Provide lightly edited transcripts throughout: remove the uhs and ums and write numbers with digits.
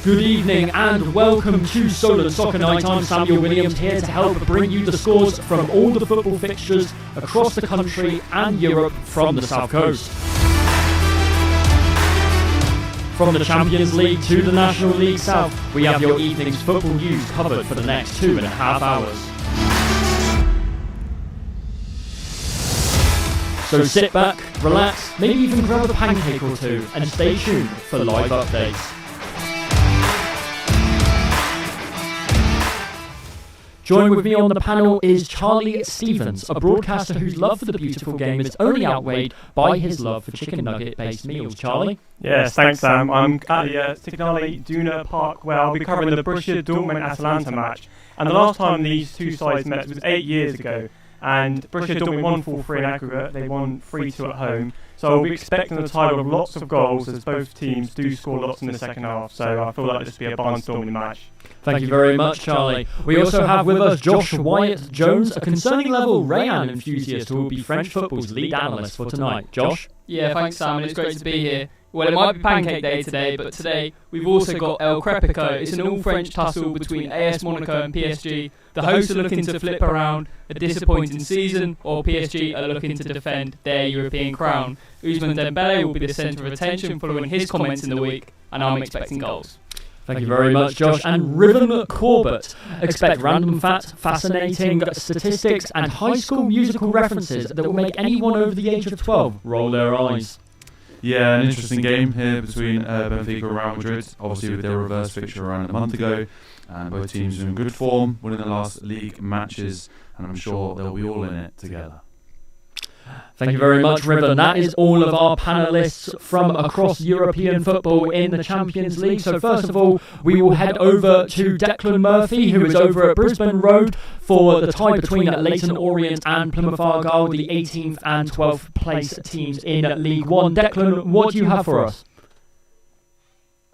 Good evening and welcome to Solent Soccer Night. I'm Samuel Williams, here to help bring you the scores from all the football fixtures across the country and Europe from the South Coast. From the Champions League to the National League South, we have your evening's football news covered for the next 2.5 hours. So sit back, relax, maybe even grab a pancake or two and stay tuned for live updates. Joining with me on the panel is Charlie Stevens, a broadcaster whose love for the beautiful game is only outweighed by his love for chicken nugget-based meals. Charlie? Yes, thanks Sam. I'm at the Signale Iduna Park where I'll be covering the Borussia Dortmund-Atalanta match. And the last time these two sides met was 8 years ago. And Borussia Dortmund won 4-3 in aggregate, they won 3-2 at home. So I'll be expecting a tie of lots of goals as both teams do score lots in the second half. So I feel like this will be a barnstorming match. Thank you very much, Charlie. We also have with us Josh Wyatt-Jones, a concerning level Rayan enthusiast who will be French football's lead analyst for tonight. Josh? Yeah, thanks Sam, and it's great to be here. Well, it might be Pancake Day today, but today we've also got El Crepico. It's an all-French tussle between AS Monaco and PSG. The hosts are looking to flip around a disappointing season, or PSG are looking to defend their European crown. Ousmane Dembele will be the centre of attention following his comments in the week, and I'm expecting goals. Thank you very much, Josh. And Rhythm Corbett. Expect random facts, fascinating statistics, and high school musical references that will make anyone over the age of 12 roll their eyes. Yeah, an interesting game here between Benfica and Real Madrid. Obviously, with their reverse fixture around a month ago, and both teams are in good form, winning the last league matches, and I'm sure they'll be all in it together. Thank you very much, River. That is all of our panellists from across European football in the Champions League. So first of all, we will head over to Declan Murphy, who is over at Brisbane Road for the tie between Leyton Orient and Plymouth Argyle, the 18th and 12th place teams in League One. Declan, what do you have for us?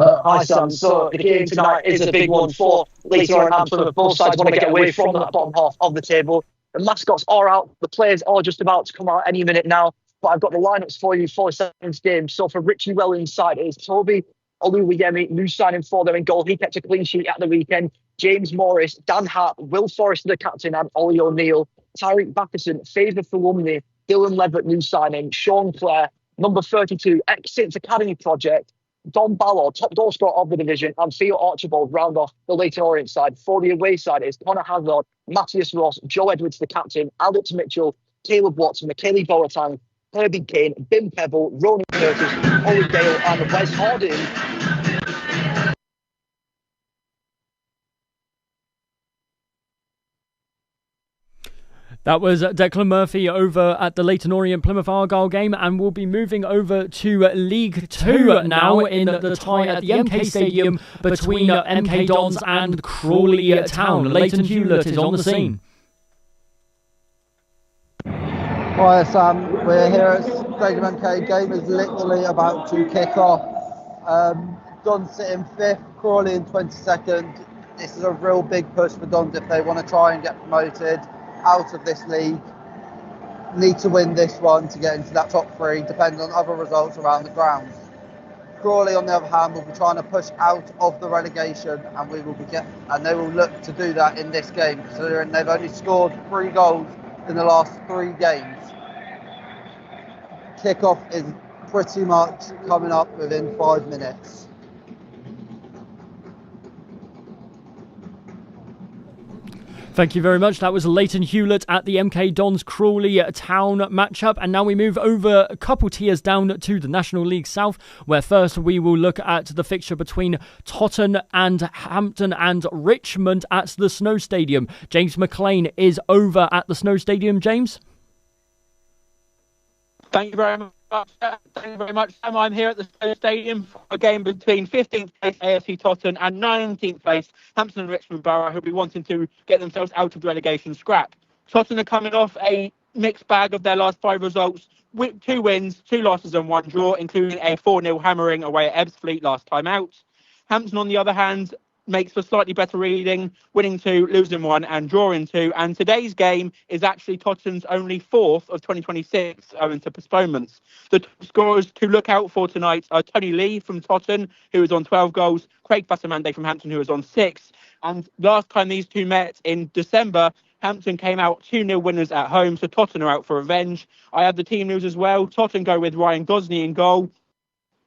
Hi Sam, so the game tonight is a big one for Leyton Orient and Plymouth. Both sides want to get away from that bottom half of the table. The mascots are out, the players are just about to come out any minute now, but I've got the lineups for you for Saturday's game. So for Richie Welling's side, it is Toby Oluwayemi, new signing for them in goal. He kept a clean sheet at the weekend. James Morris, Dan Hart, Will Forrester, the captain, and Ollie O'Neill. Tyreek Batterson, Favour Fulumni, Dylan Levitt, new signing. Sean Clare, number 32, ex-Saints Academy project. Don Ballard, top goal scorer of the division, and Theo Archibald round off the Leyton Orient side. For the away side is Connor Hazard, Matthias Ross, Joe Edwards, the captain, Alex Mitchell, Caleb Watts, Michele Boateng, Herbie Kane, Bim Pebble, Ronan Curtis, Ollie Dale, and Wes Harding. That was Declan Murphy over at the Leyton Orient Plymouth Argyle game, and we'll be moving over to League Two now in the tie at the MK Stadium between MK Dons and Crawley Town. Leighton Hewlett is on the scene. Hi Sam, we're here at Stadium MK. Game is literally about to kick off. Dons sit in 5th, Crawley in 22nd. This is a real big push for Dons if they want to try and get promoted out of this league. Need to win this one to get into that top 3, depending on other results around the grounds. Crawley, on the other hand, will be trying to push out of the relegation, and they will look to do that in this game, considering they've only scored 3 goals in the last 3 games. Kickoff is pretty much coming up within 5 minutes. Thank you very much. That was Leighton Hewlett at the MK Dons Crawley Town matchup. And now we move over a couple tiers down to the National League South, where first we will look at the fixture between Totton and Hampton and Richmond at the Snow Stadium. James McLean is over at the Snow Stadium. James? Thank you very much. Thank you very much, Sam. I'm here at the Solent Stadium for a game between 15th place AFC Totton and 19th place Hampton and Richmond Borough, who'll be wanting to get themselves out of the relegation scrap. Totton are coming off a mixed bag of their last 5 results, with 2 wins, 2 losses and 1 draw, including a 4-0 hammering away at Ebbsfleet last time out. Hampton, on the other hand, makes for slightly better reading, winning 2, losing 1 and drawing 2. And today's game is actually Tottenham's only 4th of 2026 owing to postponements. The scorers to look out for tonight are Tony Lee from Tottenham, who is on 12 goals, Craig Bassamande from Hampton, who is on 6. And last time these two met in December, Hampton came out 2-0 winners at home, so Tottenham are out for revenge. I have the team news as well. Tottenham go with Ryan Gosney in goal,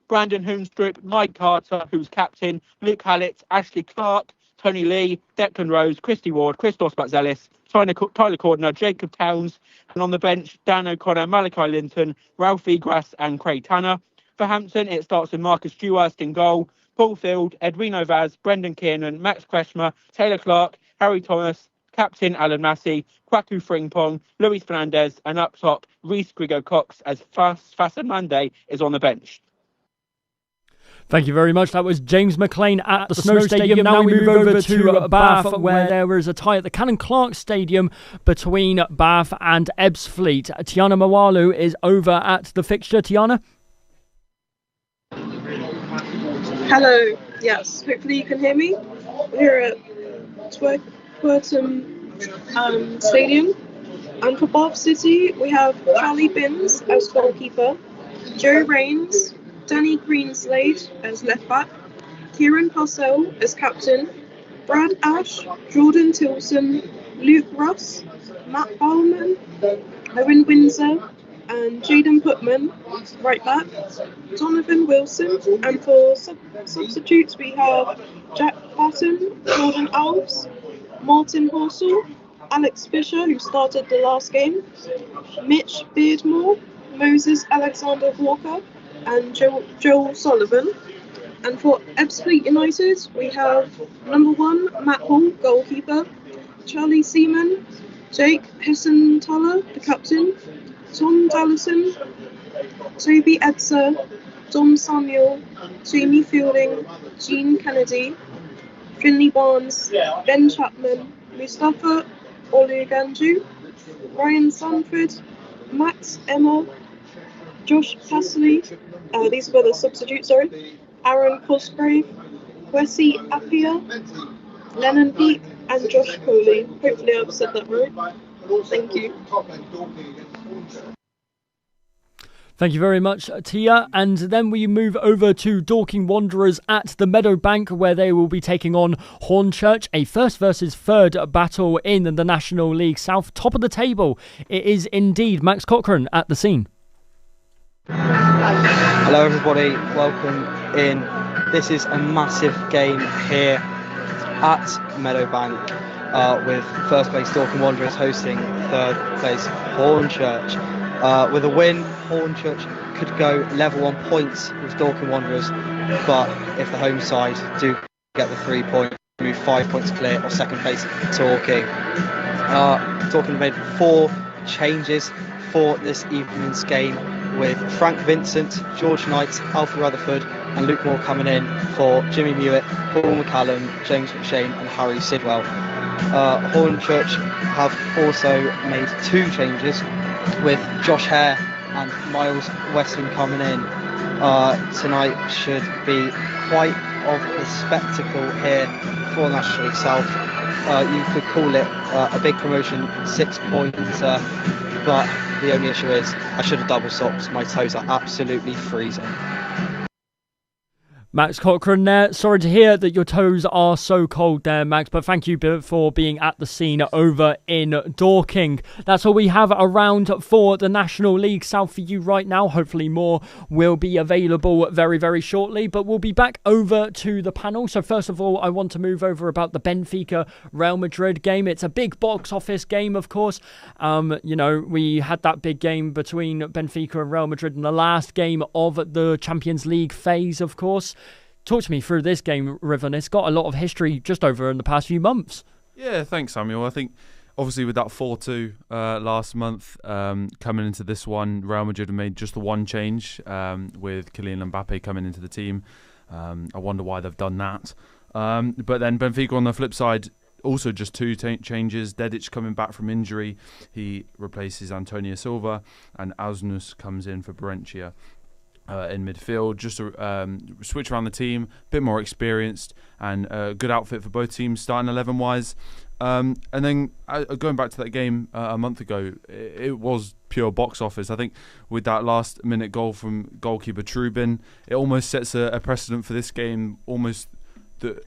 Brandon Hoonstrup, Mike Carter, who's captain, Luke Hallett, Ashley Clark, Tony Lee, Declan Rose, Christy Ward, Christos Batzelis, Tyler Cordner, Jacob Towns, and on the bench, Dan O'Connor, Malachi Linton, Ralph Egrass and Craig Tanner. For Hampton, it starts with Marcus Dewhurst in goal, Paul Field, Edwino Vaz, Brendan Kiernan, Max Kreshmer, Taylor Clark, Harry Thomas, captain Alan Massey, Kwaku Frimpong, Luis Fernandez, and up top, Reece Grigor-Cox as Fasan Mande is on the bench. Thank you very much. That was James McLean at the Snow Stadium. Now we move over to Bath, where there is a tie at the Cannon Clark Stadium between Bath and Ebbsfleet. Tiana Mawalu is over at the fixture. Tiana? Hello. Yes, hopefully you can hear me. We're here at Twerton Stadium. And for Bath City, we have Charlie Binns as goalkeeper, Joe Rains, Danny Greenslade as left back, Kieran Parcell as captain, Brad Ash, Jordan Tilson, Luke Russ, Matt Bowman, Owen Windsor, and Jaden Putman right back, Donovan Wilson, and for substitutes we have Jack Patton, Jordan Alves, Martin Horsell, Alex Fisher, who started the last game, Mitch Beardmore, Moses Alexander Walker, and Joel Sullivan. And for Ebbsfleet United, we have number 1, Matt Hall, goalkeeper, Charlie Seaman, Jake Hessenthaler, the captain, Tom Dallison, Toby Edser, Dom Samuel, Jamie Fielding, Jean Kennedy, Finley Barnes, Ben Chapman, Mustafa Oluganju, Ryan Sanford, Max Emma, Josh Pasley, these were the substitutes, Aaron Cosgrave, Wesley Appia, Lennon Peake, and Josh Coley. Hopefully I've said that right. Thank you. Thank you very much, Tia. And then we move over to Dorking Wanderers at the Meadowbank, where they will be taking on Hornchurch, a first versus third battle in the National League South. Top of the table, it is indeed Max Cochrane at the scene. Hello everybody, welcome in. This is a massive game here at Meadowbank with first place Dorking Wanderers hosting third place Hornchurch. With a win, Hornchurch could go level on points with Dorking Wanderers, but if the home side do get the 3 points, move 5 points clear of second place Dorking. Dorking made 4 changes for this evening's game, with Frank Vincent, George Knight, Alfie Rutherford and Luke Moore coming in for Jimmy Mewett, Paul McCallum, James McShane and Harry Sidwell. Hornchurch have also made 2 changes, with Josh Hare and Miles Weston coming in. Tonight should be quite of a spectacle here for National League South. You could call it a big promotion 6-pointer, but the only issue is I should have double socked. My toes are absolutely freezing. Max Cochrane there. Sorry to hear that your toes are so cold there, Max, but thank you for being at the scene over in Dorking. That's all we have around for the National League South for you right now. Hopefully more will be available very, very shortly, but we'll be back over to the panel. So first of all, I want to move over about the Benfica Real Madrid game. It's a big box office game, of course. We had that big game between Benfica and Real Madrid in the last game of the Champions League phase, of course. Talk to me through this game, Riven. It's got a lot of history just over in the past few months. Yeah, thanks, Samuel. I think, obviously, with that 4-2 last month, coming into this one, Real Madrid have made just the one change with Kylian Mbappe coming into the team. I wonder why they've done that. But then Benfica, on the flip side, also just 2 changes. Dedic coming back from injury. He replaces Antonio Silva, and Asnus comes in for Berentia. in midfield, just to switch around the team, a bit more experienced, and a good outfit for both teams, starting 11-wise. And then going back to that game a month ago, it was pure box office. I think with that last-minute goal from goalkeeper Trubin, it almost sets a precedent for this game, almost the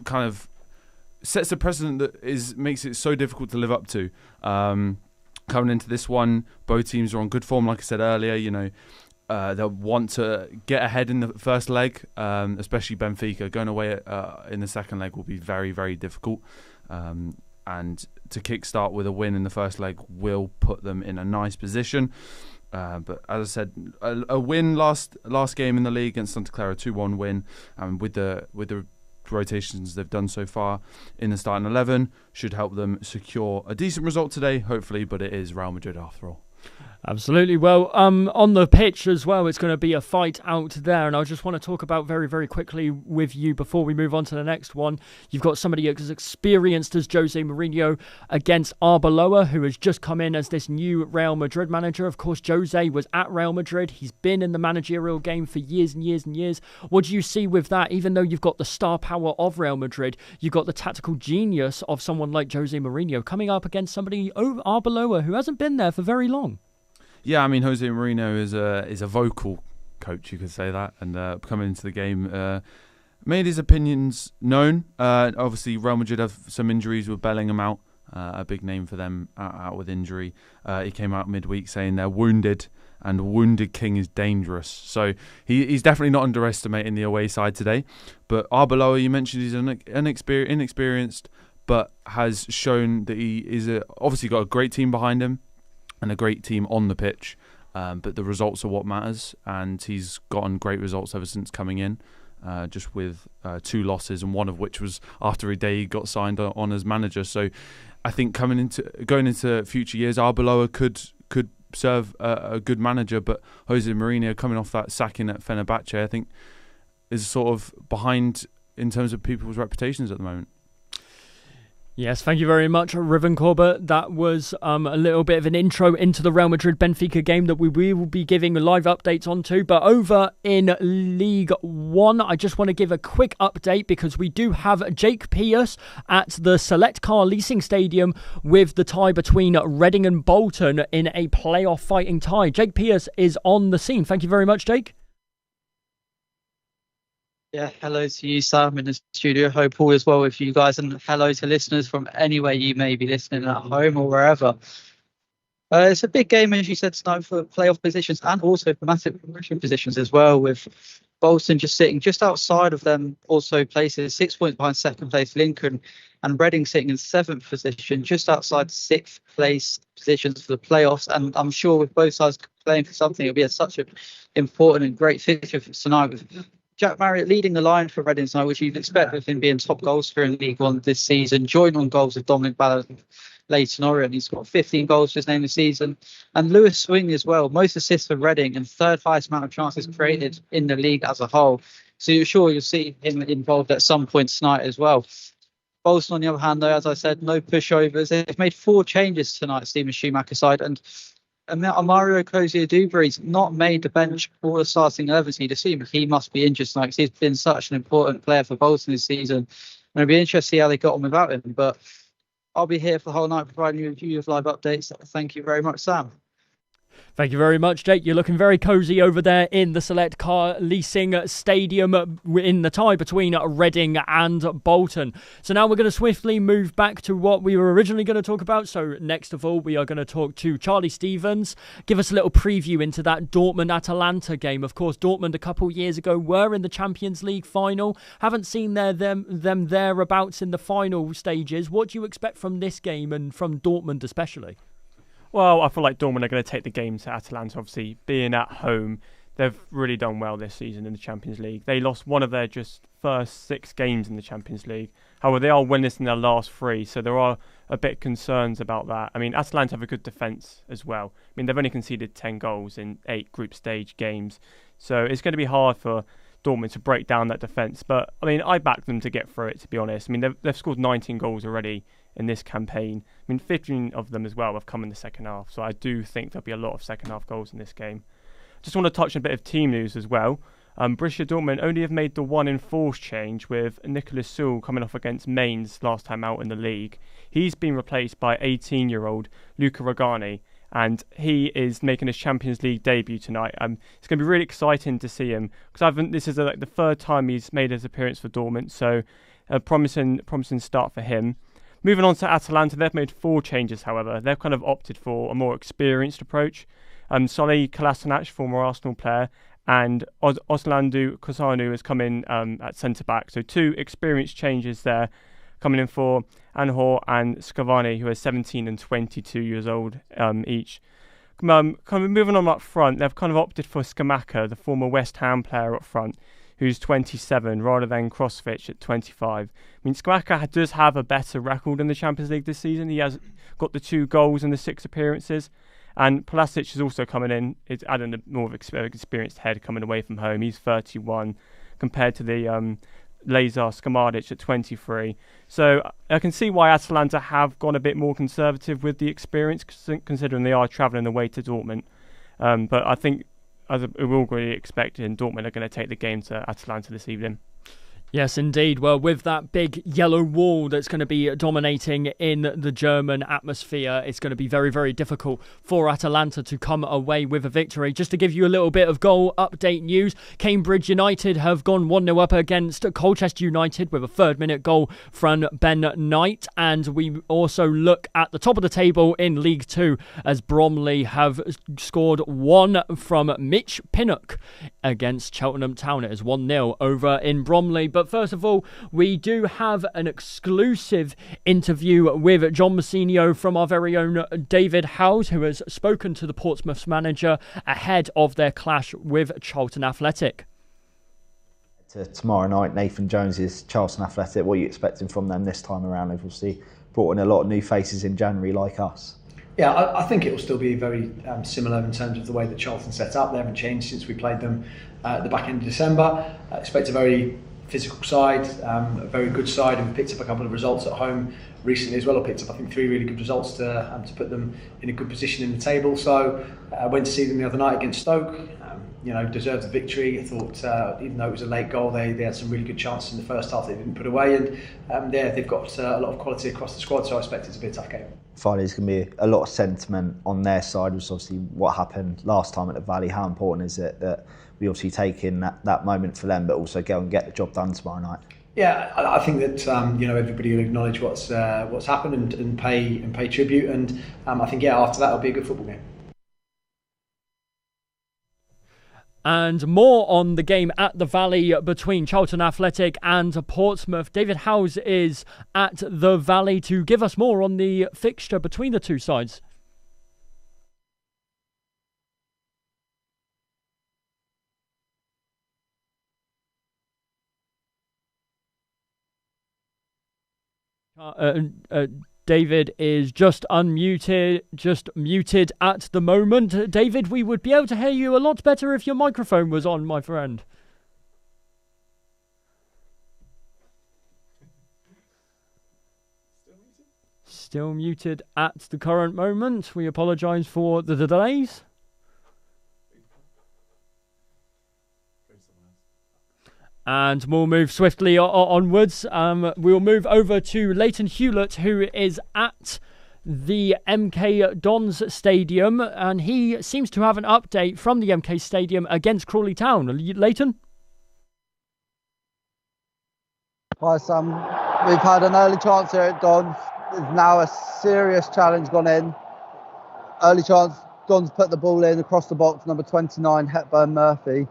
kind of sets a precedent that makes it so difficult to live up to. Coming into this one, both teams are on good form, like I said earlier. They'll want to get ahead in the first leg, especially Benfica. Going away in the second leg will be very, very difficult. And to kickstart with a win in the first leg will put them in a nice position. But as I said, a win last game in the league against Santa Clara, 2-1 win, and with the rotations they've done so far in the starting 11 should help them secure a decent result today, hopefully. But it is Real Madrid after all. Absolutely. Well, on the pitch as well, it's going to be a fight out there. And I just want to talk about very, very quickly with you before we move on to the next one. You've got somebody as experienced as Jose Mourinho against Arbeloa, who has just come in as this new Real Madrid manager. Of course, Jose was at Real Madrid. He's been in the managerial game for years and years and years. What do you see with that? Even though you've got the star power of Real Madrid, you've got the tactical genius of someone like Jose Mourinho coming up against somebody, Arbeloa, who hasn't been there for very long. Yeah, I mean, Jose Mourinho is a vocal coach, you could say that, and coming into the game, made his opinions known. Obviously, Real Madrid have some injuries with Bellingham out, a big name for them out with injury. He came out midweek saying they're wounded, and wounded king is dangerous. So he's definitely not underestimating the away side today. But Arbeloa, you mentioned he's inexperienced, but has shown that he is obviously got a great team behind him, and a great team on the pitch, but the results are what matters, and he's gotten great results ever since coming in, just with 2 losses, and one of which was after a day he got signed on as manager. So I think going into future years, Arbeloa could serve a good manager, but Jose Mourinho coming off that sacking at Fenerbahce, I think is sort of behind in terms of people's reputations at the moment. Yes, thank you very much, Riven Corbett. That was a little bit of an intro into the Real Madrid-Benfica game that we will be giving live updates onto. But over in League One, I just want to give a quick update because we do have Jake Pierce at the Select Car Leasing Stadium with the tie between Reading and Bolton in a playoff fighting tie. Jake Pierce is on the scene. Thank you very much, Jake. Yeah, hello to you, Sam, in the studio. Hope all is well with you guys, and hello to listeners from anywhere you may be listening, at home or wherever. It's a big game, as you said, tonight for playoff positions and also for massive promotion positions as well, with Bolton just sitting just outside of them, also places 6 points behind second place Lincoln, and Reading sitting in 7th position, just outside 6th place positions for the playoffs. And I'm sure with both sides playing for something, it'll be such an important and great fixture for tonight, with Jack Marriott leading the line for Reading tonight, which you'd expect with him being top goal scorer in League One this season, joined on goals with Dominic Ballard and Leighton Orient. He's got 15 goals for his name this season. And Lewis Swing as well, most assists for Reading and 3rd highest amount of chances created in the league as a whole. So you're sure you'll see him involved at some point tonight as well. Bolton, on the other hand, though, as I said, no pushovers. They've made 4 changes tonight, Stephen Schumacher's side, and Mario Cozier-Dubry's not made the bench or the starting 11, so you'd assume he must be injured tonight because he's been such an important player for Bolton this season. And it'll be interesting to see how they got on without him. But I'll be here for the whole night providing you with live updates. Thank you very much, Sam. Thank you very much, Jake. You're looking very cosy over there in the Select Car Leasing Stadium in the tie between Reading and Bolton. So now we're going to swiftly move back to what we were originally going to talk about. So next of all, we are going to talk to Charlie Stevens. Give us a little preview into that Dortmund-Atalanta game. Of course, Dortmund a couple years ago were in the Champions League final. Haven't seen them thereabouts in the final stages. What do you expect from this game and from Dortmund especially? Well, I feel like Dortmund are going to take the game to Atalanta. Obviously, being at home, they've really done well this season in the Champions League. They lost one of their just first 6 games in the Champions League. However, they are winners in their last 3, so there are a bit concerns about that. I mean, Atalanta have a good defence as well. I mean, they've only conceded 10 goals in 8 group stage games, so it's going to be hard for Dortmund to break down that defence. But, I mean, I back them to get through it, to be honest. I mean, they've scored 19 goals already in this campaign. I mean, 15 of them as well have come in the second half. So I do think there'll be a lot of second half goals in this game. Just want to touch on a bit of team news as well. Borussia Dortmund only have made the one enforced change, with Nicolas Sewell coming off against Mainz last time out in the league. He's been replaced by 18-year-old Luca Ragani, and he is making his Champions League debut tonight. It's going to be really exciting to see him, because this is the third time he's made his appearance for Dortmund, so a promising start for him. Moving on to Atalanta, they've made 4 changes, however. They've kind of opted for a more experienced approach. Solly Kolasinac, former Arsenal player, and Oslandu Kosanu has come in at centre-back. So 2 experienced changes there, coming in for Anhor and Scavani, who are 17 and 22 years old each. Kind of moving on up front, they've kind of opted for Scamacca, the former West Ham player up front, who's 27, rather than Krosvic at 25. I mean, Scamacca does have a better record in the Champions League this season. He has got the 2 goals and the 6 appearances. And Pulisic is also coming in. It's adding a more of experienced head coming away from home. He's 31 compared to the Lazar Skamadic at 23. So I can see why Atalanta have gone a bit more conservative with the experience, considering they are travelling away to Dortmund. But I think, as we're already expecting, Dortmund are going to take the game to Atalanta this evening. Yes, indeed. Well, with that big yellow wall that's going to be dominating in the German atmosphere, it's going to be very, very difficult for Atalanta to come away with a victory. Just to give you a little bit of goal update news, Cambridge United have gone 1-0 up against Colchester United with a 3rd-minute goal from Ben Knight. And we also look at the top of the table in League 2 as Bromley have scored 1 from Mitch Pinnock against Cheltenham Town. It is 1-0 over in Bromley. But first of all, we do have an exclusive interview with John Massinio from our very own David Howes, who has spoken to the Portsmouth's manager ahead of their clash with Charlton Athletic. Tomorrow night, Nathan Jones's Charlton Athletic. What are you expecting from them this time around? They've obviously brought in a lot of new faces in January like us. Yeah, I think it will still be very similar in terms of the way that Charlton set up. They haven't changed since we played them at the back end of December. I expect a very physical side, a very good side, and we picked up a couple of results at home recently as well. I picked up, I think, 3 really good results to put them in a good position in the table. So I went to see them the other night against Stoke. Deserved the victory. I thought, even though it was a late goal, they had some really good chances in the first half they didn't put away, and they've got a lot of quality across the squad. So I expect it to be a tough game. Friday's going to be a lot of sentiment on their side, which is obviously what happened last time at the Valley. How important is it that we obviously take in that moment for them, but also go and get the job done tomorrow night? Yeah, I think that everybody will acknowledge what's happened and pay tribute, and I think after that it'll be a good football game. And more on the game at the Valley between Charlton Athletic and Portsmouth. David Howes is at the Valley to give us more on the fixture between the two sides. David is just muted at the moment. David, we would be able to hear you a lot better if your microphone was on, my friend. Still muted at the current moment. We apologise for the delays. And we'll move swiftly onwards. We'll move over to Leighton Hewlett, who is at the MK Dons Stadium, and he seems to have an update from the MK Stadium against Crawley Town. Leighton? Hi Sam, we've had an early chance here at Dons. There's now a serious challenge gone in. Early chance, Dons put the ball in across the box, number 29, Hepburn Murphy.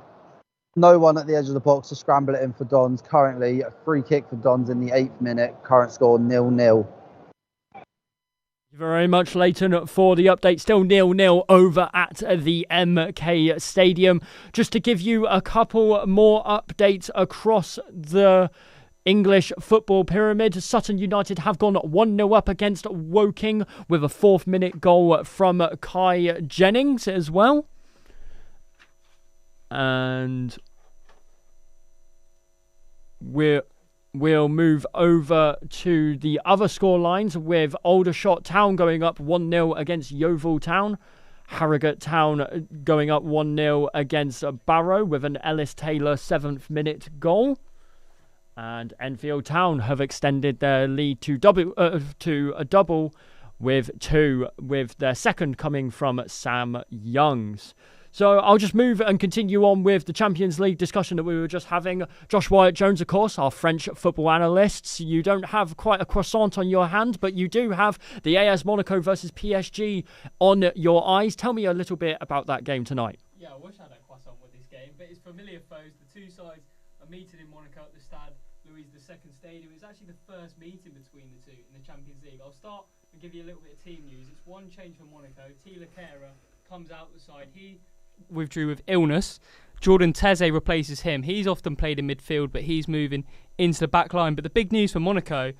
No one at the edge of the box to scramble it in for Dons. Currently, a free kick for Dons in the 8th minute. Current score 0-0. Thank you very much, Leighton, for the update. Still 0-0 over at the MK Stadium. Just to give you a couple more updates across the English football pyramid, Sutton United have gone 1-0 up against Woking with a 4th minute goal from Kai Jennings as well. And we'll move over to the other score lines with Aldershot Town going up 1-0 against Yeovil Town. Harrogate Town going up 1-0 against Barrow with an Ellis Taylor 7th minute goal. And Enfield Town have extended their lead to a double with 2, with their second coming from Sam Youngs. So I'll just move and continue on with the Champions League discussion that we were just having. Josh Wyatt-Jones, of course, our French football analysts. You don't have quite a croissant on your hand, but you do have the AS Monaco versus PSG on your eyes. Tell me a little bit about that game tonight. Yeah, I wish I had a croissant with this game, but it's familiar foes. The two sides are meeting in Monaco at the Stade Louis II Stadium. It's actually the first meeting between the two in the Champions League. I'll start and give you a little bit of team news. It's one change for Monaco. Tila Kehrer comes out the side. He withdrew with illness. Jordan Teze replaces him. He's often played in midfield, but he's moving into the back line. But the big news for Monaco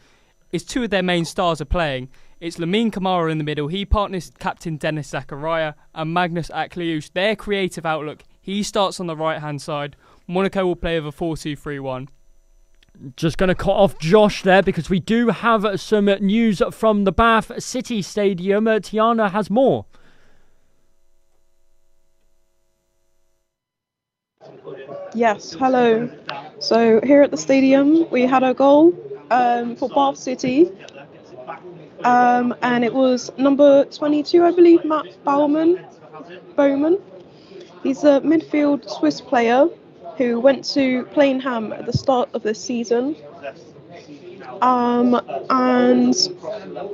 is 2 of their main stars are playing. It's Lamine Camara in the middle. He partners captain Dennis Zakaria and Magnus Akliouche. Their creative outlook. He starts on the right-hand side. Monaco will play with a 4-2-3-1. Just going to cut off Josh there because we do have some news from the Bath City Stadium. Tiana has more. Yes, hello. So here at the stadium, we had a goal for Bath City. And it was number 22, I believe, Matt Bowman. He's a midfield Swiss player who went to Plainham at the start of this season. And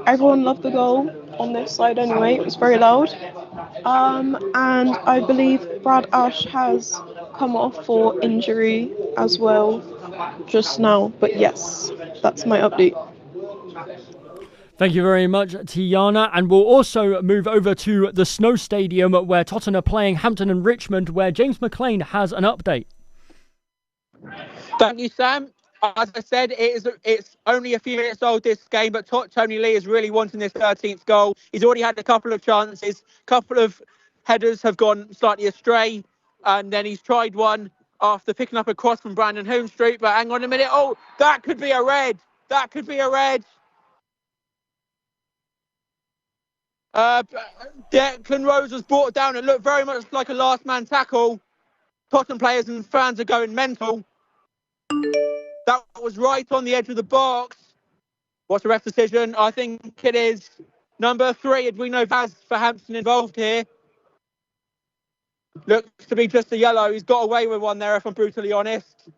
everyone loved the goal on this side anyway. It was very loud. And I believe Brad Ash has come off for injury as well just now. But yes, that's my update. Thank you very much, Tiana. And we'll also move over to the Snow Stadium where Tottenham are playing Hampton and Richmond, where James McLean has an update. Thank you, Sam. As I said, it's only a few minutes old, this game, but Tony Lee is really wanting this 13th goal. He's already had a couple of chances. Couple of headers have gone slightly astray, and then he's tried one after picking up a cross from Brandon Holmstreet. But hang on a minute. Oh, that could be a red. That could be a red. Declan Rose was brought down. It looked very much like a last man tackle. Tottenham players and fans are going mental. That was right on the edge of the box. What's the ref decision? I think it is number 3, Edwino Vaz for Hampton involved here. Looks to be just a yellow. He's got away with one there, if I'm brutally honest.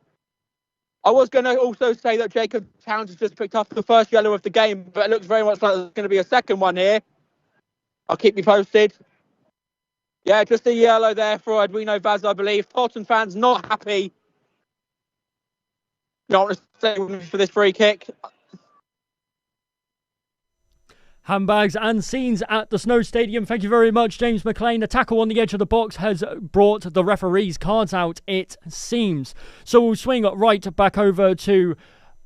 I was going to also say that Jacob Towns has just picked up the first yellow of the game, but it looks very much like there's going to be a second one here. I'll keep you posted. Yeah, just a yellow there for Edwino Vaz, I believe. Tottenham fans not happy. Don't want to say for this free kick. Handbags and scenes at the Snow Stadium. Thank you very much, James McLean. A tackle on the edge of the box has brought the referee's cards out, it seems. So we'll swing right back over to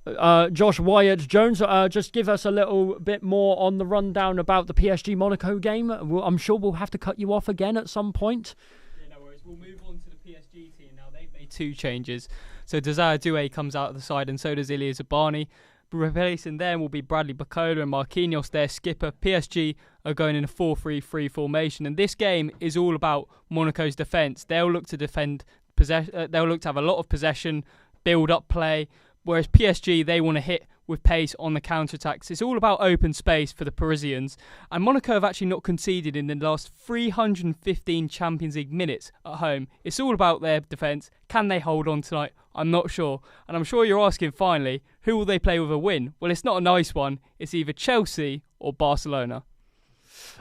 Josh Wyatt-Jones. Just give us a little bit more on the rundown about the PSG Monaco game. I'm sure we'll have to cut you off again at some point. Yeah, no worries. We'll move on to the PSG team now. They've made 2 changes. So Desire Doué comes out of the side, and so does Ilya Zabani. Replacing them will be Bradley Bacola and Marquinhos, their skipper. PSG are going in a 4-3-3 formation, and this game is all about Monaco's defence. They'll look to defend they'll look to have a lot of possession, build up play, whereas PSG, they want to hit with pace on the counter-attacks. It's all about open space for the Parisians, and Monaco have actually not conceded in the last 315 Champions League minutes at home. It's all about their defence. Can they hold on tonight? I'm not sure. And I'm sure you're asking finally, who will they play with a win? Well, it's not a nice one. It's either Chelsea or Barcelona.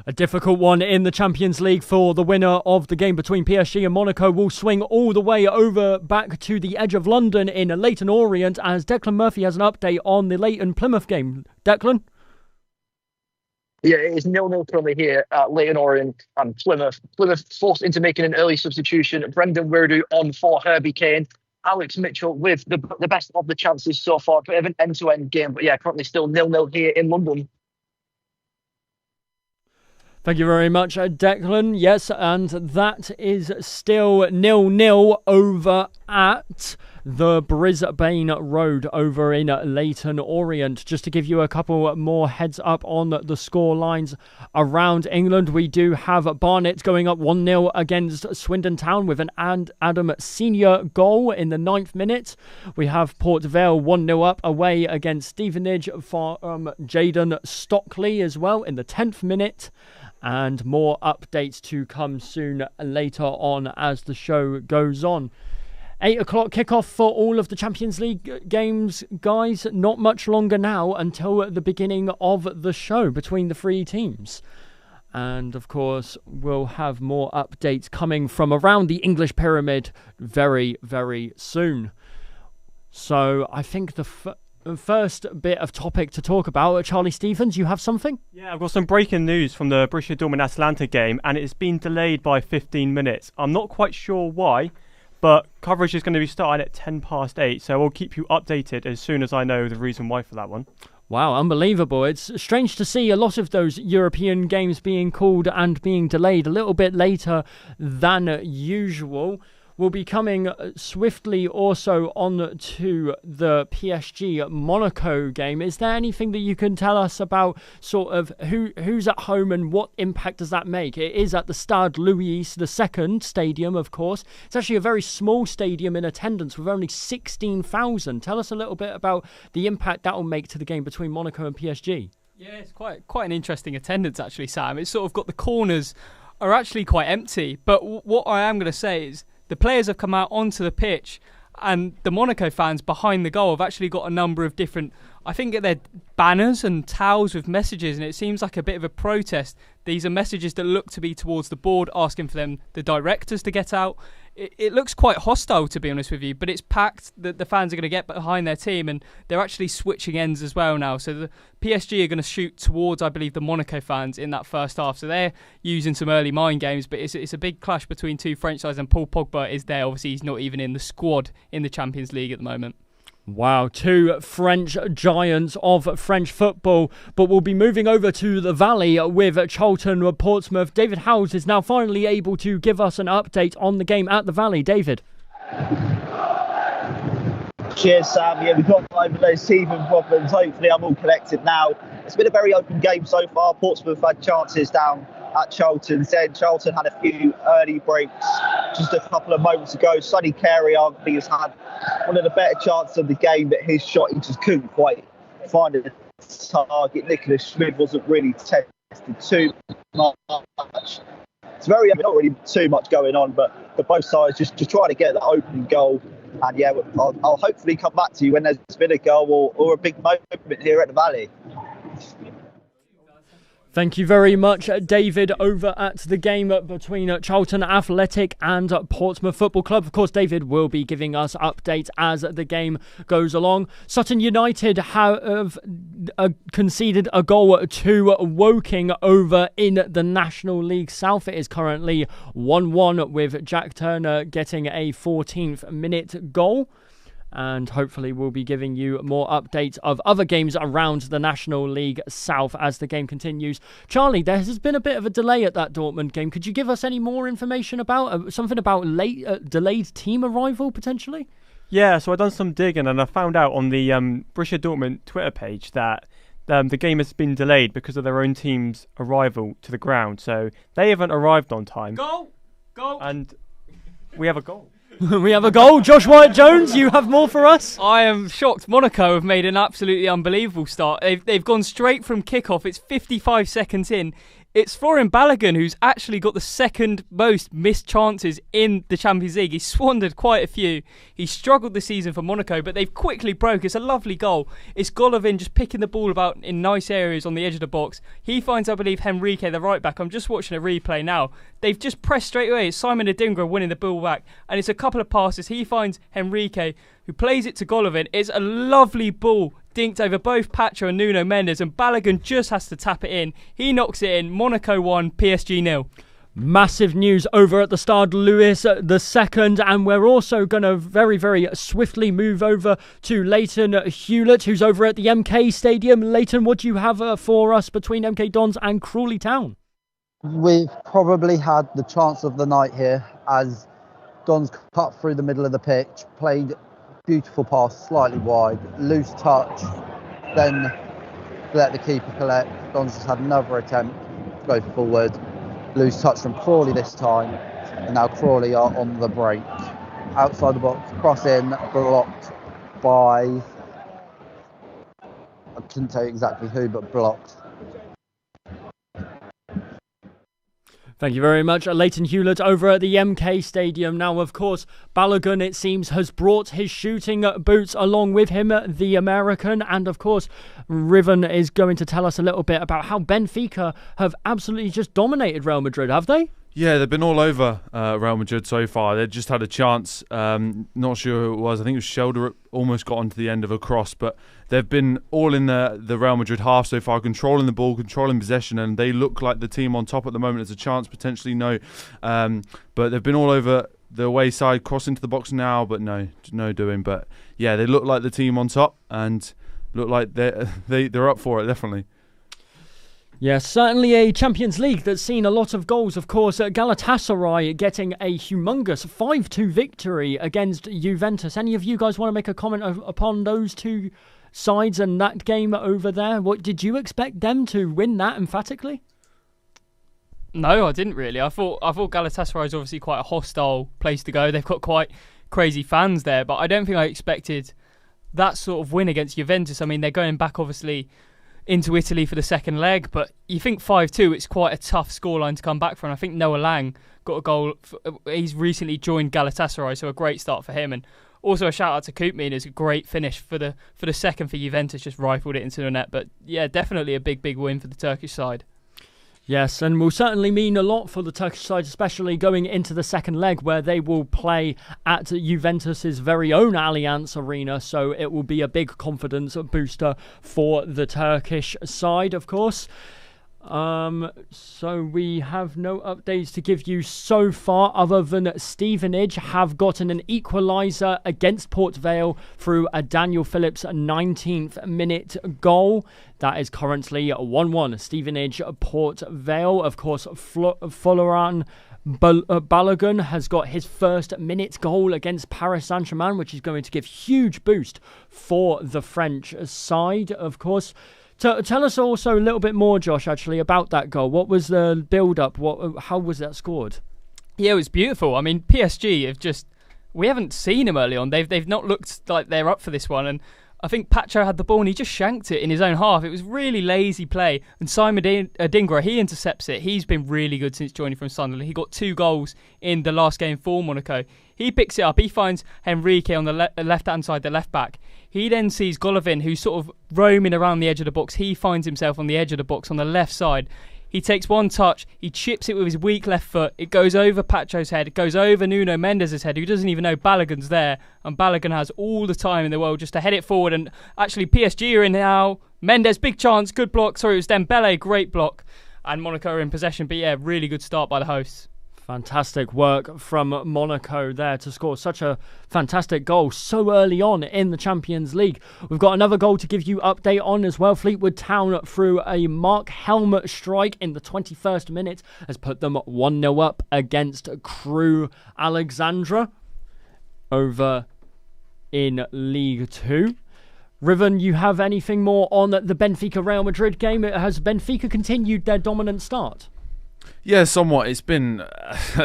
A difficult one in the Champions League for the winner of the game between PSG and Monaco. Will swing all the way over back to the edge of London in Leyton Orient as Declan Murphy has an update on the Leyton Plymouth game. Declan? Yeah, it is 0-0 currently here at Leyton Orient and Plymouth. Plymouth forced into making an early substitution. Brendan Weirdo on for Herbie Kane. Alex Mitchell with the best of the chances so far. Bit of an end-to-end game, but yeah, currently still 0-0 here in London. Thank you very much, Declan. Yes, and that is still 0-0 over at the Brisbane Road over in Leyton Orient. Just to give you a couple more heads up on the score lines around England, we do have Barnet going up 1-0 against Swindon Town with an Adam Senior goal in the 9th minute. We have Port Vale 1-0 up away against Stevenage from Jaden Stockley as well in the 10th minute. And more updates to come soon later on as the show goes on. 8 o'clock kickoff for all of the Champions League games, guys. Not much longer now until the beginning of the show between the three teams. And of course, we'll have more updates coming from around the English pyramid very, very soon. So I think the first bit of topic to talk about, Charlie Stephens, you have something? Yeah, I've got some breaking news from the Borussia Dortmund-Atalanta game, and it's been delayed by 15 minutes. I'm not quite sure why, but coverage is going to be starting at 8:10, so I'll keep you updated as soon as I know the reason why for that one. Wow, unbelievable. It's strange to see a lot of those European games being called and being delayed a little bit later than usual. We'll be coming swiftly also on to the PSG Monaco game. Is there anything that you can tell us about sort of who's at home and what impact does that make? It is at the Stade Louis II stadium, of course. It's actually a very small stadium in attendance with only 16,000. Tell us a little bit about the impact that will make to the game between Monaco and PSG. Yeah, it's quite an interesting attendance actually, Sam. It's sort of got the corners are actually quite empty. But what I am going to say is the players have come out onto the pitch, and the Monaco fans behind the goal have actually got a number of different, I think they're banners and towels with messages, and it seems like a bit of a protest. These are messages that look to be towards the board, asking for the directors to get out. It looks quite hostile, to be honest with you, but it's packed. The fans are going to get behind their team, and they're actually switching ends as well now. So the PSG are going to shoot towards, I believe, the Monaco fans in that first half. So they're using some early mind games, but it's a big clash between two French sides, and Paul Pogba is there. Obviously, he's not even in the squad in the Champions League at the moment. Wow, two French giants of French football. But we'll be moving over to the Valley with Charlton Portsmouth. David Howes is now finally able to give us an update on the game at the Valley. David. Cheers, Sam. Yeah, we've got over those teething problems. Hopefully I'm all collected now. It's been a very open game so far. Portsmouth had chances down at Charlton's end. Charlton had a few early breaks just a couple of moments ago. Sonny Carey arguably has had one of the better chances of the game, but his shot, he just couldn't quite find a target. Nicholas Schmid wasn't really tested too much. It's not really too much going on, but both sides just trying to get that opening goal. And yeah, I'll hopefully come back to you when there's been a goal or a big moment here at the Valley. Thank you very much, David, over at the game between Charlton Athletic and Portsmouth Football Club. Of course, David will be giving us updates as the game goes along. Sutton United have conceded a goal to Woking over in the National League South. It is currently 1-1 with Jack Turner getting a 14th minute goal. And hopefully we'll be giving you more updates of other games around the National League South as the game continues. Charlie, there has been a bit of a delay at that Dortmund game. Could you give us any more information about something about delayed team arrival potentially? Yeah, so I've done some digging and I found out on the Borussia Dortmund Twitter page that the game has been delayed because of their own team's arrival to the ground. So they haven't arrived on time. Goal! And we have a goal. We have a goal. Josh Wyatt-Jones, you have more for us? I am shocked. Monaco have made an absolutely unbelievable start. They've gone straight from kickoff. It's 55 seconds in. It's Florian Balogun who's actually got the second most missed chances in the Champions League. He's squandered quite a few. He struggled this season for Monaco, but they've quickly broke. It's a lovely goal. It's Golovin just picking the ball about in nice areas on the edge of the box. He finds, I believe, Henrique, the right back. I'm just watching a replay now. They've just pressed straight away. It's Simon Adingra winning the ball back. And it's a couple of passes. He finds Henrique, who plays it to Golovin. It's a lovely ball. Dinked over both Pacho and Nuno Mendes, and Balogun just has to tap it in. He knocks it in. Monaco 1, PSG 0. Massive news over at the Stade Louis II, and we're also going to very, very swiftly move over to Leighton Hewlett, who's over at the MK Stadium. Leighton, what do you have for us between MK Dons and Crawley Town? We've probably had the chance of the night here, as Don's cut through the middle of the pitch, played beautiful pass slightly wide, loose touch, then let the keeper collect. Don's just had another attempt to go forward, loose touch from Crawley this time, and now Crawley are on the break. Outside the box, cross in, blocked by, I couldn't tell you exactly who, but blocked. Thank you very much, Leighton Hewlett over at the MK Stadium. Now, of course, Balogun, it seems, has brought his shooting boots along with him, the American. And, of course, Riven is going to tell us a little bit about how Benfica have absolutely just dominated Real Madrid, have they? Yeah, they've been all over Real Madrid so far. They've just had a chance. Not sure who it was. I think it was Shelder almost got onto the end of a cross, but they've been all in the Real Madrid half so far, controlling the ball, controlling possession, and they look like the team on top at the moment. There's a chance, potentially no. But they've been all over the away side, crossing to the box now, but no doing. But yeah, they look like the team on top and look like they're up for it, definitely. Yes, certainly a Champions League that's seen a lot of goals. Of course, Galatasaray getting a humongous 5-2 victory against Juventus. Any of you guys want to make a comment upon those two sides and that game over there? What did you expect them to win that emphatically? No, I didn't really. I thought Galatasaray is obviously quite a hostile place to go. They've got quite crazy fans there, but I don't think I expected that sort of win against Juventus. I mean, they're going back obviously into Italy for the second leg, but you think 5-2, it's quite a tough scoreline to come back from. I think Noah Lang got a goal. He's recently joined Galatasaray, so a great start for him. And also a shout out to Koopman, it's a great finish for the second for Juventus, just rifled it into the net. But yeah, definitely a big win for the Turkish side. Yes, and will certainly mean a lot for the Turkish side, especially going into the second leg where they will play at Juventus's very own Allianz Arena. So it will be a big confidence booster for the Turkish side, of course. So we have no updates to give you so far other than Stevenage have gotten an equaliser against Port Vale through a Daniel Phillips 19th minute goal. That is currently 1-1. Stevenage, Port Vale. Of course, Florian Balogun has got his first minute goal against Paris Saint-Germain, which is going to give huge boost for the French side, of course. Tell us also a little bit more, Josh, actually, about that goal. What was the build-up? How was that scored? Yeah, it was beautiful. I mean, PSG we haven't seen him early on. They've not looked like they're up for this one. And I think Pacho had the ball and he just shanked it in his own half. It was really lazy play. And Simon Adingra, he intercepts it. He's been really good since joining from Sunderland. He got 2 goals in the last game for Monaco. He picks it up. He finds Henrique on the left-hand side, the left-back. He then sees Golovin, who's sort of roaming around the edge of the box. He finds himself on the edge of the box on the left side. He takes one touch. He chips it with his weak left foot. It goes over Pacho's head. It goes over Nuno Mendes' head, who doesn't even know Balogun's there. And Balogun has all the time in the world just to head it forward. And actually, PSG are in now. Mendes, big chance, good block. Sorry, it was Dembele, great block. And Monaco are in possession. But yeah, really good start by the hosts. Fantastic work from Monaco there to score such a fantastic goal so early on in the Champions League. We've got another goal to give you update on as well. Fleetwood Town, through a Mark Helmut strike in the 21st minute, has put them 1-0 up against Crew Alexandra over in League 2. Riven, you have anything more on the Benfica-Real Madrid game? Has Benfica continued their dominant start? Yeah, somewhat. It's been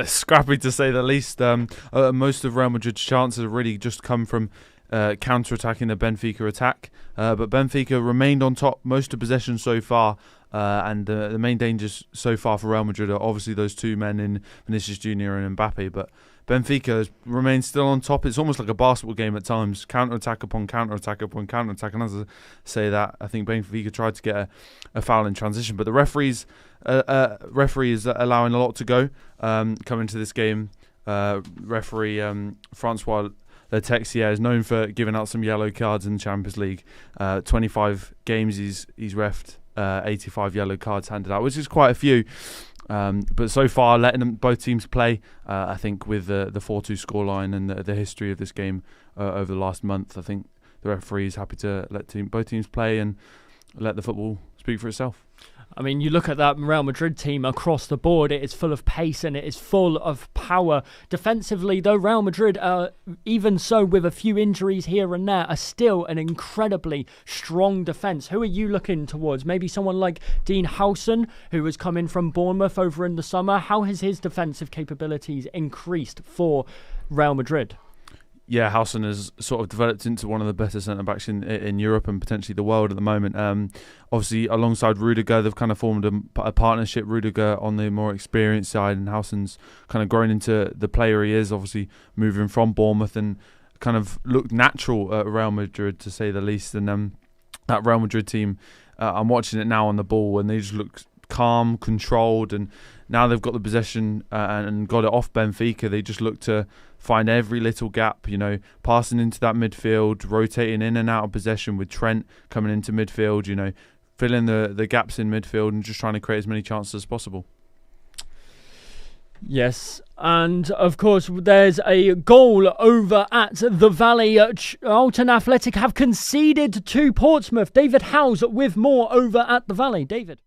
scrappy to say the least. Most of Real Madrid's chances have really just come from counter-attacking the Benfica attack. But Benfica remained on top most of possession so far. And the main dangers so far for Real Madrid are obviously those two men in Vinicius Junior and Mbappe. But Benfica remains still on top. It's almost like a basketball game at times. Counter-attack upon counter-attack upon counter-attack. And as I say that, I think Benfica tried to get a foul in transition. But the referee is allowing a lot to go coming to this game. Referee Francois Letexia is known for giving out some yellow cards in the Champions League. 25 games he's refed, 85 yellow cards handed out, which is quite a few. But so far, letting both teams play, I think with the 4-2 scoreline and the history of this game over the last month, I think the referee is happy to let both teams play and let the football speak for itself. I mean, you look at that Real Madrid team across the board, it is full of pace and it is full of power. Defensively, though, Real Madrid, even so with a few injuries here and there, are still an incredibly strong defence. Who are you looking towards? Maybe someone like Dean Howson, who has come in from Bournemouth over in the summer. How has his defensive capabilities increased for Real Madrid? Yeah, Howson has sort of developed into one of the better centre-backs in Europe and potentially the world at the moment. Obviously, alongside Rudiger, they've kind of formed a partnership. Rudiger on the more experienced side, and Howson's kind of grown into the player he is, obviously moving from Bournemouth, and kind of looked natural at Real Madrid, to say the least. And that Real Madrid team, I'm watching it now on the ball, and they just look calm, controlled, and now they've got the possession and got it off Benfica. They just look to find every little gap, passing into that midfield, rotating in and out of possession with Trent coming into midfield, filling the gaps in midfield and just trying to create as many chances as possible. Yes, and of course there's a goal over at the Valley. Charlton Athletic have conceded to Portsmouth. David Howes with more over at the Valley. David.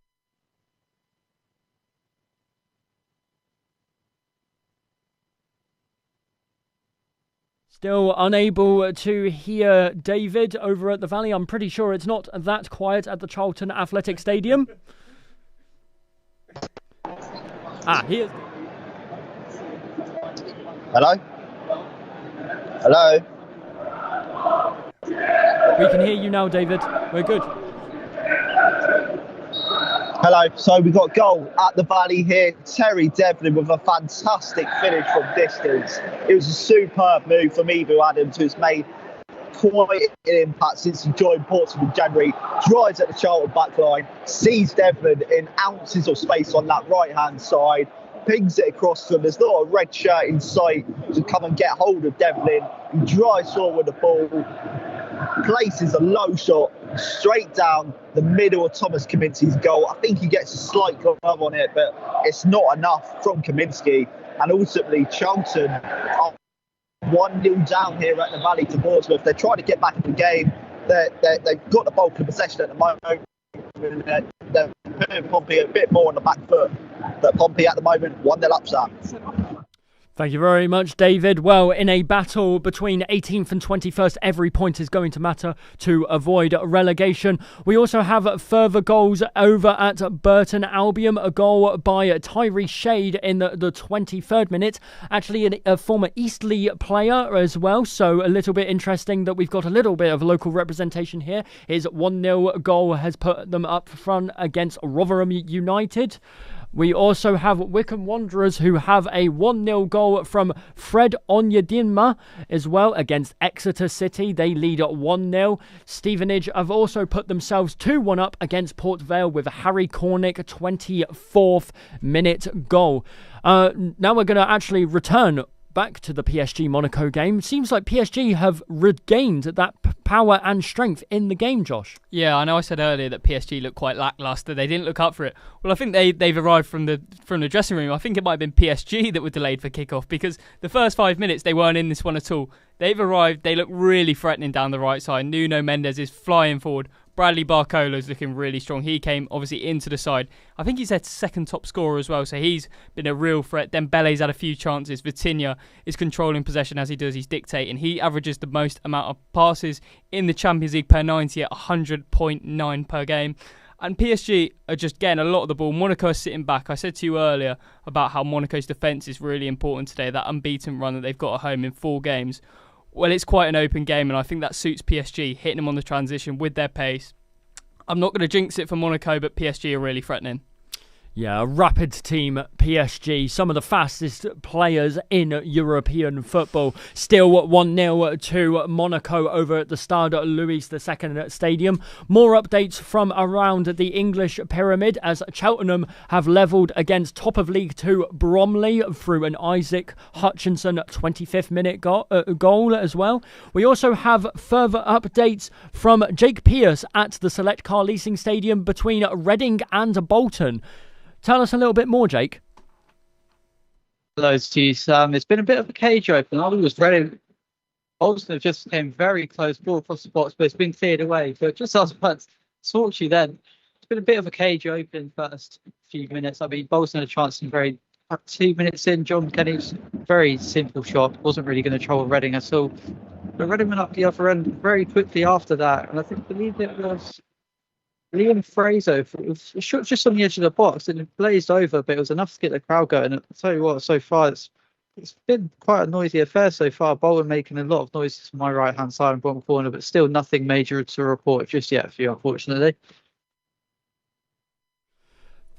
Still unable to hear David over at the Valley. I'm pretty sure it's not that quiet at the Charlton Athletic Stadium. Here's... Hello? Hello? We can hear you now, David. We're good. Hello. So we've got goal at the Valley here. Terry Devlin with a fantastic finish from distance. It was a superb move from Ebu Adams, who's made quite an impact since he joined Portsmouth in January. Drives at the Charlton backline, sees Devlin in ounces of space on that right-hand side, pings it across to him. There's not a red shirt in sight to come and get hold of Devlin. He drives forward the ball, places a low shot straight down the middle of Thomas Kaminski's goal. I think he gets a slight glove on it, but it's not enough from Kaminski. And ultimately, Charlton are 1-0 down here at the Valley to Portsmouth. They're trying to get back in the game. They've got the bulk of possession at the moment. They're putting Pompey a bit more on the back foot. But Pompey at the moment, 1-0 upset. Thank you very much, David. Well, in a battle between 18th and 21st, every point is going to matter to avoid relegation. We also have further goals over at Burton Albion. A goal by Tyree Shade in the 23rd minute. Actually, a former Eastleigh player as well. So a little bit interesting that we've got a little bit of local representation here. His 1-0 goal has put them up front against Rotherham United. We also have Wycombe Wanderers, who have a 1-0 goal from Fred Onyedinma as well against Exeter City. They lead at 1-0. Stevenage have also put themselves 2-1 up against Port Vale with a Harry Cornick 24th minute goal. Now we're going to actually return back to the PSG Monaco game. Seems like PSG have regained that power and strength in the game, Josh. Yeah, I know I said earlier that PSG looked quite lacklustre. They didn't look up for it. Well, I think they've arrived from the dressing room. I think it might have been PSG that were delayed for kickoff, because the first 5 minutes they weren't in this one at all. They've arrived. They look really threatening down the right side. Nuno Mendes is flying forward. Bradley Barcola's looking really strong. He came obviously into the side. I think he's their second top scorer as well, so he's been a real threat. Dembele's had a few chances. Vitinha is controlling possession as he does. He's dictating. He averages the most amount of passes in the Champions League per 90 at 100.9 per game. And PSG are just getting a lot of the ball. Monaco is sitting back. I said to you earlier about how Monaco's defence is really important today, that unbeaten run that they've got at home in 4 games. Well, it's quite an open game, and I think that suits PSG, hitting them on the transition with their pace. I'm not going to jinx it for Monaco, but PSG are really threatening. Yeah, a rapid team, PSG. Some of the fastest players in European football. Still 1-0 to Monaco over at the Stade Louis II Stadium. More updates from around the English pyramid as Cheltenham have levelled against top of League 2 Bromley through an Isaac Hutchinson 25th minute goal as well. We also have further updates from Jake Pierce at the Select Car Leasing Stadium between Reading and Bolton. Tell us a little bit more, Jake. Hello, Tues. It's been a bit of a cage open. I was ready. Bolton just came very close, ball across the box, but it's been cleared away. But just as I was about to talk to you then, been a bit of a cagey opening first few minutes. I mean, Bolton had a chance in very 2 minutes in. John Kenny's very simple shot, wasn't really going to trouble Reading at all. But Reading went up the other end very quickly after that, and I believe it was Liam Fraser. It was a shot just on the edge of the box, and it blazed over, but it was enough to get the crowd going. I'll tell you what, so far it's been quite a noisy affair so far. Bolton making a lot of noises from my right-hand side and bottom corner, but still nothing major to report just yet for you, unfortunately.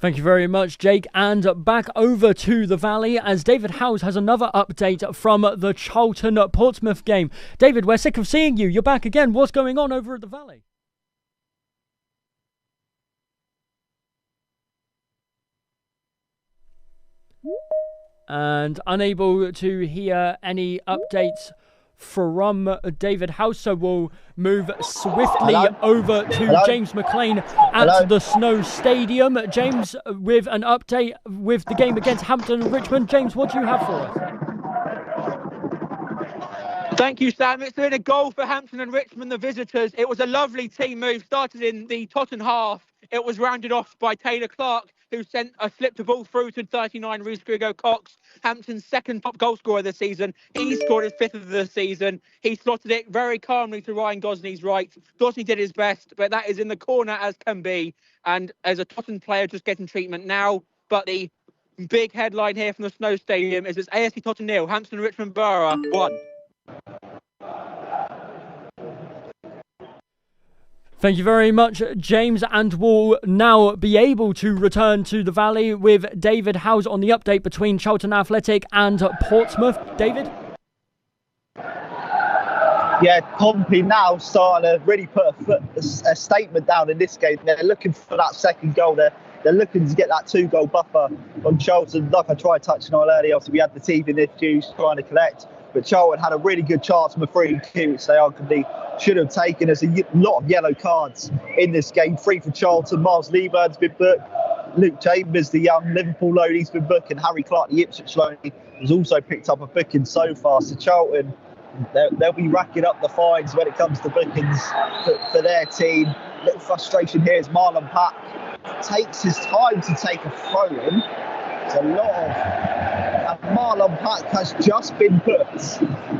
Thank you very much, Jake. And back over to the Valley as David Howes has another update from the Charlton-Portsmouth game. David, we're sick of seeing you. You're back again. What's going on over at the Valley? And unable to hear any updates from David Howes, so we'll move swiftly over to James McLean at the Snow Stadium. James, with an update with the game against Hampton and Richmond. James, what do you have for us? Thank you, Sam. It's been a goal for Hampton and Richmond, the visitors. It was a lovely team move. Started in the Tottenham half. It was rounded off by Taylor Clark, who slipped the ball through to 39 Rhys Grigo-Cox, Hampton's second top goal scorer this season. He scored his fifth of the season. He slotted it very calmly to Ryan Gosney's right. Gosney did his best, but that is in the corner as can be. And as a Tottenham player just getting treatment now, but the big headline here from the Snow Stadium is it's AFC Tottenham 0, Hampton and Richmond Borough 1. Thank you very much, James, and we'll now be able to return to the Valley with David Howes on the update between Charlton Athletic and Portsmouth. David? Yeah, Pompey now starting to really put a statement down in this game. They're looking for that second goal. They're looking to get that 2-goal buffer on Charlton. Like I tried touching on earlier, obviously we had the teething issues trying to collect. But Charlton had a really good chance from a free kick, which they arguably should have taken. There's a lot of yellow cards in this game. 3 for Charlton. Miles Leeburn's been booked. Luke Chambers, the young Liverpool loan, he's been booked. And Harry Clark, the Ipswich loan, has also picked up a booking so far. So Charlton, they'll be racking up the fines when it comes to bookings for their team. Little frustration here as Marlon Pack takes his time to take a throw in. It's a lot of... Marlon Pack has just been booked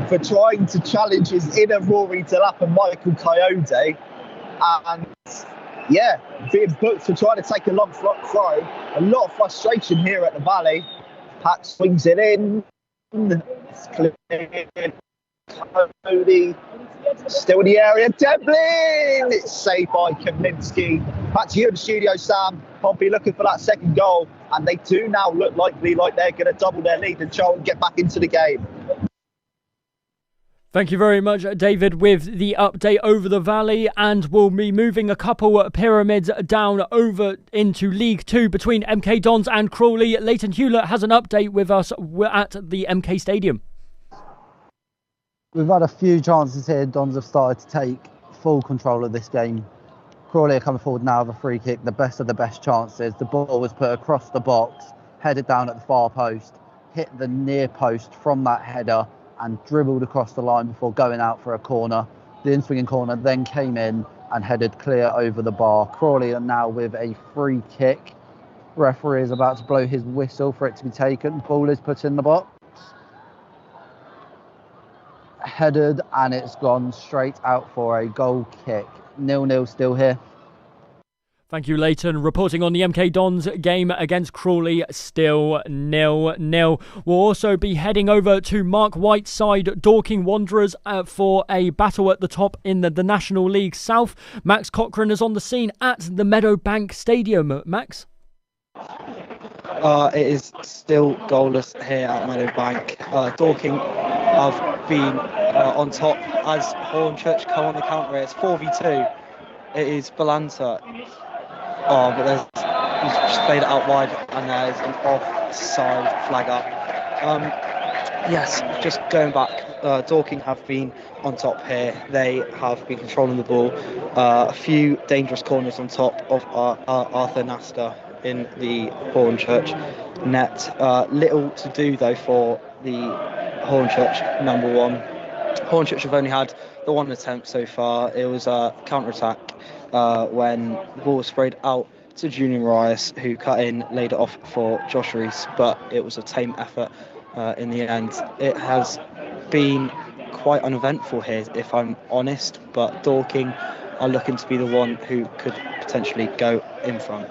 for trying to challenge his inner Rory Delap and Michael Coyote. And yeah, being booked for trying to take a long throw. A lot of frustration here at the Valley. Pack swings it in. It's clear. Cody still in the area. Devlin! It's saved by Kaminsky. Back to you in the studio, Sam. Pompey looking for that second goal, and they do now look likely like they're going to double their lead and Charlton get back into the game. Thank you very much, David, with the update over the Valley, and we'll be moving a couple pyramids down over into League 2 between MK Dons and Crawley. Leighton Hewlett has an update with us. We're at the MK Stadium. We've had a few chances here. Dons have started to take full control of this game. Crawley are coming forward now with a free kick, the best of the best chances. The ball was put across the box, headed down at the far post, hit the near post from that header and dribbled across the line before going out for a corner. The in-swinging corner then came in and headed clear over the bar. Crawley are now with a free kick. Referee is about to blow his whistle for it to be taken. Ball is put in the box. Headed and it's gone straight out for a goal kick. 0-0 still here. Thank you, Leighton. Reporting on the MK Dons game against Crawley, still 0-0. We'll also be heading over to Mark White's side, Dorking Wanderers, for a battle at the top in the National League South. Max Cochrane is on the scene at the Meadowbank Stadium. Max? It is still goalless here at Meadowbank. Dorking have been on top as Hornchurch come on the counter. It's 4v2. It is Balanta. Oh, but he's just played it out wide, and there's an offside flag up. Yes, just going back, Dorking have been on top here. They have been controlling the ball. A few dangerous corners on top of Arthur Nasta in the Hornchurch net. Little to do though for the Hornchurch number one. Hornchurch have only had the one attempt so far. It was a counter-attack when the ball was sprayed out to Julian Rice, who cut in, laid it off for Josh Reese, but it was a tame effort in the end. It has been quite uneventful here, if I'm honest, but Dorking are looking to be the one who could potentially go in front.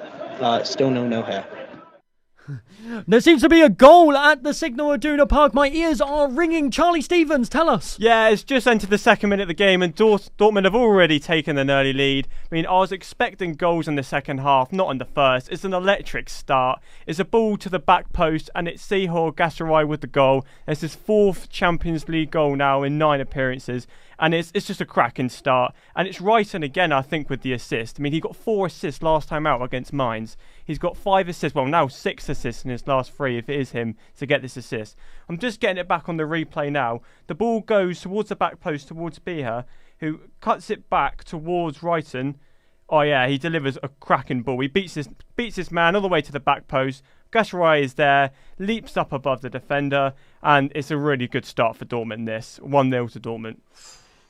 Still 0-0 here. There seems to be a goal at the Signal Iduna Park. My ears are ringing. Charlie Stevens, tell us. Yeah, it's just entered the second minute of the game, and Dortmund have already taken an early lead. I mean, I was expecting goals in the second half, not in the first. It's an electric start. It's a ball to the back post, and it's Sihor Gassaray with the goal. It's his 4th Champions League goal now in 9 appearances. And it's just a cracking start. And it's Wrighton again, I think, with the assist. I mean, he got 4 assists last time out against Mainz. He's got 5 assists, well, now 6 assists in his last 3, if it is him, to get this assist. I'm just getting it back on the replay now. The ball goes towards the back post, towards Beha, who cuts it back towards Wrighton. Oh, yeah, he delivers a cracking ball. He beats his man all the way to the back post. Gassaray is there, leaps up above the defender, and it's a really good start for Dortmund, this. 1-0 to Dortmund.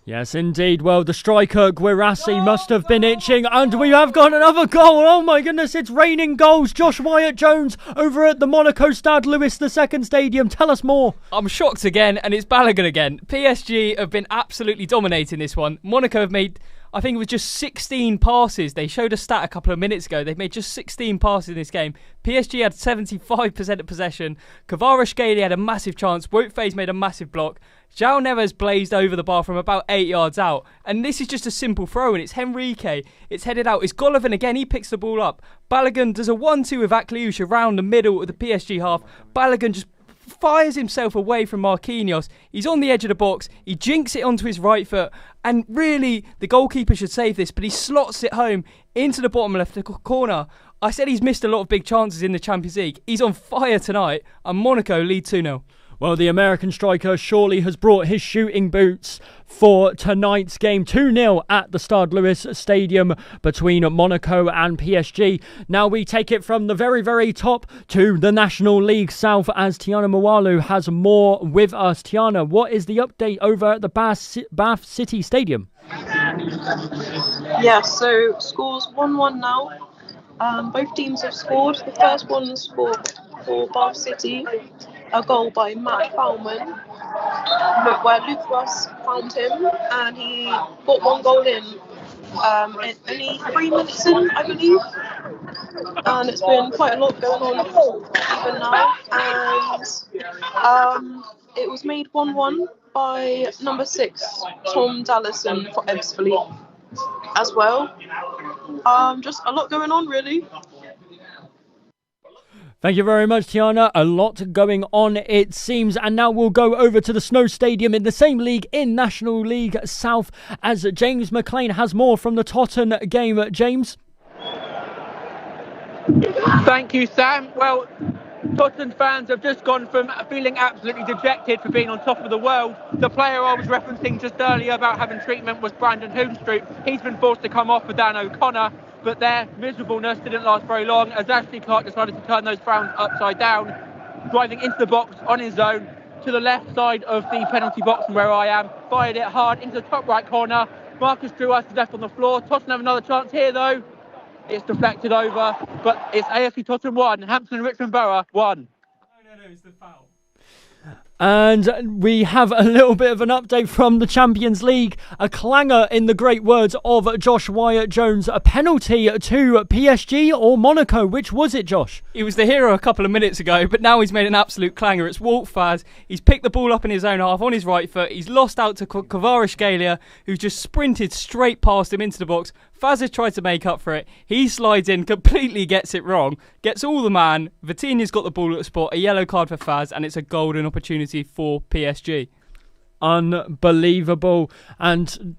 Yes, indeed. Well, the striker, Guirassi, must have been itching. And we have got another goal. Oh, my goodness. It's raining goals. Josh Wyatt-Jones over at the Monaco Stade Louis II Stadium. Tell us more. I'm shocked again, and it's Balogun again. PSG have been absolutely dominating this one. Monaco have made, I think it was just 16 passes. They showed a stat a couple of minutes ago. They've made just 16 passes in this game. PSG had 75% of possession. Kvaratskhelia had a massive chance. Wout-Faes made a massive block. João Neves blazed over the bar from about 8 yards out. And this is just a simple throw, and it's Henrique. It's headed out. It's Golovin again. He picks the ball up. Balogun does a 1-2 with Akliouche around the middle of the PSG half. Balogun just fires himself away from Marquinhos. He's on the edge of the box. He jinks it onto his right foot. And really, the goalkeeper should save this, but he slots it home into the bottom left corner. I said he's missed a lot of big chances in the Champions League. He's on fire tonight, and Monaco lead 2-0. Well, the American striker surely has brought his shooting boots for tonight's game. 2-0 at the Stade Louis Stadium between Monaco and PSG. Now we take it from the very, very top to the National League South as Tiana Mawalu has more with us. Tiana, what is the update over at the Bath City Stadium? Yeah, so scores 1-1 now. Both teams have scored. The first one scored for Bath City, a goal by Matt Baumann, where Luke Ross found him and he got 1 goal in only 3 minutes in, I believe. And it's been quite a lot going on even now. And it was made 1-1 by number 6, Tom Dallison for Ebbsfleet as well. Just a lot going on, really. Thank you very much, Tiana. A lot going on, it seems. And now we'll go over to the Snow Stadium in the same league, in National League South, as James McLean has more from the Totton game. James? Thank you, Sam. Well, Tottenham fans have just gone from feeling absolutely dejected for being on top of the world. The player I was referencing just earlier about having treatment was Brandon Hoomstroop. He's been forced to come off for Dan O'Connor, but their miserableness didn't last very long as Ashley Clark decided to turn those frowns upside down, driving into the box on his own to the left side of the penalty box from where I am, fired it hard into the top right corner. Marcus Truas is left on the floor. Tottenham have another chance here though. It's deflected over, but it's AFC Tottenham 1, Hampton and Richmond Borough 1. No, it's the foul. And we have a little bit of an update from the Champions League. A clanger, in the great words of Josh Wyatt-Jones. A penalty to PSG or Monaco. Which was it, Josh? He was the hero a couple of minutes ago, but now he's made an absolute clanger. It's Wout-Faes. He's picked the ball up in his own half on his right foot. He's lost out to Kvaratskhelia, who's just sprinted straight past him into the box. Faz has tried to make up for it. He slides in, completely gets it wrong, gets all the man. Vitinha's got the ball at the spot, a yellow card for Faz, and it's a golden opportunity for PSG. Unbelievable. And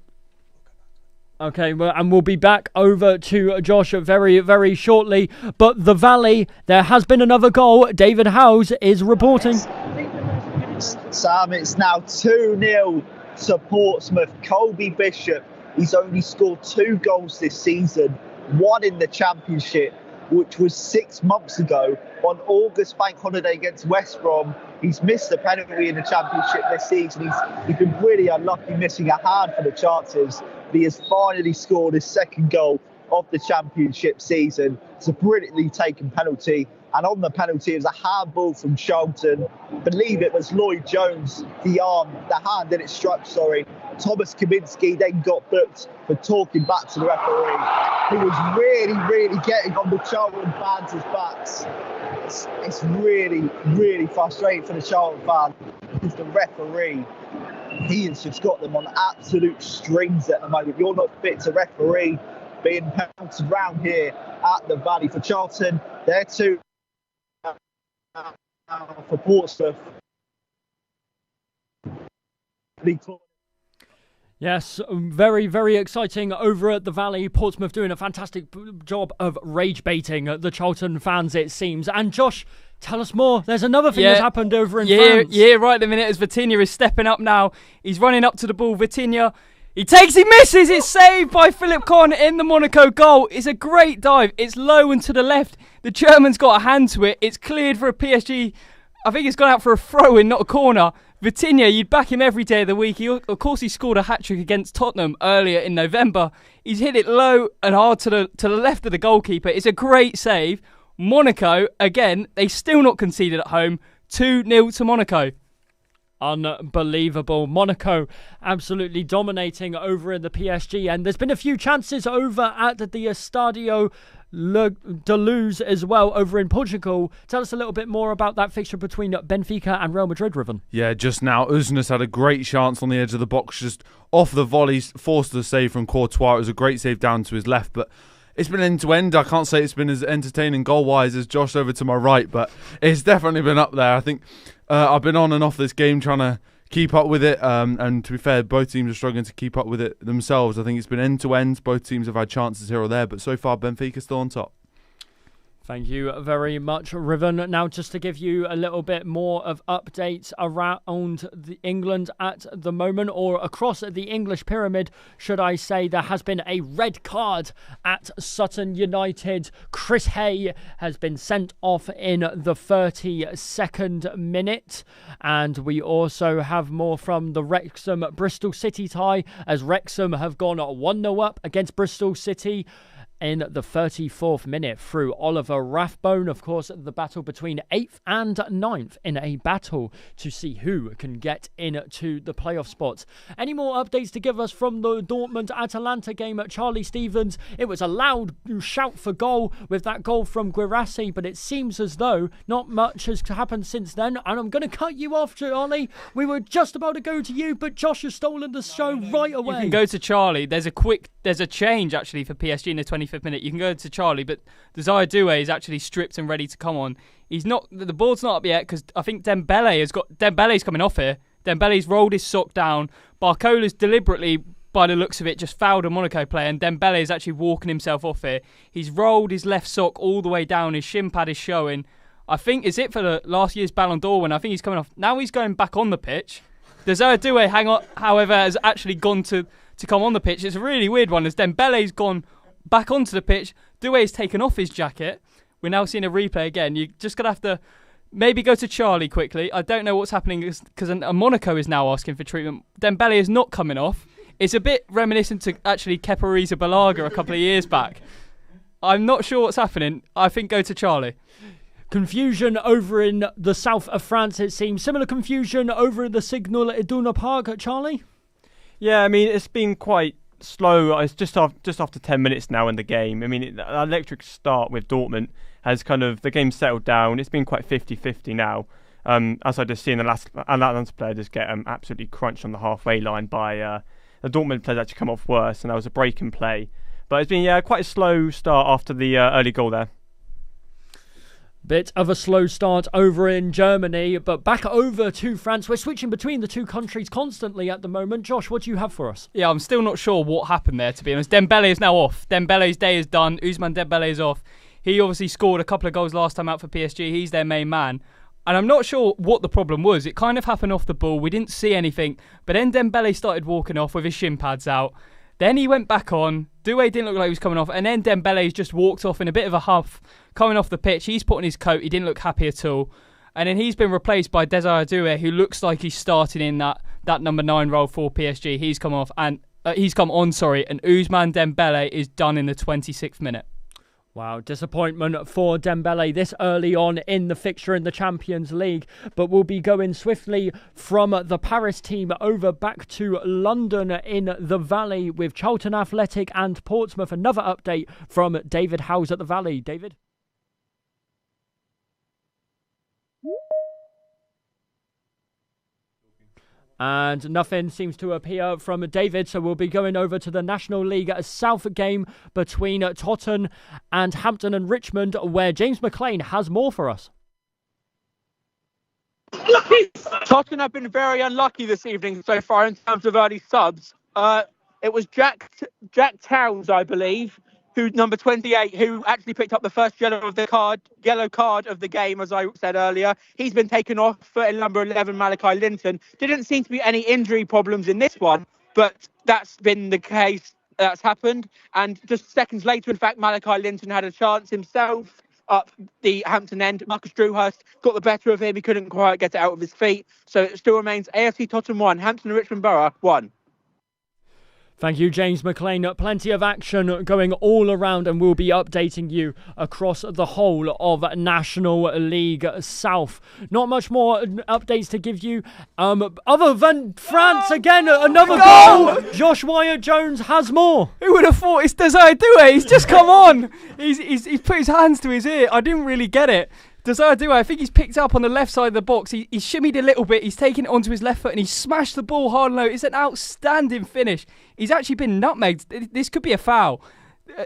okay, well, and we'll be back over to Josh very, very shortly. But the Valley, there has been another goal. David Howes is reporting. Sam, it's now 2-0 to Portsmouth. Colby Bishop, he's only scored 2 goals this season, 1 in the Championship, which was 6 months ago on August bank holiday against West Brom. He's missed the penalty in the Championship this season. He's been really unlucky, missing a handful of chances. But he has finally scored his 2nd goal of the championship season. It's a brilliantly taken penalty, and on the penalty it was a handball from Charlton. Believe it was Lloyd Jones, the hand that it struck, Thomas Kaminski then got booked for talking back to the referee, who was really getting on the Charlton fans' backs. It's really frustrating for the Charlton fan, because the referee, he has just got them on absolute strings at the moment. You're not fit to referee, being pounced around here at the Valley for Charlton. They're 2 for Portsmouth. Yes, very exciting over at the Valley. Portsmouth doing a fantastic job of rage baiting the Charlton fans, it seems. And Josh, tell us more. There's another thing that's happened over in France. Yeah, right the minute as Vitinha is stepping up now. He's running up to the ball. Vitinha, he misses. It's saved by Philip Con in the Monaco goal. It's a great dive. It's low and to the left. The German's got a hand to it. It's cleared for a PSG. I think it's gone out for a throw-in, not a corner. Vitinha, you'd back him every day of the week. Of course, he scored a hat-trick against Tottenham earlier in November. He's hit it low and hard to the left of the goalkeeper. It's a great save. Monaco, again, they still not conceded at home. 2-0 to Monaco. Unbelievable. Monaco absolutely dominating over in the PSG. And there's been a few chances over at the Estadio de Luz as well over in Portugal. Tell us a little bit more about that fixture between Benfica and Real Madrid, Riven. Yeah, just now, Usnas had a great chance on the edge of the box, just off the volleys, forced the save from Courtois. It was a great save down to his left, but it's been end-to-end. I can't say it's been as entertaining goal-wise as Josh over to my right, but it's definitely been up there. I think I've been on and off this game trying to keep up with it, and to be fair, both teams are struggling to keep up with it themselves. I think it's been end-to-end. Both teams have had chances here or there, but so far Benfica still on top. Thank you very much, Riven. Now, just to give you a little bit more of updates around England at the moment, or across the English pyramid, should I say, there has been a red card at Sutton United. Chris Hay has been sent off in the 32nd minute. And we also have more from the Wrexham-Bristol City tie, as Wrexham have gone 1-0 up against Bristol City in the 34th minute through Oliver Rathbone. Of course, the battle between 8th and 9th in a battle to see who can get into the playoff spots. Any more updates to give us from the Dortmund-Atalanta game at Charlie Stevens? It was a loud shout for goal with that goal from Guirassi, but it seems as though not much has happened since then. And I'm going to cut you off, Charlie. We were just about to go to you, but Josh has stolen the show right away. You can go to Charlie. There's a change actually for PSG in the 25th minute. You can go to Charlie, but Desire Doué is actually stripped and ready to come on. He's not. The board's not up yet because I think Dembele's coming off here. Dembele's rolled his sock down. Barcola's deliberately, by the looks of it, just fouled a Monaco player, and Dembele is actually walking himself off here. He's rolled his left sock all the way down. His shin pad is showing. I think it's it for the last year's Ballon d'Or win. I think he's coming off. Now he's going back on the pitch. Desire Doué, however, has actually gone to come on the pitch. It's a really weird one as Dembele's gone back onto the pitch. Doué's taken off his jacket. We're now seeing a replay again. You're just going to have to maybe go to Charlie quickly. I don't know what's happening because Monaco is now asking for treatment. Dembele is not coming off. It's a bit reminiscent to actually Kepa Arrizabalaga a couple of years back. I'm not sure what's happening. I think go to Charlie. Confusion over in the south of France, it seems. Similar confusion over in the Signal Iduna Park, Charlie? Yeah, I mean, it's been quite slow. It's just after 10 minutes now in the game. I mean, the electric start with Dortmund has kind of, the game settled down. It's been quite 50-50 now. As I just seen the last Atalanta player just get absolutely crunched on the halfway line by the Dortmund players actually come off worse, and that was a break in play. But it's been quite a slow start after the early goal there. Bit of a slow start over in Germany, but back over to France. We're switching between the two countries constantly at the moment. Josh, what do you have for us? Yeah, I'm still not sure what happened there, to be honest. Dembele is now off. Dembele's day is done. Ousmane Dembele is off. He obviously scored a couple of goals last time out for PSG. He's their main man. And I'm not sure what the problem was. It kind of happened off the ball. We didn't see anything. But then Dembele started walking off with his shin pads out. Then he went back on. Doué didn't look like he was coming off. And then Dembele's just walked off in a bit of a huff, coming off the pitch. He's put on his coat. He didn't look happy at all. And then he's been replaced by Desire Doué, who looks like he's starting in that number 9 role for PSG. He's come off. And He's come on, sorry, and Ousmane Dembele is done in the 26th minute. Wow, disappointment for Dembele this early on in the fixture in the Champions League. But we'll be going swiftly from the Paris team over back to London in the Valley with Charlton Athletic and Portsmouth. Another update from David Howes at the Valley. David? And nothing seems to appear from David, so we'll be going over to the National League South game between Tottenham and Hampton and Richmond, where James McLean has more for us. Tottenham have been very unlucky this evening so far in terms of early subs. It was Jack Towns, I believe, who's number 28, who actually picked up the first yellow card of the game, as I said earlier. He's been taken off for number 11, Malachi Linton. Didn't seem to be any injury problems in this one, but that's been the case. That's happened. And just seconds later, in fact, Malachi Linton had a chance himself up the Hampton end. Marcus Drewhurst got the better of him. He couldn't quite get it out of his feet. So it still remains AFC Tottenham 1, Hampton and Richmond Borough 1. Thank you, James McLean. Plenty of action going all around, and we'll be updating you across the whole of National League South. Not much more updates to give you, other than France again. Another goal. Josh Wyatt-Jones has more. Who would have thought it's Desire Doué? He's just come on. He's put his hands to his ear. I didn't really get it. Desire Doué, I think he's picked up on the left side of the box. He shimmied a little bit. He's taken it onto his left foot and he smashed the ball hard and low. It's an outstanding finish. He's actually been nutmegged. This could be a foul.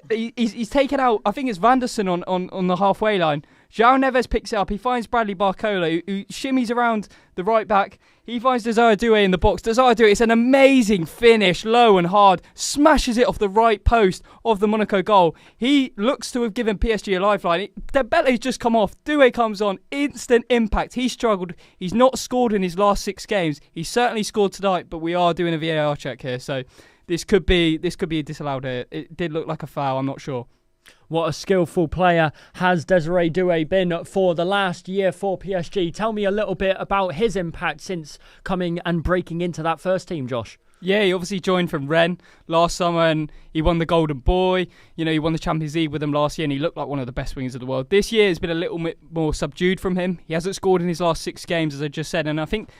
He's taken out, I think it's Vanderson on the halfway line. João Neves picks it up. He finds Bradley Barcola, who shimmies around the right back. He finds Desire Doué in the box. Desire Doué, it's an amazing finish, low and hard. Smashes it off the right post of the Monaco goal. He looks to have given PSG a lifeline. Dembele's just come off. Doué comes on. Instant impact. He struggled. He's not scored in his last 6 games. He certainly scored tonight, but we are doing a VAR check here. So this could be disallowed here. It did look like a foul. I'm not sure. What a skillful player has Desire Doué been for the last year for PSG. Tell me a little bit about his impact since coming and breaking into that first team, Josh. Yeah, he obviously joined from Rennes last summer and he won the Golden Boy. You know, he won the Champions League with them last year and he looked like one of the best wingers of the world. This year has been a little bit more subdued from him. He hasn't scored in his last 6 games, as I just said, and I think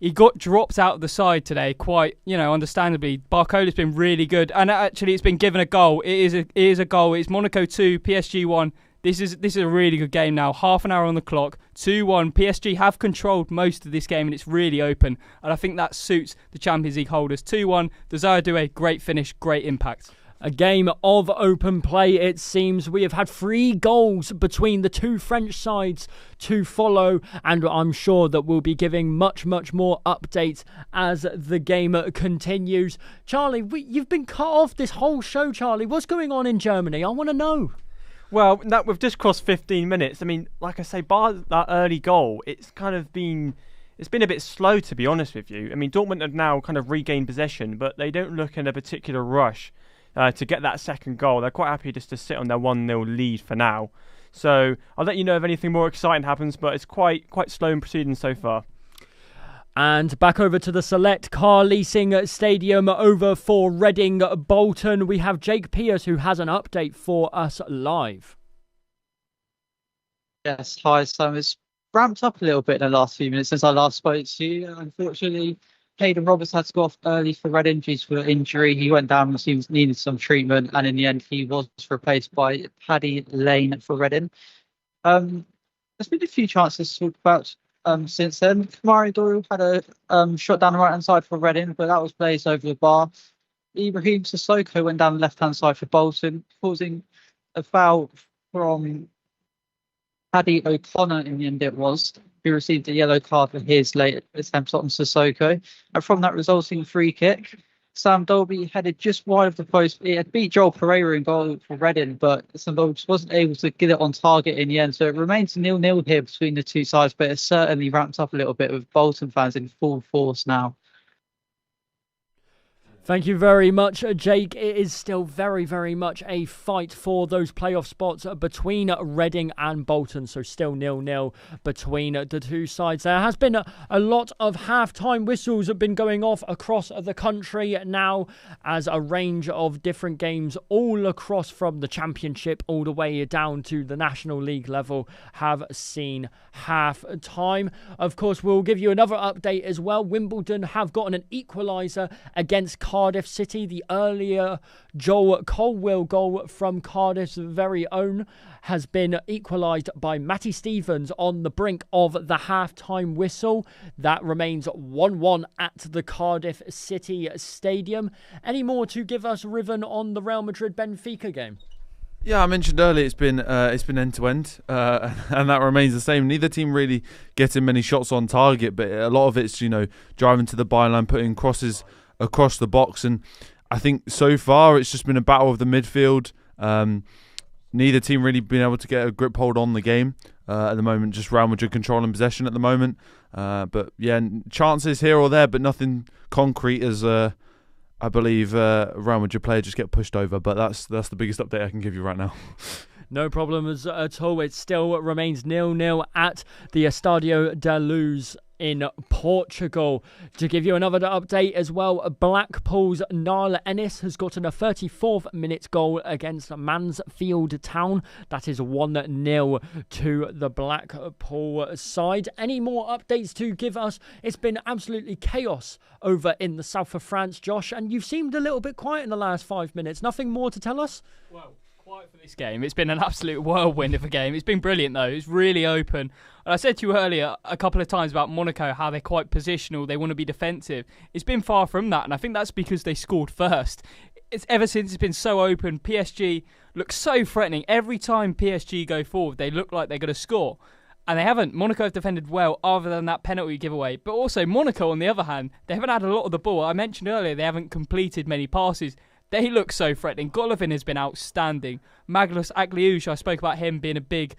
he got dropped out of the side today quite, understandably. Barcola's been really good. And actually, it's been given a goal. It is a goal. It's Monaco 2, PSG 1. This is a really good game now. Half an hour on the clock. 2-1. PSG have controlled most of this game and it's really open. And I think that suits the Champions League holders. 2-1. Desire Doué, great finish, great impact. A game of open play, it seems. We have had 3 goals between the 2 French sides to follow, and I'm sure that we'll be giving much, much more updates as the game continues. Charlie, you've been cut off this whole show, Charlie. What's going on in Germany? I want to know. Well, we've just crossed 15 minutes. I mean, like I say, bar that early goal, it's been a bit slow, to be honest with you. I mean, Dortmund have now kind of regained possession, but they don't look in a particular rush to get that second goal. They're quite happy just to sit on their 1-0 lead for now. So I'll let you know if anything more exciting happens, but it's quite slow in proceeding so far. And back over to the Select Car Leasing Stadium over for Reading Bolton. We have Jake Pierce who has an update for us live. Yes, hi Sam. It's ramped up a little bit in the last few minutes since I last spoke to you. Unfortunately, Hayden Roberts had to go off early for Reading due to an injury. He went down and he needed some treatment, and in the end, he was replaced by Paddy Lane for Reading. There's been a few chances to talk about since then. Kamari Doyle had a shot down the right-hand side for Reading, but that was placed over the bar. Ibrahim Sissoko went down the left-hand side for Bolton, causing a foul from Paddy O'Connor in the end it was, who received a yellow card for his late attempt on Sissoko. And from that resulting free kick, Sam Dolby headed just wide of the post. It had beat Joel Pereira in goal for Reading, but Sam Dolby just wasn't able to get it on target in the end. So it remains 0-0 here between the two sides, but it's certainly ramped up a little bit with Bolton fans in full force now. Thank you very much, Jake. It is still very, very much a fight for those playoff spots between Reading and Bolton. So still 0-0 between the two sides. There has been a lot of half-time whistles have been going off across the country now, as a range of different games all across from the Championship all the way down to the National League level have seen half-time. Of course, we'll give you another update as well. Wimbledon have gotten an equaliser against Cardiff City. The earlier Joel Colwill goal from Cardiff's very own has been equalised by Matty Stevens on the brink of the half-time whistle. That remains 1-1 at the Cardiff City Stadium. Any more to give us, Riven, on the Real Madrid-Benfica game? Yeah, I mentioned earlier it's been end to end, and that remains the same. Neither team really getting many shots on target, but a lot of it's driving to the byline, putting crosses across the box, and I think so far it's just been a battle of the midfield. Neither team really been able to get a grip hold on the game at the moment. Just Real Madrid controlling possession at the moment, but yeah, chances here or there, but nothing concrete as I believe Real Madrid player just get pushed over, but that's the biggest update I can give you right now. No problems at all. It still remains 0-0 at the Estadio da Luz in Portugal. To give you another update as well, Blackpool's Niall Ennis has gotten a 34th minute goal against Mansfield Town. That is 1-0 to the Blackpool side. Any more updates to give us? It's been absolutely chaos over in the south of France, Josh, and you've seemed a little bit quiet in the last 5 minutes. Nothing more to tell us? Well, quiet for this game. It's been an absolute whirlwind of a game. It's been brilliant though. It's really open. And I said to you earlier a couple of times about Monaco, how they're quite positional. They want to be defensive. It's been far from that, and I think that's because they scored first. It's ever since it's been so open. PSG looks so threatening. Every time PSG go forward, they look like they're going to score. And they haven't. Monaco have defended well other than that penalty giveaway. But also Monaco, on the other hand, they haven't had a lot of the ball. I mentioned earlier they haven't completed many passes. They look so threatening. Golovin has been outstanding. Maglus Agliouche, I spoke about him being a big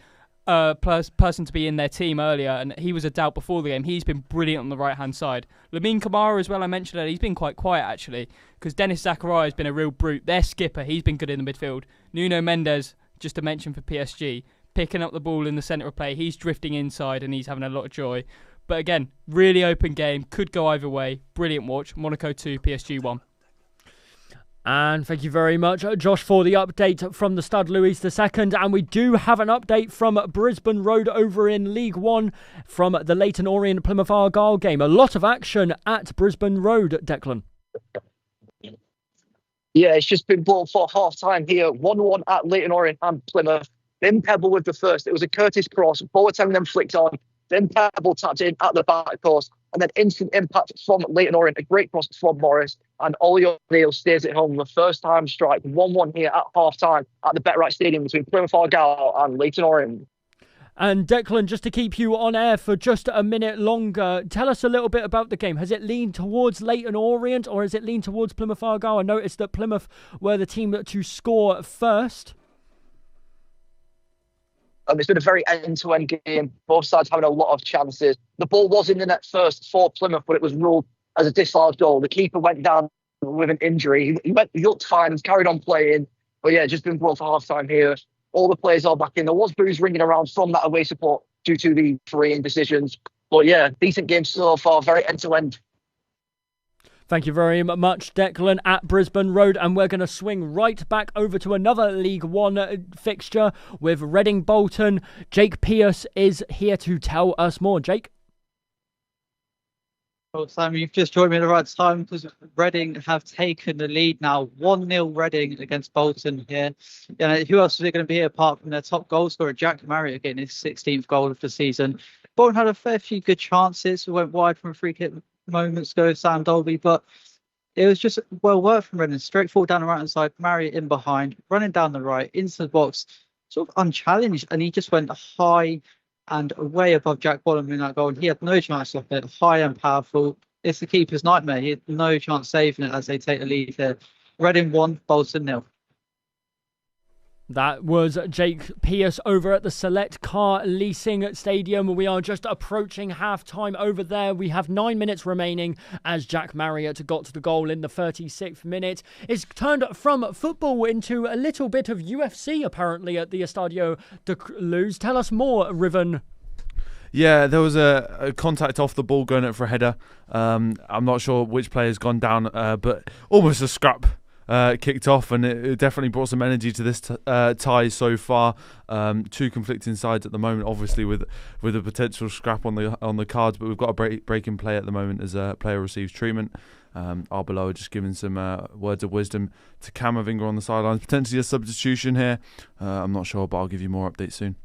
person to be in their team earlier, and he was a doubt before the game. He's been brilliant on the right-hand side. Lamine Camara as well, I mentioned earlier, he's been quite quiet actually, because Dennis Zakaria has been a real brute. Their skipper, he's been good in the midfield. Nuno Mendes, just to mention for PSG, picking up the ball in the centre of play. He's drifting inside and he's having a lot of joy. But again, really open game, could go either way. Brilliant watch. Monaco 2, PSG 1. And thank you very much, Josh, for the update from the Stade Louis II. And we do have an update from Brisbane Road over in League One from the Leyton Orient Plymouth Argyle game. A lot of action at Brisbane Road, Declan. Yeah, it's just been brought for half-time here. 1-1 at Leyton Orient and Plymouth. Then Pebble with the first. It was a Curtis cross. Boateng then flicked on. Then Pebble tapped in at the back post. And then instant impact from Leyton Orient. A great cross from Morris. And Ollie O'Neill stays at home. The first time strike. 1-1 here at half-time at the BetRight Stadium between Plymouth Argyle and Leyton Orient. And Declan, just to keep you on air for just a minute longer, tell us a little bit about the game. Has it leaned towards Leyton Orient or has it leaned towards Plymouth Argyle? I noticed that Plymouth were the team to score first. It's been a very end-to-end game. Both sides having a lot of chances. The ball was in the net first for Plymouth, but it was ruled as a disallowed goal. The keeper went down with an injury. He looked fine and carried on playing. But yeah, just been brought for half-time here. All the players are back in. There was boos ringing around from that away support due to the refereeing decisions. But yeah, decent game so far. Very end-to-end. Thank you very much, Declan, at Brisbane Road. And we're going to swing right back over to another League One fixture with Reading Bolton. Jake Pierce is here to tell us more. Jake? Well, Sam, you've just joined me at the right time because Reading have taken the lead now. 1-0 Reading against Bolton here. Who else is it going to be here apart from their top goal scorer, Jack Marriott, getting his 16th goal of the season? Bolton had a fair few good chances. We went wide from a free kick moments ago, Sam Dolby, but it was just well worked from Reading. Straight forward down the right hand side, Marriott in behind, running down the right, into the box, sort of unchallenged, and he just went high and way above Jack Bonham in that goal, and he had no chance of it. High and powerful. It's the keeper's nightmare. He had no chance saving it as they take the lead there. Reading 1, Bolton 0. That was Jake Pierce over at the Select Car Leasing Stadium. We are just approaching half-time over there. We have 9 minutes remaining as Jack Marriott got to the goal in the 36th minute. It's turned from football into a little bit of UFC, apparently, at the Estadio de Luz. Tell us more, Riven. Yeah, there was a contact off the ball going up for a header. I'm not sure which player's gone down, but almost a scrap kicked off, and it definitely brought some energy to this tie so far. Two conflicting sides at the moment, obviously with a potential scrap on the cards, but we've got a break in play at the moment as a player receives treatment. Arbeloa just giving some words of wisdom to Camavinga on the sidelines. Potentially a substitution here. I'm not sure, but I'll give you more updates soon.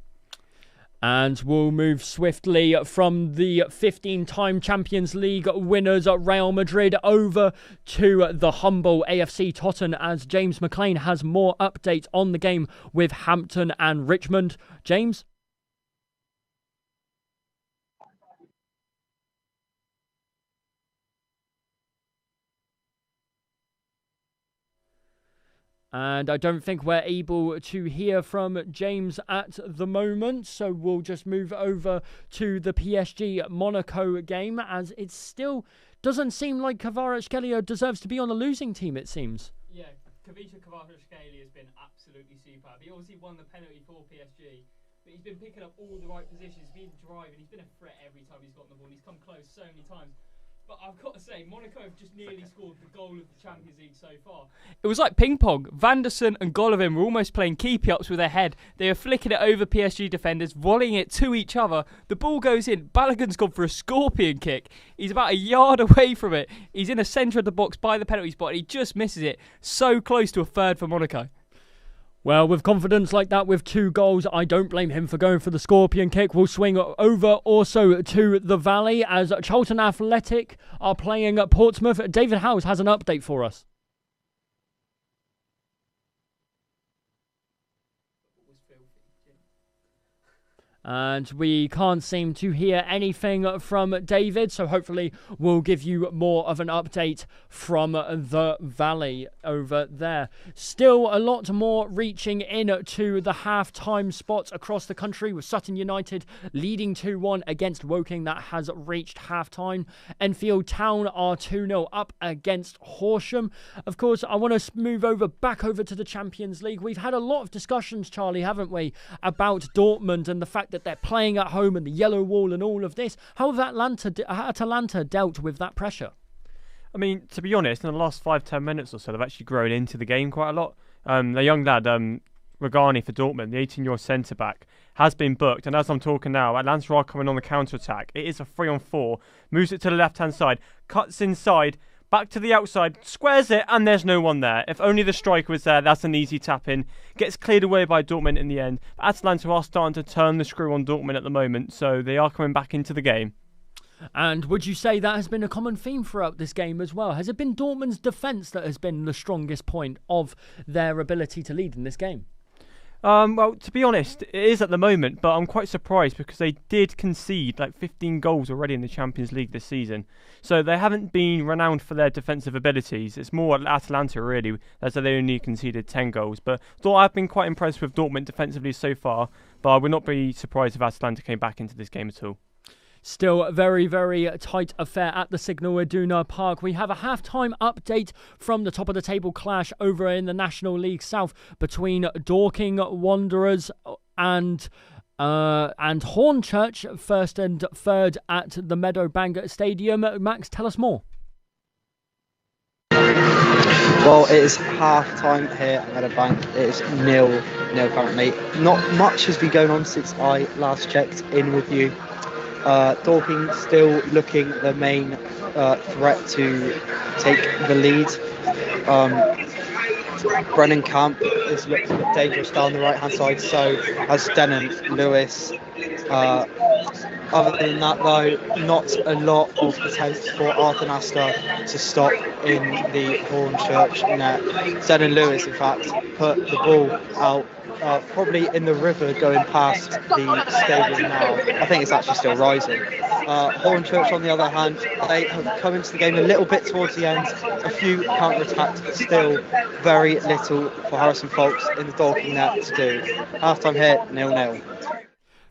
And we'll move swiftly from the 15-time Champions League winners at Real Madrid over to the humble AFC Tottenham as James McLean has more updates on the game with Hampton and Richmond. James? And I don't think we're able to hear from James at the moment, so we'll just move over to the PSG Monaco game, as it still doesn't seem like Kvaratskhelia deserves to be on the losing team, it seems. Yeah, Kvaratskhelia has been absolutely superb. He obviously won the penalty for PSG, but he's been picking up all the right positions, he's been driving, he's been a threat every time he's gotten the ball, he's come close so many times. But I've got to say, Monaco have just nearly scored the goal of the Champions League so far. It was like ping pong. Vanderson and Golovin were almost playing keepy-ups with their head. They were flicking it over PSG defenders, volleying it to each other. The ball goes in. Balogun's gone for a scorpion kick. He's about a yard away from it. He's in the centre of the box by the penalty spot, and he just misses it. So close to a third for Monaco. Well, with confidence like that, with 2 goals, I don't blame him for going for the scorpion kick. We'll swing over also to the Valley as Charlton Athletic are playing at Portsmouth. David Howes has an update for us. And we can't seem to hear anything from David, so hopefully we'll give you more of an update from the Valley over there. Still a lot more reaching into the half-time spots across the country, with Sutton United leading 2-1 against Woking. That has reached half-time. Enfield Town are 2-0 up against Horsham. Of course, I want to move back over to the Champions League. We've had a lot of discussions, Charlie, haven't we, about Dortmund and the fact that they're playing at home and the yellow wall and all of this. How have Atalanta dealt with that pressure? I mean, to be honest, in the last 5-10 minutes or so, they've actually grown into the game quite a lot. The young lad, Regani for Dortmund, the 18-year-old centre-back, has been booked. And as I'm talking now, Atalanta are coming on the counter-attack. It is a 3-on-4. Moves it to the left-hand side. Cuts inside. Back to the outside, squares it, and there's no one there. If only the striker was there, that's an easy tap-in. Gets cleared away by Dortmund in the end. But Atalanta are starting to turn the screw on Dortmund at the moment, so they are coming back into the game. And would you say that has been a common theme throughout this game as well? Has it been Dortmund's defence that has been the strongest point of their ability to lead in this game? Well, to be honest, it is at the moment, but I'm quite surprised because they did concede like 15 goals already in the Champions League this season. So they haven't been renowned for their defensive abilities. It's more Atalanta, really, as they only conceded 10 goals. But I've been quite impressed with Dortmund defensively so far, but I would not be surprised if Atalanta came back into this game at all. Still a very, very tight affair at the Signal Iduna Park. We have a half-time update from the top of the table clash over in the National League South between Dorking Wanderers and Hornchurch, first and third at the Meadowbank Stadium. Max, tell us more. Well, it is half-time here at Meadowbank. It is 0-0 currently. Not much has been going on since I last checked in with you. Dorking still looking the main threat to take the lead. Brennan Camp is looking a bit dangerous down the right hand side, so has Denon Lewis. Other than that, though, not a lot of attempts for Arthur Nasta to stop in the Hornchurch net. Denon Lewis, in fact, put the ball out probably in the river going past the stadium now. I think it's actually still rising. Hornchurch, on the other hand, they have come into the game a little bit towards the end. A few counter-attacks, but still very little for Harrison Folks in the Dorking net to do. Half-time here, 0-0.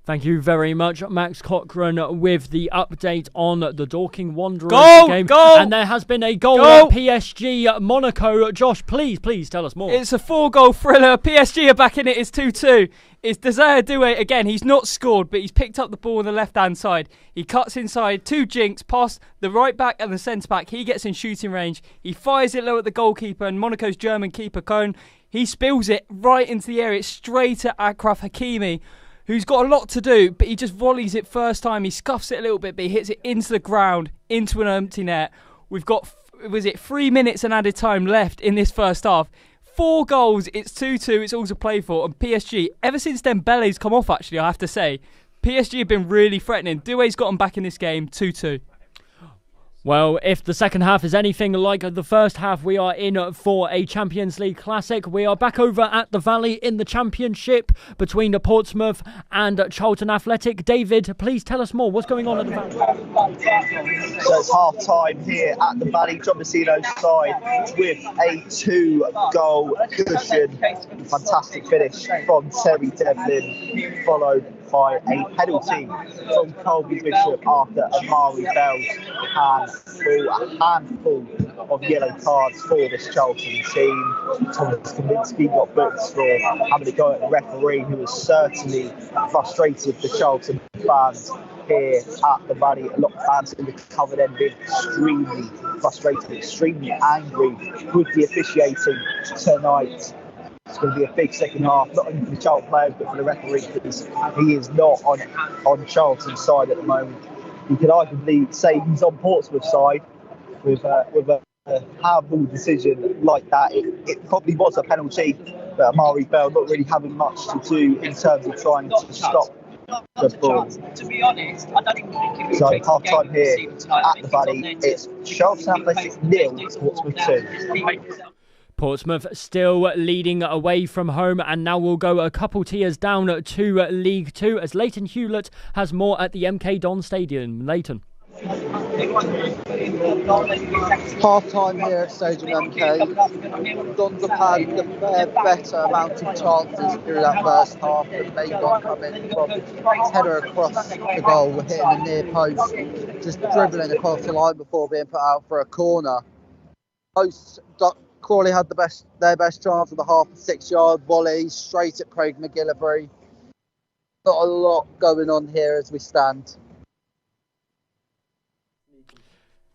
Thank you very much, Max Cochran, with the update on the Dorking Wanderers game. Goal! And there has been a goal at PSG Monaco. Josh, please tell us more. It's a 4-goal thriller. PSG are back in it. It's 2-2. It's Desire Doué again. He's not scored, but he's picked up the ball on the left-hand side. He cuts inside to Jinx, past the right back and the centre-back. He gets in shooting range. He fires it low at the goalkeeper, and Monaco's German keeper, Cohn, he spills it right into the area, straight at Akraf Hakimi, who's got a lot to do, but he just volleys it first time. He scuffs it a little bit, but he hits it into the ground, into an empty net. We've got, 3 minutes and added time left in this first half. 4 goals, it's 2-2, it's all to play for. And PSG, ever since Dembele's come off, actually, I have to say, PSG have been really threatening. Doué's got them back in this game, 2-2. Well, if the second half is anything like the first half, we are in for a Champions League classic. We are back over at the Valley in the Championship between Portsmouth and Charlton Athletic. David, please tell us more. What's going on at the Valley? So it's half-time here at the Valley. John Messino's side with a 2-goal cushion. Fantastic finish from Terry Devlin, followed by a penalty from Colby Bishop after Amari Bell's a handful of yellow cards for this Charlton team. Thomas Kaminsky got booked for having a go at the referee, who was certainly frustrated the Charlton fans here at the Valley. A lot of fans in the covered end being extremely frustrated, extremely angry with the officiating tonight. It's going to be a big second half, not only for the Charlton players, but for the referee, because he is not on Charlton's side at the moment. You could arguably say he's on Portsmouth's side with a handball decision like that. It probably was a penalty, but Amari Bell not really having much to do in terms of trying to stop the ball. To be honest, I don't even think it was so half time here at the Valley. It's Charlton Athletic 0, Portsmouth 2. Portsmouth still leading away from home, and now we'll go a couple tiers down to League 2 as Leighton Hewlett has more at the MK Don Stadium. Leighton. Half time here at Stadium MK. Dons have had the better amount of chances through that first half, but they don't come in from header across the goal, hitting the near post, just dribbling across the line before being put out for a corner. Crawley had their best chance of the half, a 6-yard volley straight at Craig McGillivray. Not a lot going on here as we stand.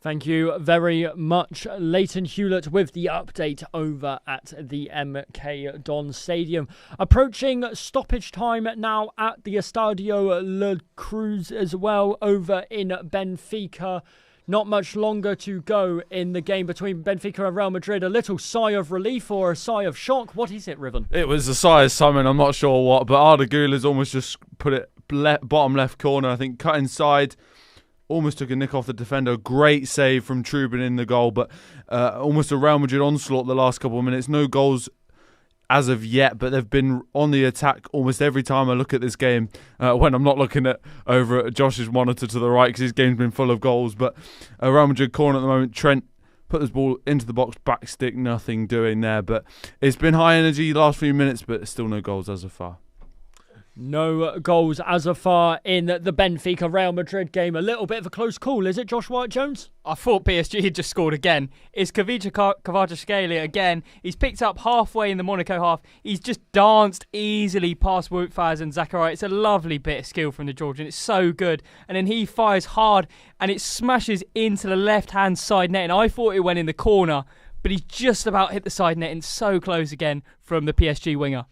Thank you very much, Leighton Hewlett, with the update over at the MK Don Stadium. Approaching stoppage time now at the Estadio La Cruz as well over in Benfica. Not much longer to go in the game between Benfica and Real Madrid. A little sigh of relief or a sigh of shock? What is it, Riven? It was a sigh of something, I'm not sure what, but Arda Güler's almost just put it bottom left corner. I think cut inside, almost took a nick off the defender. Great save from Trubin in the goal, but almost a Real Madrid onslaught the last couple of minutes. No goals as of yet, but they've been on the attack almost every time I look at this game, when I'm not looking at over at Josh's monitor to the right, because his game's been full of goals. But a Real Madrid corner at the moment. Trent put this ball into the box, back stick, nothing doing there. But it's been high energy the last few minutes, but still no goals as of far. No goals as of far in the Benfica Real Madrid game. A little bit of a close call, is it, Josh White-Jones? I thought PSG had just scored again. It's Kavica Kvaratskhelia again. He's picked up halfway in the Monaco half. He's just danced easily past Wout Faes and Zakaria. It's a lovely bit of skill from the Georgian. It's so good. And then he fires hard and it smashes into the left-hand side net. And I thought it went in the corner, but he just about hit the side net and so close again from the PSG winger.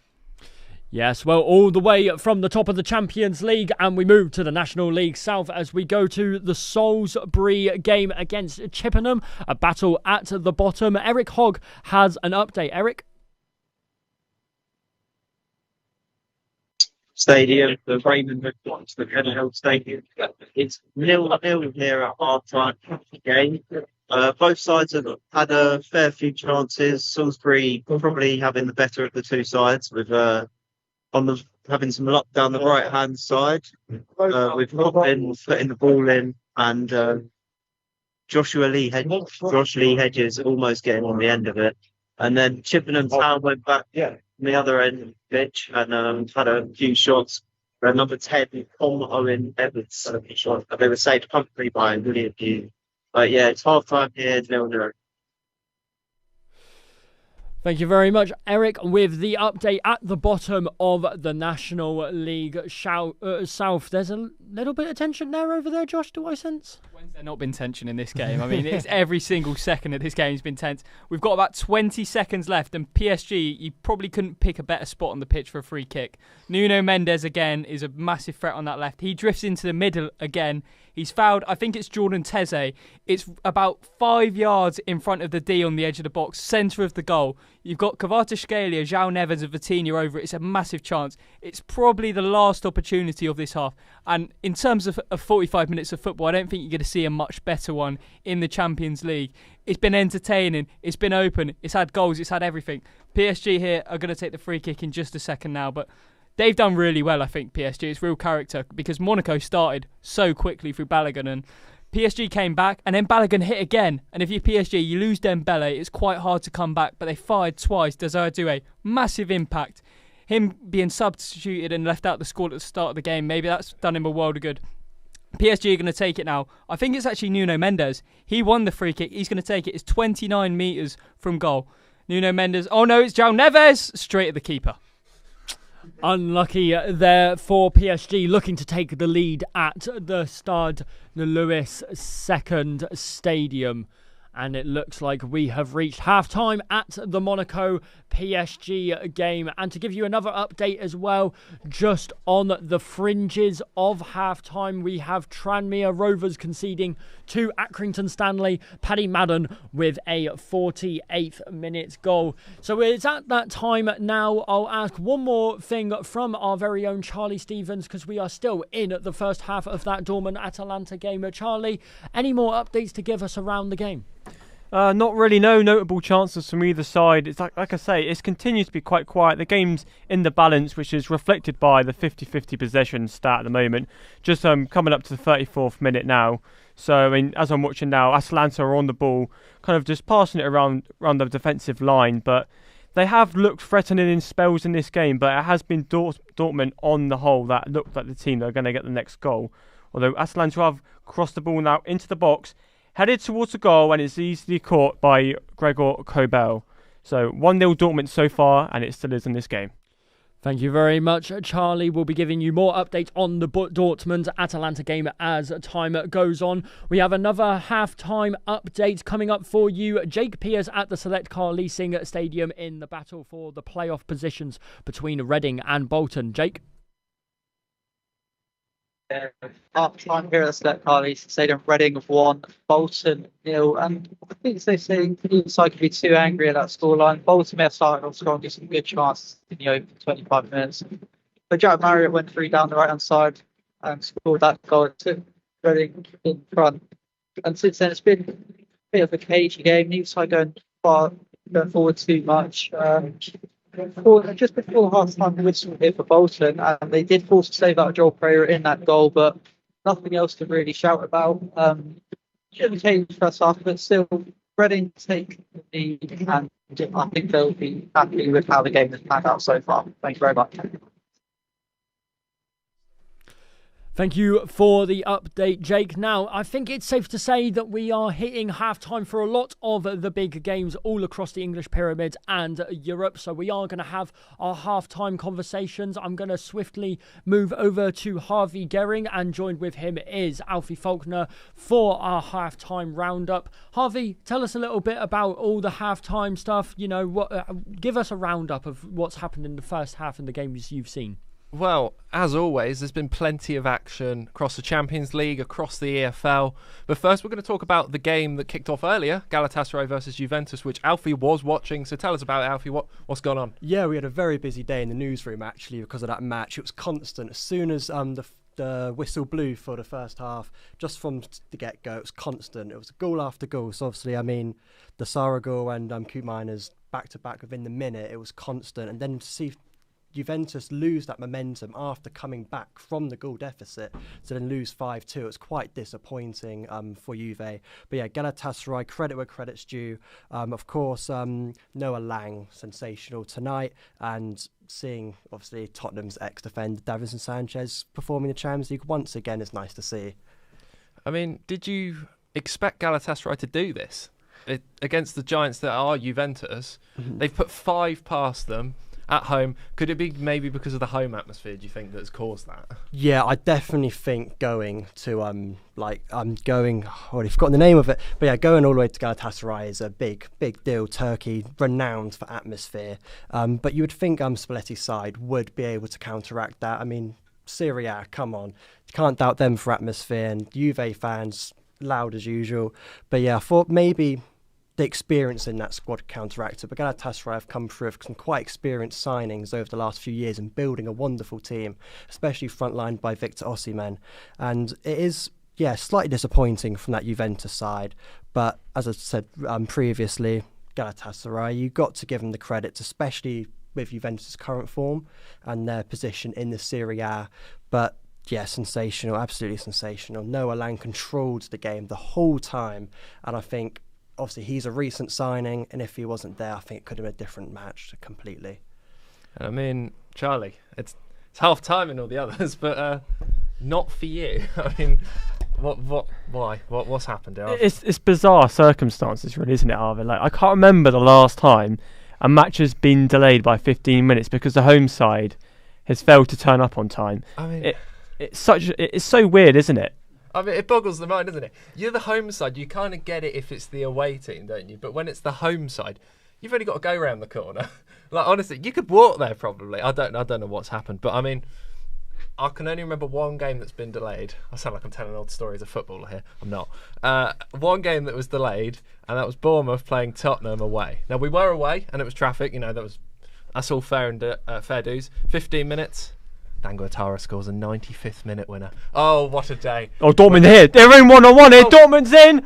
Yes, well, all the way from the top of the Champions League, and we move to the National League South as we go to the Salisbury game against Chippenham, a battle at the bottom. Eric Hogg has an update. Eric? Stadium, the Raymond McWatts, the Kennedy Stadium. It's 0-0 here at half time of the game. Both sides have had a fair few chances. Salisbury probably having the better of the two sides, with having some luck down the right hand side. With Robin putting the ball in, and Josh Lee Hedges almost getting on the end of it. And then Chippenham Town went back on the other end of the pitch and had a few shots. Number 10, Tom Owen Evans, they were saved comfortably by William Hughes. But yeah, it's half time here, 0-0. Thank you very much, Eric, with the update at the bottom of the National League South. There's a little bit of tension there over there, Josh, do I sense? When's there not been tension in this game? I mean, it's every single second of this game's been tense. We've got about 20 seconds left, and PSG, you probably couldn't pick a better spot on the pitch for a free kick. Nuno Mendes, again, is a massive threat on that left. He drifts into the middle again. He's fouled, I think it's Jordan Teze. It's about 5 yards in front of the D on the edge of the box, centre of the goal. You've got Kvaratskhelia, João Neves and Vitinha over it. It's a massive chance. It's probably the last opportunity of this half. And in terms of 45 minutes of football, I don't think you're going to see a much better one in the Champions League. It's been entertaining. It's been open. It's had goals. It's had everything. PSG here are going to take the free kick in just a second now, but they've done really well, I think, PSG. It's real character because Monaco started so quickly through Balogun and PSG came back and then Balogun hit again. And if you're PSG, you lose Dembele. It's quite hard to come back, but they fired twice. Desire Doué, massive impact. Him being substituted and left out the squad at the start of the game, maybe that's done him a world of good. PSG are going to take it now. I think it's actually Nuno Mendes. He won the free kick. He's going to take it. It's 29 metres from goal. Nuno Mendes. Oh no, it's João Neves. Straight at the keeper. Unlucky there for PSG, looking to take the lead at the Stade Louis II Stadium. And it looks like we have reached half-time at the Monaco PSG game. And to give you another update as well, just on the fringes of half-time, we have Tranmere Rovers conceding to Accrington Stanley. Paddy Madden with a 48th minute goal. So it's at that time now. I'll ask one more thing from our very own Charlie Stevens, because we are still in the first half of that Dortmund-Atalanta game. Charlie, any more updates to give us around the game? Not really, no notable chances from either side. It's like I say, it continues to be quite quiet. The game's in the balance, which is reflected by the 50-50 possession stat at the moment. Just coming up to the 34th minute now. So, I mean, as I'm watching now, Atalanta are on the ball, kind of just passing it around the defensive line. But they have looked threatening in spells in this game, but it has been Dortmund on the whole that looked like the team that are going to get the next goal. Although Atalanta have crossed the ball now into the box, headed towards the goal, and it's easily caught by Gregor Kobel. So 1-0 Dortmund so far, and it still is in this game. Thank you very much, Charlie. We'll be giving you more updates on the Dortmund-Atalanta game as time goes on. We have another half-time update coming up for you. Jake Piers at the Select Car Leasing Stadium in the battle for the playoff positions between Reading and Bolton. Jake? Half time here at the Select Car Leasing Stadium. Reading have 1, Bolton 0, and I think they say neither side can be too angry at that scoreline. Bolton may have started off strong, get some good chances in the open 25 minutes. But Jack Marriott went through down the right hand side and scored that goal. It took Reading in front. And since then it's been a bit of a cagey game. Neither side going forward too much. Just before half-time whistle here for Bolton, and they did force a save out of Joel Pereira in that goal, but nothing else to really shout about. Should have changed first half, but still, Reading take the lead, and I think they'll be happy with how the game has panned out so far. Thank you very much. Thank you for the update, Jake. Now, I think it's safe to say that we are hitting half-time for a lot of the big games all across the English Pyramid and Europe. So we are going to have our half-time conversations. I'm going to swiftly move over to Harvey Gehring, and joined with him is Alfie Faulkner for our half-time roundup. Harvey, tell us a little bit about all the half-time stuff. You know, give us a roundup of what's happened in the first half and the games you've seen. Well, as always, there's been plenty of action across the Champions League, across the EFL. But first, we're going to talk about the game that kicked off earlier, Galatasaray versus Juventus, which Alfie was watching. So tell us about it, Alfie. What's going on? Yeah, we had a very busy day in the newsroom, actually, because of that match. It was constant. As soon as the the whistle blew for the first half, just from the get-go, it was constant. It was goal after goal. So obviously, I mean, the Sara goal and Coop Miners back-to-back within the minute, it was constant. And then to see Juventus lose that momentum after coming back from the goal deficit to then lose 5-2, it's quite disappointing for Juve. But yeah, Galatasaray, credit where credit's due. Of course, Noah Lang, sensational tonight, and seeing obviously Tottenham's ex-defender Davinson Sanchez performing the Champions League once again is nice to see. I mean, did you expect Galatasaray to do this against the giants that are Juventus? They've put 5 past them at home. Could it be maybe because of the home atmosphere, do you think, that's caused that? Yeah, I definitely think going to going, I've already forgotten the name of it, but yeah, going all the way to Galatasaray is a big deal. Turkey, renowned for atmosphere, but you would think Spalletti's side would be able to counteract that. I mean, Serie A, come on, you can't doubt them for atmosphere, and Juve fans loud as usual. But yeah, I thought maybe the experience in that squad counteracted, but Galatasaray have come through with some quite experienced signings over the last few years and building a wonderful team, especially frontlined by Victor Osimhen. And it is, yeah, slightly disappointing from that Juventus side, but as I said previously, Galatasaray, you've got to give them the credit, especially with Juventus' current form and their position in the Serie A. But yeah, sensational, absolutely sensational. Noah Lang controlled the game the whole time, and I think obviously he's a recent signing, and if he wasn't there, I think it could have been a different match completely. I mean, Charlie, it's half time in all the others, but not for you. I mean, what's happened there? It's bizarre circumstances, really, isn't it, Arvid? Like, I can't remember the last time a match has been delayed by 15 minutes because the home side has failed to turn up on time. I mean, it's so weird, isn't it? I mean, it boggles the mind, doesn't it? You're the home side. You kind of get it if it's the away team, don't you? But when it's the home side, you've only got to go around the corner. Like, honestly, you could walk there probably. I don't know what's happened, but I mean, I can only remember one game that's been delayed. I sound like I'm telling old stories of football here. I'm not. One game that was delayed, and that was Bournemouth playing Tottenham away. Now, we were away, and it was traffic. You know, that's all fair and fair dues. 15 minutes. Dango Atara scores a 95th minute winner. Oh, what a day. Oh, Dortmund here. They're in one-on-one here. Dortmund's in.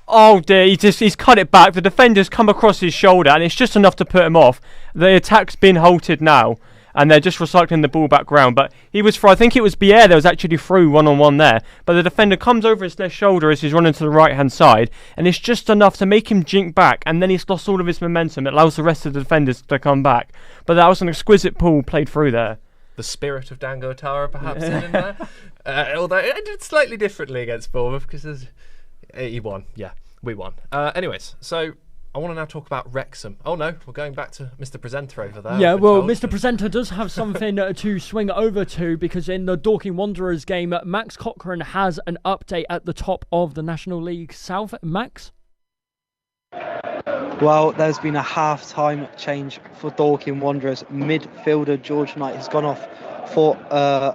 Oh, dear. He's cut it back. The defender's come across his shoulder, and it's just enough to put him off. The attack's been halted now, and they're just recycling the ball back round. But he was through. I think it was Bier that was actually through one-on-one there. But the defender comes over his left shoulder as he's running to the right-hand side, and it's just enough to make him jink back, and then he's lost all of his momentum. It allows the rest of the defenders to come back. But that was an exquisite ball played through there. The spirit of Dango Atara perhaps in there. Although it did slightly differently against Bournemouth because he won. Yeah, we won. Anyways, so I want to now talk about Wrexham. Oh no, we're going back to Mr. Presenter over there. Yeah, well, Mr. Presenter does have something to swing over to, because in the Dorking Wanderers game, Max Cochrane has an update at the top of the National League South. Max? Well, there's been a half-time change for Dorking Wanderers. Midfielder George Knight has gone off for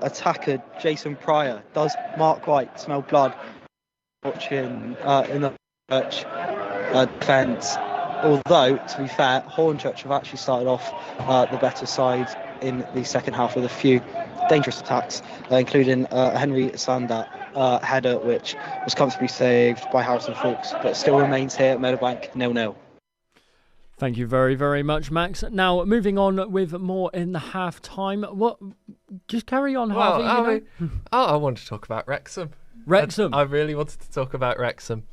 attacker Jason Pryor. Does Mark White smell blood watching in the church defence? Although, to be fair, Hornchurch have actually started off the better side in the second half with a few dangerous attacks, including Henry Sander header, which was comfortably saved by Harrison Fawkes, but still remains here at Meadowbank 0-0. Thank you very, very much, Max. Now, moving on with more in the half-time. What? Just carry on, Harvey. I wanted to talk about Wrexham. Wrexham? I really wanted to talk about Wrexham.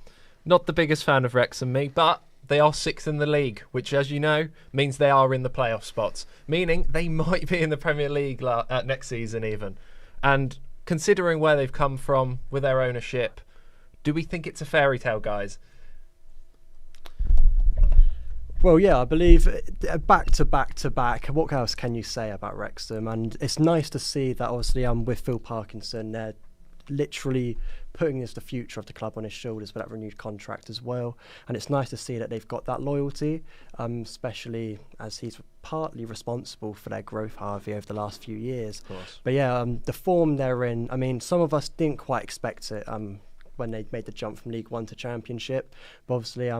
Not the biggest fan of Wrexham, me, but they are 6th in the league, which, as you know, means they are in the playoff spots, meaning they might be in the Premier League next season even. And considering where they've come from with their ownership, do we think it's a fairy tale, guys? Well, yeah, I believe back to back. What else can you say about Wrexham? And it's nice to see that, obviously, with Phil Parkinson, they're literally putting the future of the club on his shoulders with that renewed contract as well. And it's nice to see that they've got that loyalty, especially as he's partly responsible for their growth, Harvey, over the last few years. Of course. But yeah, the form they're in, I mean, some of us didn't quite expect it when they made the jump from League One to Championship. But obviously,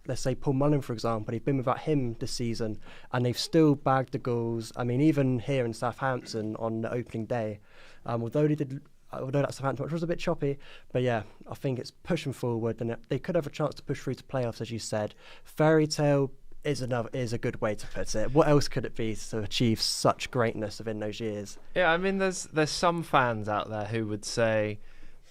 let's say Paul Mullen, for example, they've been without him this season, and they've still bagged the goals. I mean, even here in Southampton on the opening day, although they did although that Southampton match was a bit choppy. But yeah, I think it's pushing forward, and they could have a chance to push through to playoffs, as you said. Fairy tale is a good way to put it. What else could it be to achieve such greatness within those years? Yeah, I mean, there's some fans out there who would say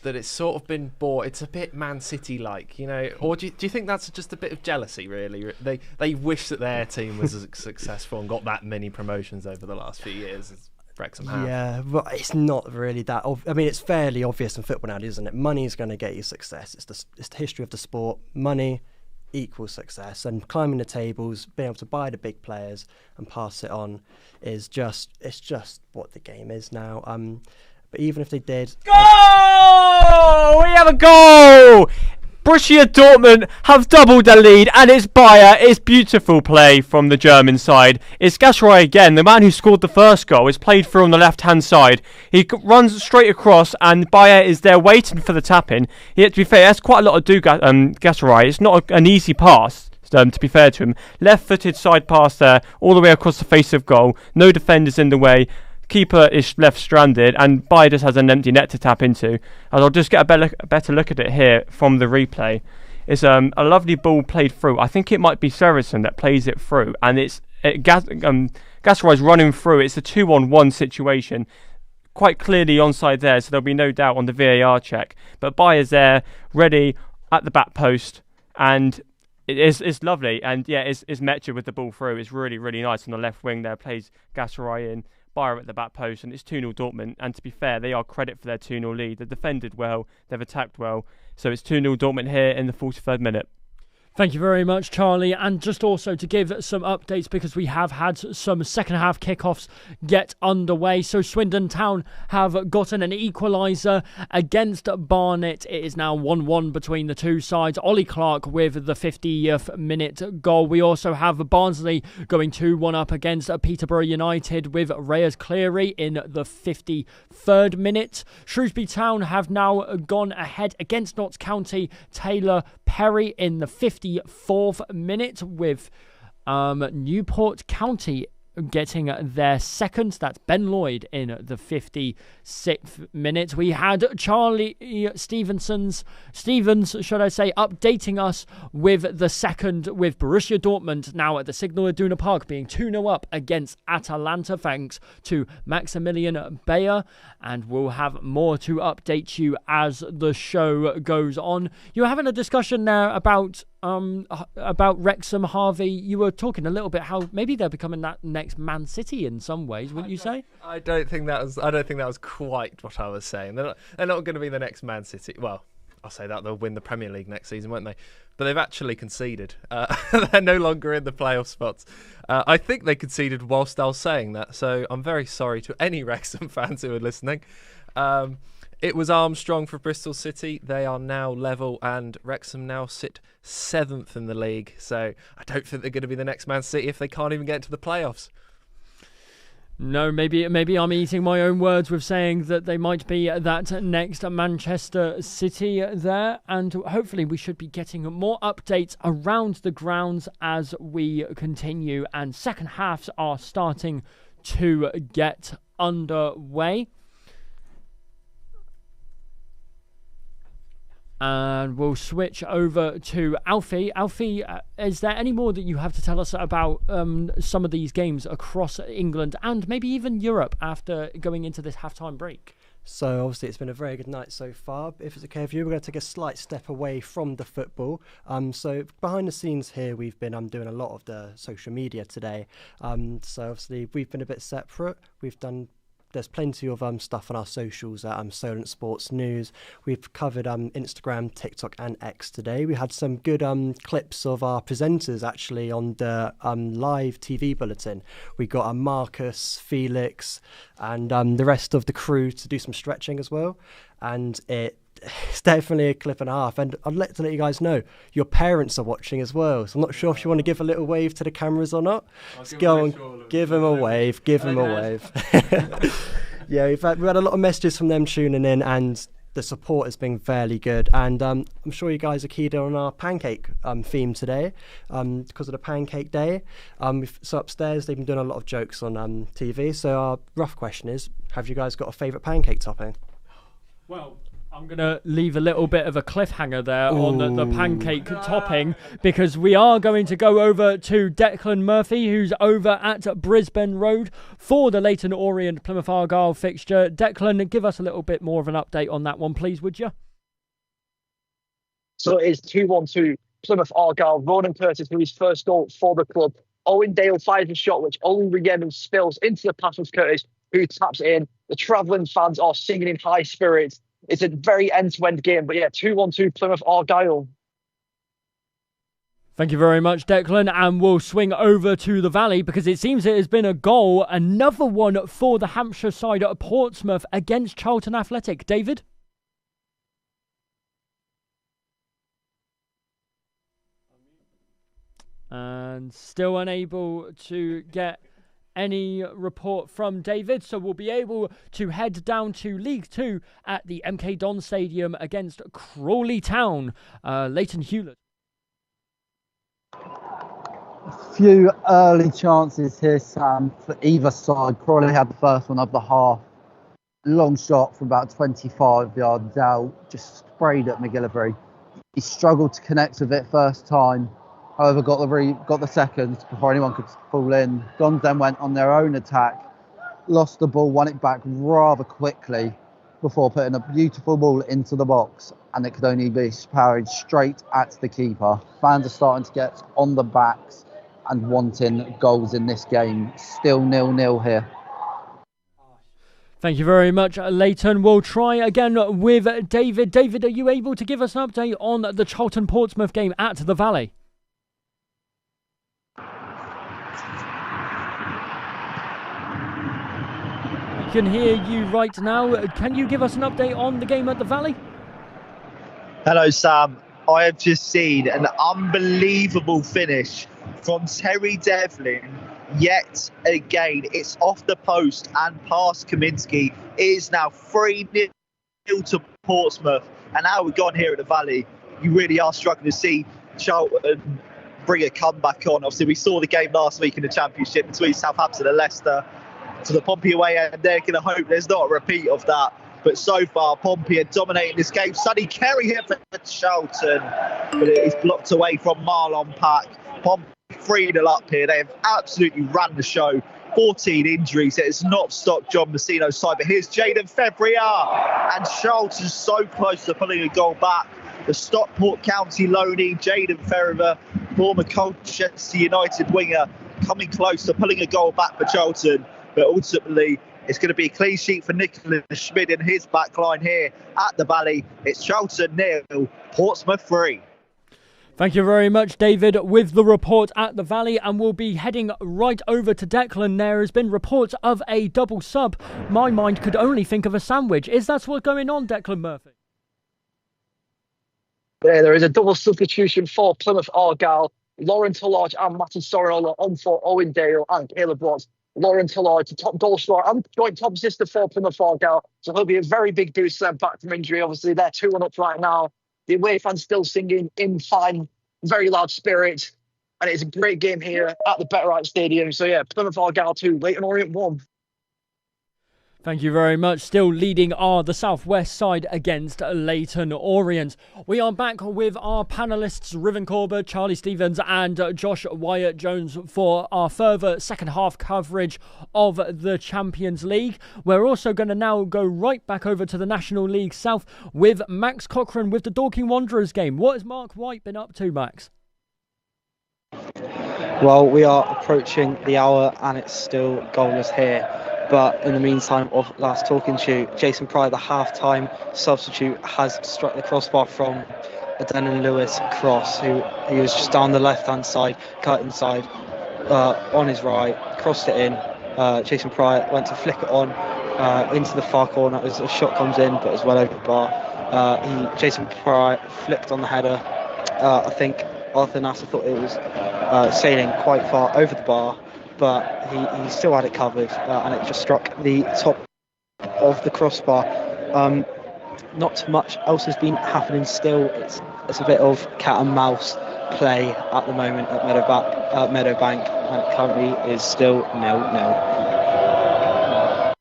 that it's sort of been bought. It's a bit Man City-like, you know. Or do you think that's just a bit of jealousy, really? They wish that their team was as successful and got that many promotions over the last few years as Wrexham have. Yeah, but it's not really that. I mean, it's fairly obvious in football now, isn't it? Money is going to get you success. It's the history of the sport. Money equals success, and climbing the tables, being able to buy the big players and pass it on is just what the game is now. But even if they did, Goal! We have a goal! Borussia Dortmund have doubled the lead, and it's Bayer. It's beautiful play from the German side. It's Gasseroy again, the man who scored the first goal, is played through on the left-hand side. He runs straight across, and Bayer is there waiting for the tap-in. To be fair, that's quite a lot to do, Gasseroy. It's not an easy pass, to be fair to him. Left-footed side pass there, all the way across the face of goal. No defenders in the way. Keeper is left stranded, and Bayer just has an empty net to tap into. And I'll just get a better look at it here from the replay. It's a lovely ball played through. I think it might be Saracen that plays it through, and Gasseroy's running through. It's a 2-on-1 situation, quite clearly onside there, so there'll be no doubt on the VAR check. But Bayer's there, ready at the back post, and it's lovely. And yeah, it's Metcher with the ball through. It's really, really nice on the left wing there. Plays Gasseroy in. Bayer at the back post, and it's 2-0 Dortmund. And to be fair, they are credit for their 2-0 lead. They've defended well, they've attacked well. So it's 2-0 Dortmund here in the 43rd minute. Thank you very much, Charlie. And just also to give some updates, because we have had some second half kickoffs get underway. So Swindon Town have gotten an equaliser against Barnet. It is now 1-1 between the two sides. Ollie Clark with the 50th minute goal. We also have Barnsley going 2-1 up against Peterborough United with Reyes Cleary in the 53rd minute. Shrewsbury Town have now gone ahead against Notts County. Taylor Perry in the 54th minute with Newport County getting their second. That's Ben Lloyd in the 56th minute. We had Charlie Stevens, should I say, updating us with the second, with Borussia Dortmund now at the Signal Iduna Park being 2-0 up against Atalanta thanks to Maximilian Bayer, and we'll have more to update you as the show goes on. You're having a discussion there about Wrexham, Harvey. You were talking a little bit how maybe they're becoming that next Man City in some ways, wouldn't you say? I don't think that was quite what I was saying. They're not going to be the next Man City. Well, I'll say that they'll win the Premier League next season, won't they? But they've actually conceded. They're no longer in the playoff spots. I think they conceded whilst I was saying that, so I'm very sorry to any Wrexham fans who are listening. It was Armstrong for Bristol City. They are now level, and Wrexham now sit 7th in the league. So I don't think they're going to be the next Man City if they can't even get into the playoffs. No, maybe I'm eating my own words with saying that they might be that next Manchester City there, and hopefully we should be getting more updates around the grounds as we continue, and second halves are starting to get underway. And we'll switch over to Alfie. Alfie, is there any more that you have to tell us about some of these games across England and maybe even Europe after going into this halftime break? So obviously it's been a very good night so far. If it's okay with you, we're going to take a slight step away from the football. So behind the scenes here, we've been doing a lot of the social media today. So obviously we've been a bit separate. There's plenty of stuff on our socials at Solent Sports News. We've covered Instagram, TikTok and X today. We had some good clips of our presenters actually on the live TV bulletin. We got Marcus, Felix and the rest of the crew to do some stretching as well. And it's definitely a clip and a half. And I'd like to let you guys know, your parents are watching as well. So I'm not sure if you want to give a little wave to the cameras or not. Let's go on, give them a wave, give them a wave. Yeah, we've had a lot of messages from them tuning in, and the support has been fairly good. And I'm sure you guys are keyed on our pancake theme today because of the Pancake Day. So upstairs, they've been doing a lot of jokes on TV. So our rough question is, have you guys got a favourite pancake topping? Well, I'm going to leave a little bit of a cliffhanger there on the pancake topping, because we are going to go over to Declan Murphy, who's over at Brisbane Road for the Leyton Orient Plymouth Argyle fixture. Declan, give us a little bit more of an update on that one, please, would you? So it is 2-1 Plymouth Argyle. Ronan Curtis with his first goal for the club. Owen Dale fires a shot which Owen Riemann spills into the path of Curtis, who taps it in. The travelling fans are singing in high spirits. It's a very end-to-end game, but yeah, 2-1 Plymouth Argyle. Thank you very much, Declan, and we'll swing over to the Valley because it seems it has been a goal, another one for the Hampshire side at Portsmouth against Charlton Athletic. David? And still unable to get any report from David, so we'll be able to head down to League 2 at the MK Don Stadium against Crawley Town. Leighton Hewlett. A few early chances here, Sam, for either side. Crawley had the first one of the half. Long shot from about 25 yards out, just sprayed at McGillivray. He struggled to connect with it first time. However, got the second before anyone could fall in. Dons then went on their own attack, lost the ball, won it back rather quickly before putting a beautiful ball into the box, and it could only be parried straight at the keeper. Fans are starting to get on the backs and wanting goals in this game. Still 0-0 here. Thank you very much, Leighton. We'll try again with David. David, are you able to give us an update on the Charlton-Portsmouth game at the Valley? Can hear you right now. Can you give us an update on the game at the Valley? Hello, Sam. I have just seen an unbelievable finish from Terry Devlin. Yet again, it's off the post and past Kaminsky. It is now 3-0 to Portsmouth. And now we've gone here at the Valley. You really are struggling to see Charlton bring a comeback on. Obviously, we saw the game last week in the Championship between Southampton and Leicester. To the Pompey away, and they're going to hope there's not a repeat of that. But so far, Pompey are dominating this game. Sonny Kerry here for Charlton, but it is blocked away from Marlon Pack. Pompey 3-0 up here. They have absolutely ran the show. 14 injuries. It has not stopped John Messino's side. But here's Jaden Febrea, and Charlton's so close to pulling a goal back. The Stockport County loanee, Jaden Febrea, former Colchester United winger, coming close to pulling a goal back for Charlton. But ultimately, it's going to be a clean sheet for Nicholas Schmid and his backline here at the Valley. It's Charlton 0, Portsmouth 3. Thank you very much, David, with the report at the Valley, and we'll be heading right over to Declan. There has been reports of a double sub. My mind could only think of a sandwich. Is that what's going on, Declan Murphy? Yeah, there is a double substitution for Plymouth Argyle. Lauren Tullard and Matty Sorinola on for Owen Dale and Caleb Watts. Lauren Tullard, top goal scorer and joint top assister for Plymouth Argyle. So he'll be a very big boost to them back from injury. Obviously, they're 2-1 up right now. The away fans still singing in fine, very loud spirits. And it's a great game here at the Betterite Stadium. So yeah, Plymouth Argyle 2, Leyton Orient 1. Thank you very much. Still leading are the Southwest side against Leyton Orient. We are back with our panellists, Riven Corber, Charlie Stevens and Josh Wyatt-Jones for our further second half coverage of the Champions League. We're also going to now go right back over to the National League South with Max Cochran with the Dorking Wanderers game. What has Mark White been up to, Max? Well, we are approaching the hour and it's still goalless here. But in the meantime of last talking to you, Jason Pryor, the half-time substitute, has struck the crossbar from a Denon Lewis cross, who he was just down the left-hand side, cut inside, on his right, crossed it in. Jason Pryor went to flick it on into the far corner as a shot comes in, but as well over the bar. Jason Pryor flicked on the header. I think Arthur Nasser thought it was sailing quite far over the bar, but he still had it covered, and it just struck the top of the crossbar. Not much else has been happening still. It's a bit of cat and mouse play at the moment at Meadowbank, and it currently is still 0-0.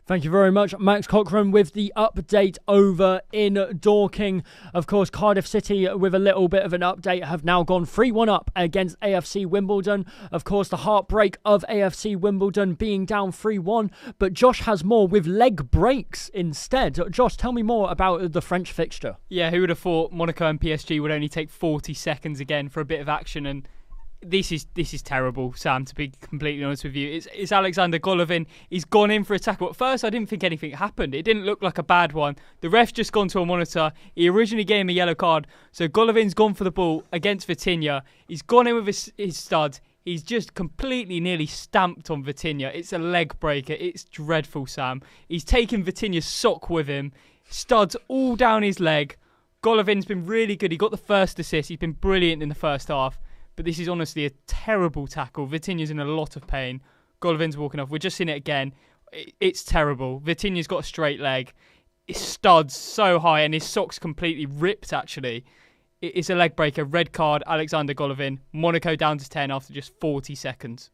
Thank you very much, Max Cochrane, with the update over in Dorking. Of course, Cardiff City, with a little bit of an update, have now gone 3-1 up against AFC Wimbledon. Of course, the heartbreak of AFC Wimbledon being down 3-1. But Josh has more with leg breaks instead. Josh, tell me more about the French fixture. Yeah, who would have thought Monaco and PSG would only take 40 seconds again for a bit of action? And This is terrible, Sam, to be completely honest with you. It's Alexander Golovin. He's gone in for a tackle. At first, I didn't think anything happened. It didn't look like a bad one. The ref's just gone to a monitor. He originally gave him a yellow card. So Golovin's gone for the ball against Vitinha. He's gone in with his stud. He's just completely nearly stamped on Vitinha. It's a leg breaker. It's dreadful, Sam. He's taken Vitinha's sock with him. Studs all down his leg. Golovin's been really good. He got the first assist. He's been brilliant in the first half. But this is honestly a terrible tackle. Vitinha's in a lot of pain. Golovin's walking off. We're just seeing it again. It's terrible. Vitinha's got a straight leg. His stud's so high and his sock's completely ripped, actually. It's a leg breaker. Red card, Alexander Golovin. Monaco down to 10 after just 40 seconds.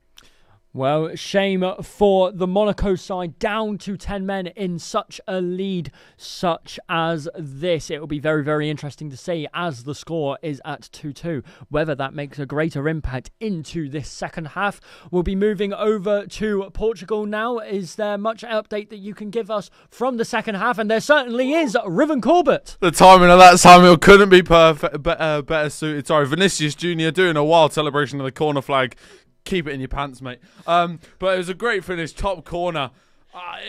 Well, shame for the Monaco side, down to 10 men in such a lead such as this. It will be very, very interesting to see, as the score is at 2-2, whether that makes a greater impact into this second half. We'll be moving over to Portugal now. Is there much update that you can give us from the second half? And there certainly is. Riven Corbett. The timing of that, Samuel, couldn't be better suited. Sorry, Vinicius Jr. doing a wild celebration of the corner flag. Keep it in your pants, mate. But it was a great finish, top corner. I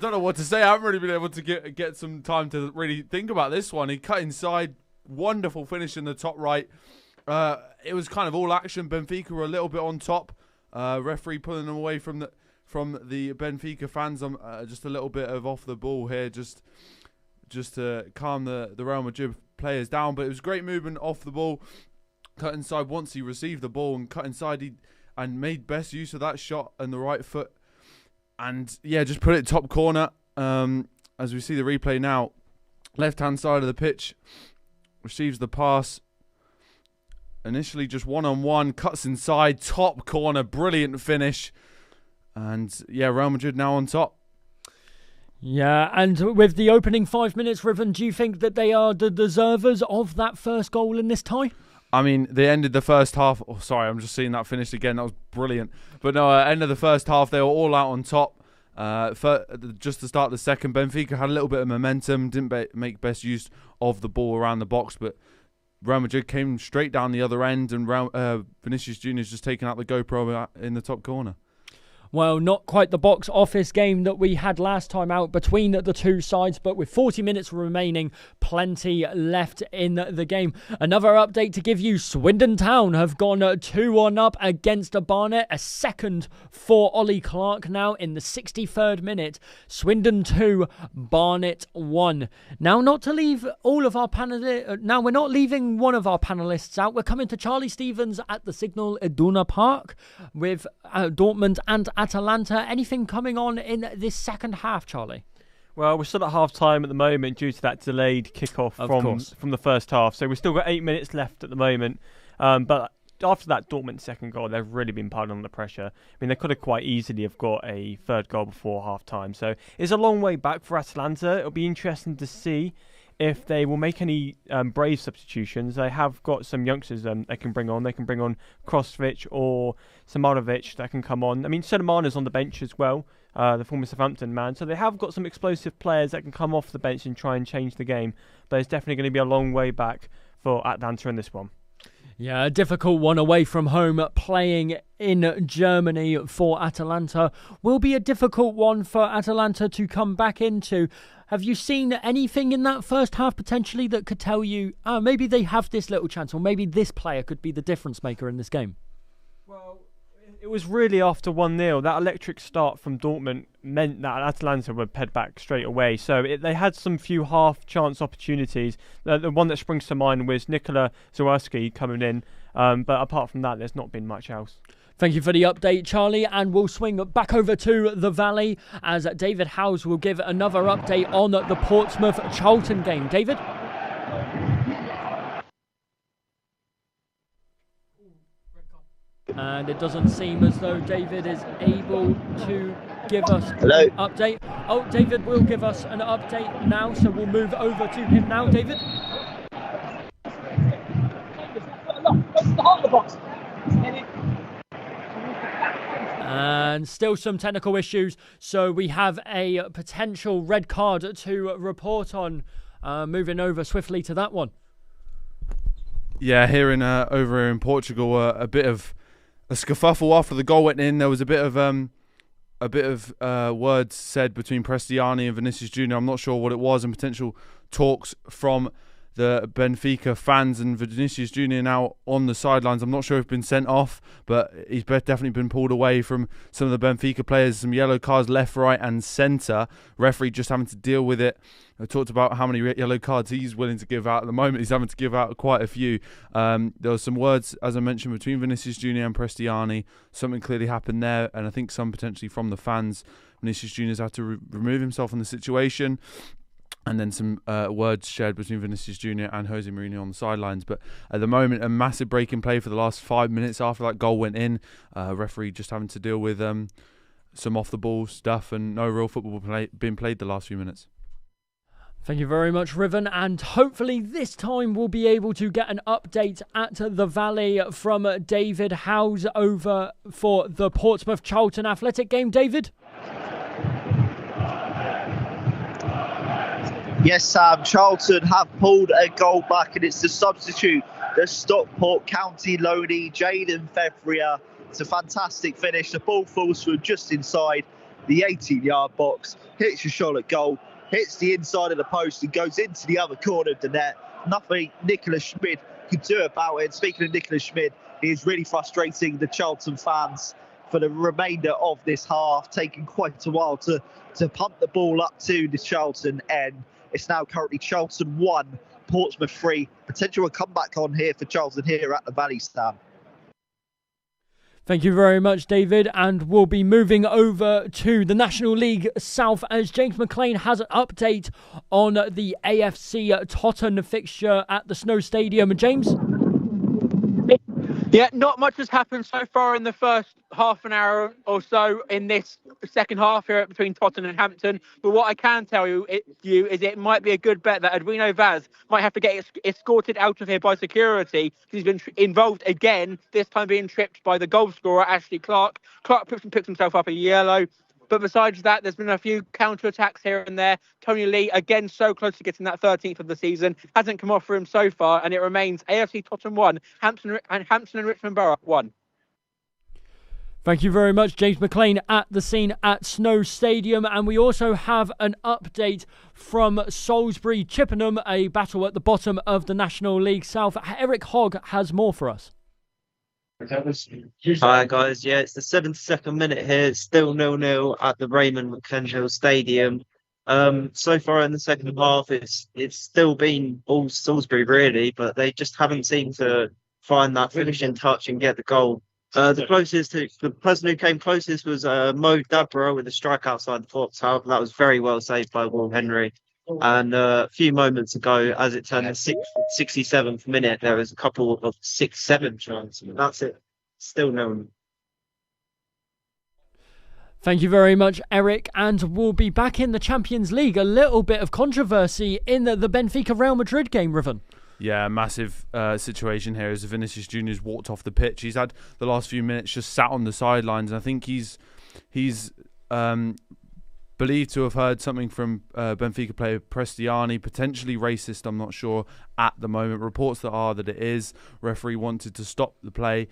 don't know what to say. I haven't really been able to get some time to really think about this one. He cut inside, wonderful finish in the top right. It was kind of all action. Benfica were a little bit on top. Referee pulling them away from the Benfica fans. Just a little bit of off the ball here, just to calm the Real Madrid players down. But it was great movement off the ball. Cut inside once he received the ball and cut inside and made best use of that shot and the right foot. And yeah, just put it top corner. As we see the replay now, left-hand side of the pitch, receives the pass. Initially just one-on-one, cuts inside, top corner, brilliant finish. And yeah, Real Madrid now on top. Yeah, and with the opening 5 minutes, Riven, do you think that they are the deservers of that first goal in this tie? I mean, they ended the first half. Oh, sorry, I'm just seeing that finish again. That was brilliant. But no, end of the first half, they were all out on top. Just to start the second, Benfica had a little bit of momentum, didn't make best use of the ball around the box, but Real Madrid came straight down the other end, and Vinicius Jr. just taking out the GoPro in the top corner. Well, not quite the box office game that we had last time out between the two sides, but with 40 minutes remaining, plenty left in the game. Another update to give you, Swindon Town have gone 2-1 up against Barnet. A second for Ollie Clark now in the 63rd minute. Swindon 2, Barnet 1. Now, not to leave all of our panelists... Now, we're not leaving one of our panelists out. We're coming to Charlie Stevens at the Signal Iduna Park with Dortmund and Atalanta. Anything coming on in this second half, Charlie? Well, we're still at half-time at the moment due to that delayed kick-off from the first half. So we've still got 8 minutes left at the moment. But after that Dortmund second goal, they've really been piling on the pressure. I mean, they could have quite easily have got a third goal before half-time. So it's a long way back for Atalanta. It'll be interesting to see if they will make any brave substitutions. They have got some youngsters they can bring on. They can bring on Krosvic or Samanovic that can come on. I mean, Sedemana's on the bench as well, the former Southampton man. So they have got some explosive players that can come off the bench and try and change the game. But it's definitely going to be a long way back for Atalanta in this one. Yeah, a difficult one away from home. Playing in Germany for Atalanta will be a difficult one for Atalanta to come back into. Have you seen anything in that first half potentially that could tell you, maybe they have this little chance, or maybe this player could be the difference maker in this game? Well, it was really after 1-0. That electric start from Dortmund meant that Atalanta would head back straight away. So they had some few half-chance opportunities. The one that springs to mind was Nikola Zawarski coming in. But apart from that, there's not been much else. Thank you for the update, Charlie, and we'll swing back over to the Valley as David Howes will give another update on the Portsmouth-Charlton game. David? And it doesn't seem as though David is able to give us an update. Oh, David will give us an update now, so we'll move over to him now. David? And still some technical issues, so we have a potential red card to report on. Moving over swiftly to that one. Yeah, over here in Portugal, a bit of a scuffle after the goal went in. There was a bit of words said between Prestiani and Vinicius Junior. I'm not sure what it was, and potential talks from the Benfica fans, and Vinicius Junior now on the sidelines. I'm not sure if he's been sent off, but he's definitely been pulled away from some of the Benfica players. Some yellow cards left, right and centre. Referee just having to deal with it. I talked about how many yellow cards he's willing to give out at the moment. He's having to give out quite a few. There was some words, as I mentioned, between Vinicius Junior and Prestiani. Something clearly happened there, and I think some potentially from the fans. Vinicius Junior's had to remove himself from the situation. And then some words shared between Vinicius Junior and Jose Mourinho on the sidelines. But at the moment, a massive break in play for the last 5 minutes after that goal went in. Referee just having to deal with some off-the-ball stuff and no real football being played the last few minutes. Thank you very much, Riven. And hopefully this time we'll be able to get an update at the Valley from David Howes over for the Portsmouth-Charlton Athletic game. David? Yes, Sam, Charlton have pulled a goal back, and it's the substitute, the Stockport County loanee, Jaden Fevrier. It's a fantastic finish. The ball falls from just inside the 18-yard box, hits a shot at goal, hits the inside of the post and goes into the other corner of the net. Nothing Nicholas Schmid could do about it. And speaking of Nicholas Schmid, he is really frustrating the Charlton fans for the remainder of this half, taking quite a while to pump the ball up to the Charlton end. It's now currently Charlton 1, Portsmouth 3. Potential comeback on here for Charlton here at the Valley Stand. Thank you very much, David. And we'll be moving over to the National League South as James McLean has an update on the AFC Tottenham fixture at the Snow Stadium. James? Yeah, not much has happened so far in the first half an hour or so in this second half here between Tottenham and Hampton. But what I can tell you is it might be a good bet that Edwino Vaz might have to get escorted out of here by security because he's been involved again, this time being tripped by the goal scorer, Ashley Clark. Clark picks himself up a yellow. But besides that, there's been a few counter-attacks here and there. Tony Lee, again, so close to getting that 13th of the season. Hasn't come off for him so far, and it remains AFC Tottenham 1, Hampton and Richmond Borough 1. Thank you very much, James McLean, at the scene at Snow Stadium. And we also have an update from Salisbury Chippenham, a battle at the bottom of the National League South. Eric Hogg has more for us. Hi guys, yeah, it's the 72nd minute here. It's still 0-0 at the Raymond McKenzie Stadium. So far in the second half, it's still been all Salisbury really, but they just haven't seemed to find that finishing touch and get the goal. The person who came closest was Mo Dabra with a strike outside the box. However, that was very well saved by Will Henry. And a few moments ago, as it turned the 67th minute, there was a couple of 6-7 chances. That's it. Still no one. Thank you very much, Eric. And we'll be back in the Champions League. A little bit of controversy in the Benfica Real Madrid game, Riven. Yeah, massive situation here as Vinicius Junior's walked off the pitch. He's had the last few minutes just sat on the sidelines, and I think he's believed to have heard something from Benfica player Prestiani, potentially racist, I'm not sure at the moment. Reports that it is. Referee wanted to stop the play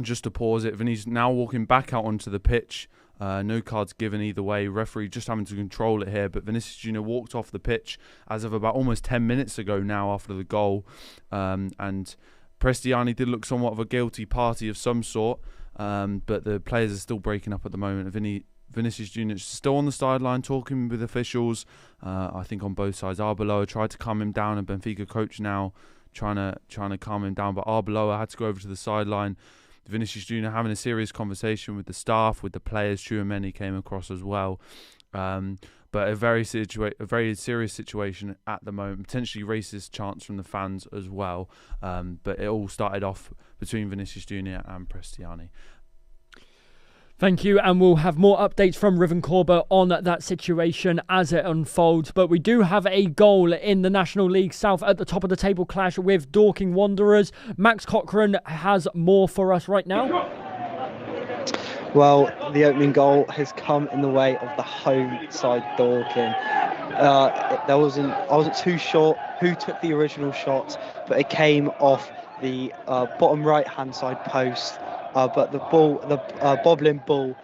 just to pause it. Vinicius now walking back out onto the pitch. No cards given either way. Referee just having to control it here. But Vinicius Junior walked off the pitch as of about almost 10 minutes ago now after the goal. And Prestiani did look somewhat of a guilty party of some sort. But the players are still breaking up at the moment. Vinicius Junior still on the sideline talking with officials. I think on both sides. Arbeloa tried to calm him down, and Benfica coach now trying to calm him down. But Arbeloa had to go over to the sideline. Vinicius Junior having a serious conversation with the staff, with the players. Chouameni came across as well. But a very serious situation at the moment. Potentially racist chants from the fans as well. But it all started off between Vinicius Junior and Prestiani. Thank you, and we'll have more updates from Riven Corbett on that situation as it unfolds. But we do have a goal in the National League South at the top of the table clash with Dorking Wanderers. Max Cochrane has more for us right now. Well, the opening goal has come in the way of the home side Dorking. I wasn't too sure who took the original shot, but it came off the bottom right-hand side post. But the bobbling ball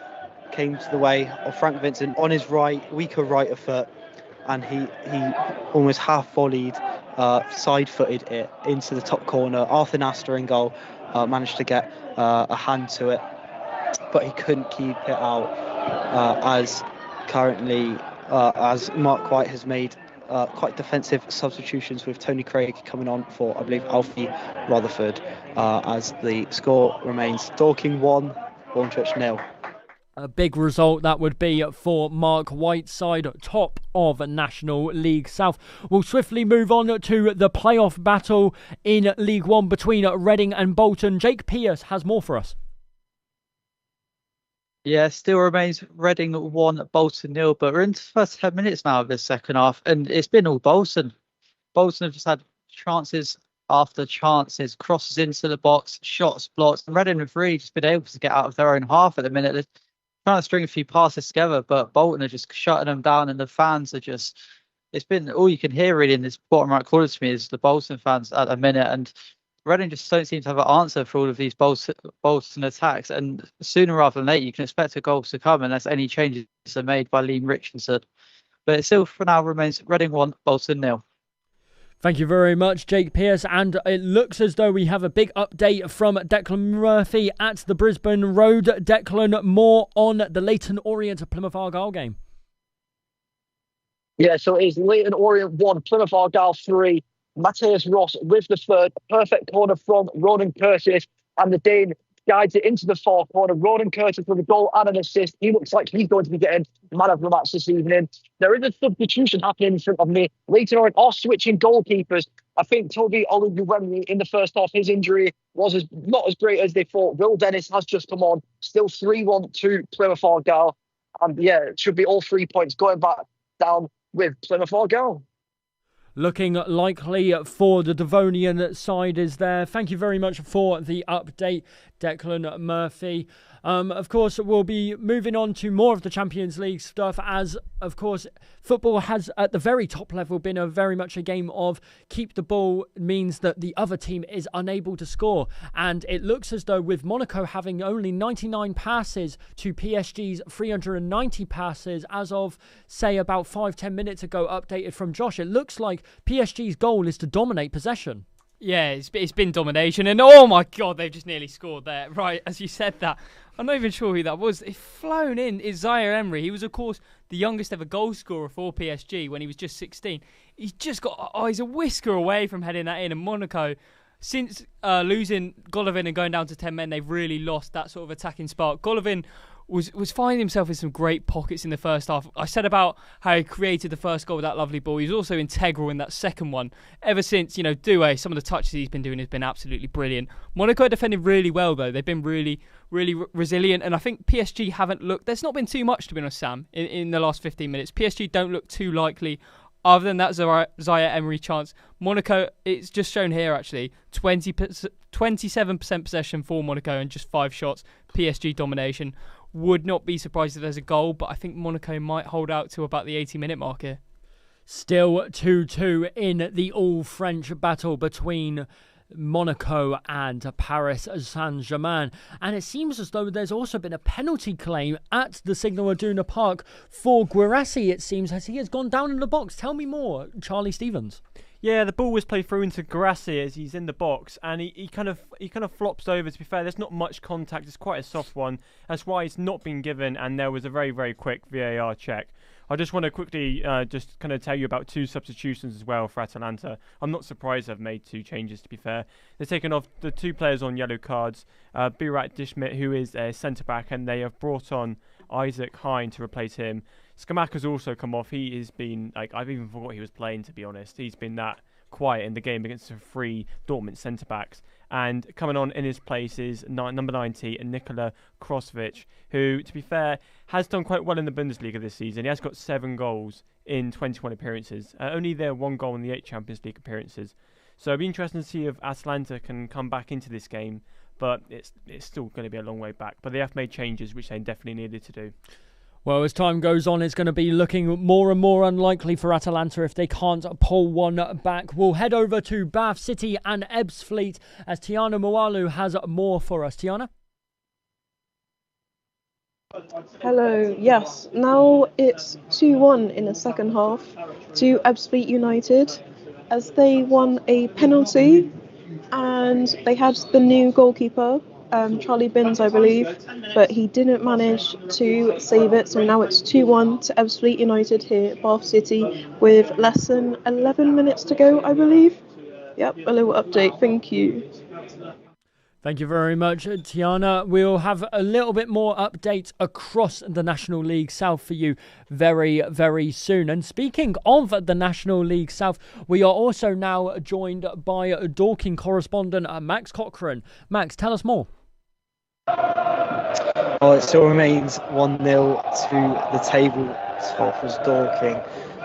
came to the way of Frank Vincent on his weaker right foot, and he almost half volleyed, side-footed it into the top corner. Arthur Nastor in goal managed to get a hand to it, but he couldn't keep it out, as Mark White has made quite defensive substitutions, with Tony Craig coming on for, I believe, Alfie Rutherford, as the score remains Dorking 1, Hornchurch 0. A big result that would be for Mark Whiteside, top of National League South. We'll swiftly move on to the playoff battle in League One between Reading and Bolton. Jake Pierce has more for us. Yeah, still remains Reading 1, Bolton 0, but we're into the first 10 minutes now of this second half, and it's been all Bolton. Bolton have just had chances after chances, crosses into the box, shots blocked, and Reading have really just been able to get out of their own half at the minute. They're trying to string a few passes together, but Bolton are just shutting them down, and the fans are just... It's been all you can hear really in this bottom right corner to me is the Bolton fans at the minute, and Reading just don't seem to have an answer for all of these Bolton attacks, and sooner rather than later you can expect a goal to come unless any changes are made by Liam Richardson. But it still for now remains Reading 1, Bolton 0. Thank you very much, Jake Pierce. And it looks as though we have a big update from Declan Murphy at the Brisbane Road. Declan, more on the Leyton Orient Plymouth Argyle game. Yeah, so it is Leyton Orient 1, Plymouth Argyle 3. Matthias Ross with the third. Perfect corner from Ronan Curtis. And the Dane guides it into the far corner. Ronan Curtis with a goal and an assist. He looks like he's going to be getting man of the match this evening. There is a substitution happening in front of me. Leyton Orient are switching goalkeepers. I think Toby Oluwemri in the first half, his injury was not as great as they thought. Will Dennis has just come on. Still 3-1 to Plymouth Argyle. And yeah, it should be all 3 points going back down with Plymouth Argyle. Looking likely for the Devonian side is there. Thank you very much for the update, Declan Murphy. Of course, we'll be moving on to more of the Champions League stuff as, of course, football has at the very top level been very much a game of keep the ball means that the other team is unable to score. And it looks as though with Monaco having only 99 passes to PSG's 390 passes as of, say, about 5-10 minutes ago, updated from Josh, it looks like PSG's goal is to dominate possession. Yeah, it's been domination, and oh my God, they've just nearly scored there. Right, as you said that, I'm not even sure who that was. It's flown in. It's Zaire Emery. He was, of course, the youngest ever goal scorer for PSG when he was just 16. He's just got, he's a whisker away from heading that in. And Monaco, since losing Golovin and going down to 10 men, they've really lost that sort of attacking spark. Golovin was finding himself in some great pockets in the first half. I said about how he created the first goal with that lovely ball. He was also integral in that second one. Ever since, Doué, some of the touches he's been doing has been absolutely brilliant. Monaco defended really well, though. They've been really, really resilient. And I think PSG haven't looked... There's not been too much, to be honest, Sam, in the last 15 minutes. PSG don't look too likely. Other than that Zaire Emery chance, Monaco, it's just shown here actually, 27% possession for Monaco and just 5 shots. PSG domination. Would not be surprised if there's a goal, but I think Monaco might hold out to about the 80-minute mark here. Still 2-2 in the all-French battle between Monaco and Paris Saint-Germain. And it seems as though there's also been a penalty claim at the Signal Iduna Park for Guirassy, it seems, as he has gone down in the box. Tell me more, Charlie Stevens. Yeah, the ball was played through into Guirassy as he's in the box, and he kind of flops over. To be fair, there's not much contact. It's quite a soft one. That's why it's not been given, and there was a very, very quick VAR check. I just want to quickly just kind of tell you about 2 substitutions as well for Atalanta. I'm not surprised they've made 2 changes, to be fair. They've taken off the 2 players on yellow cards, Burak Dishmit, who is a centre-back, and they have brought on Isaac Hine to replace him. Skamaka's also come off. He has been, I've even forgot he was playing, to be honest. He's been that quiet in the game against the 3 Dortmund centre-backs. And coming on in his place is number 90, Nikola Krosovic, who, to be fair, has done quite well in the Bundesliga this season. He has got 7 goals in 21 appearances. Only their 1 goal in the 8 Champions League appearances. So it'll be interesting to see if Atalanta can come back into this game, but it's still going to be a long way back. But they have made changes, which they definitely needed to do. Well, as time goes on, it's going to be looking more and more unlikely for Atalanta if they can't pull one back. We'll head over to Bath City and Ebbsfleet as Tiana Moalu has more for us. Tiana? Hello, yes. Now it's 2-1 in the second half to Ebbsfleet United as they won a penalty and they had the new goalkeeper, Charlie Binns, I believe, but he didn't manage to save it. So now it's 2-1 to Ebbsfleet United here at Bath City with less than 11 minutes to go, I believe. Yep, a little update. Thank you. Thank you very much, Tiana. We'll have a little bit more updates across the National League South for you very, very soon. And speaking of the National League South, we are also now joined by Dorking correspondent Max Cochrane. Max, tell us more. Well, it still remains 1-0 to the table top as Dorking.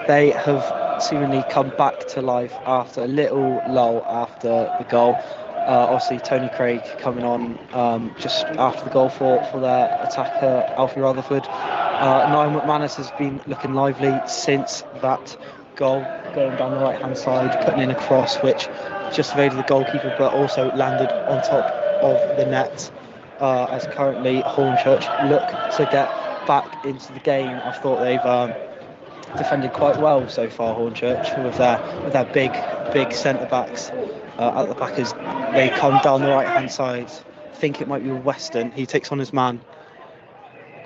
They have seemingly come back to life after a little lull after the goal. Obviously, Tony Craig coming on just after the goal for their attacker, Alfie Rutherford. Niall McManus has been looking lively since that goal, going down the right-hand side, putting in a cross, which just evaded the goalkeeper, but also landed on top of the net. As currently Hornchurch look to get back into the game. I thought they've defended quite well so far, Hornchurch, with their big centre-backs. At the back as they come down the right hand side. I think it might be Weston. He takes on his man.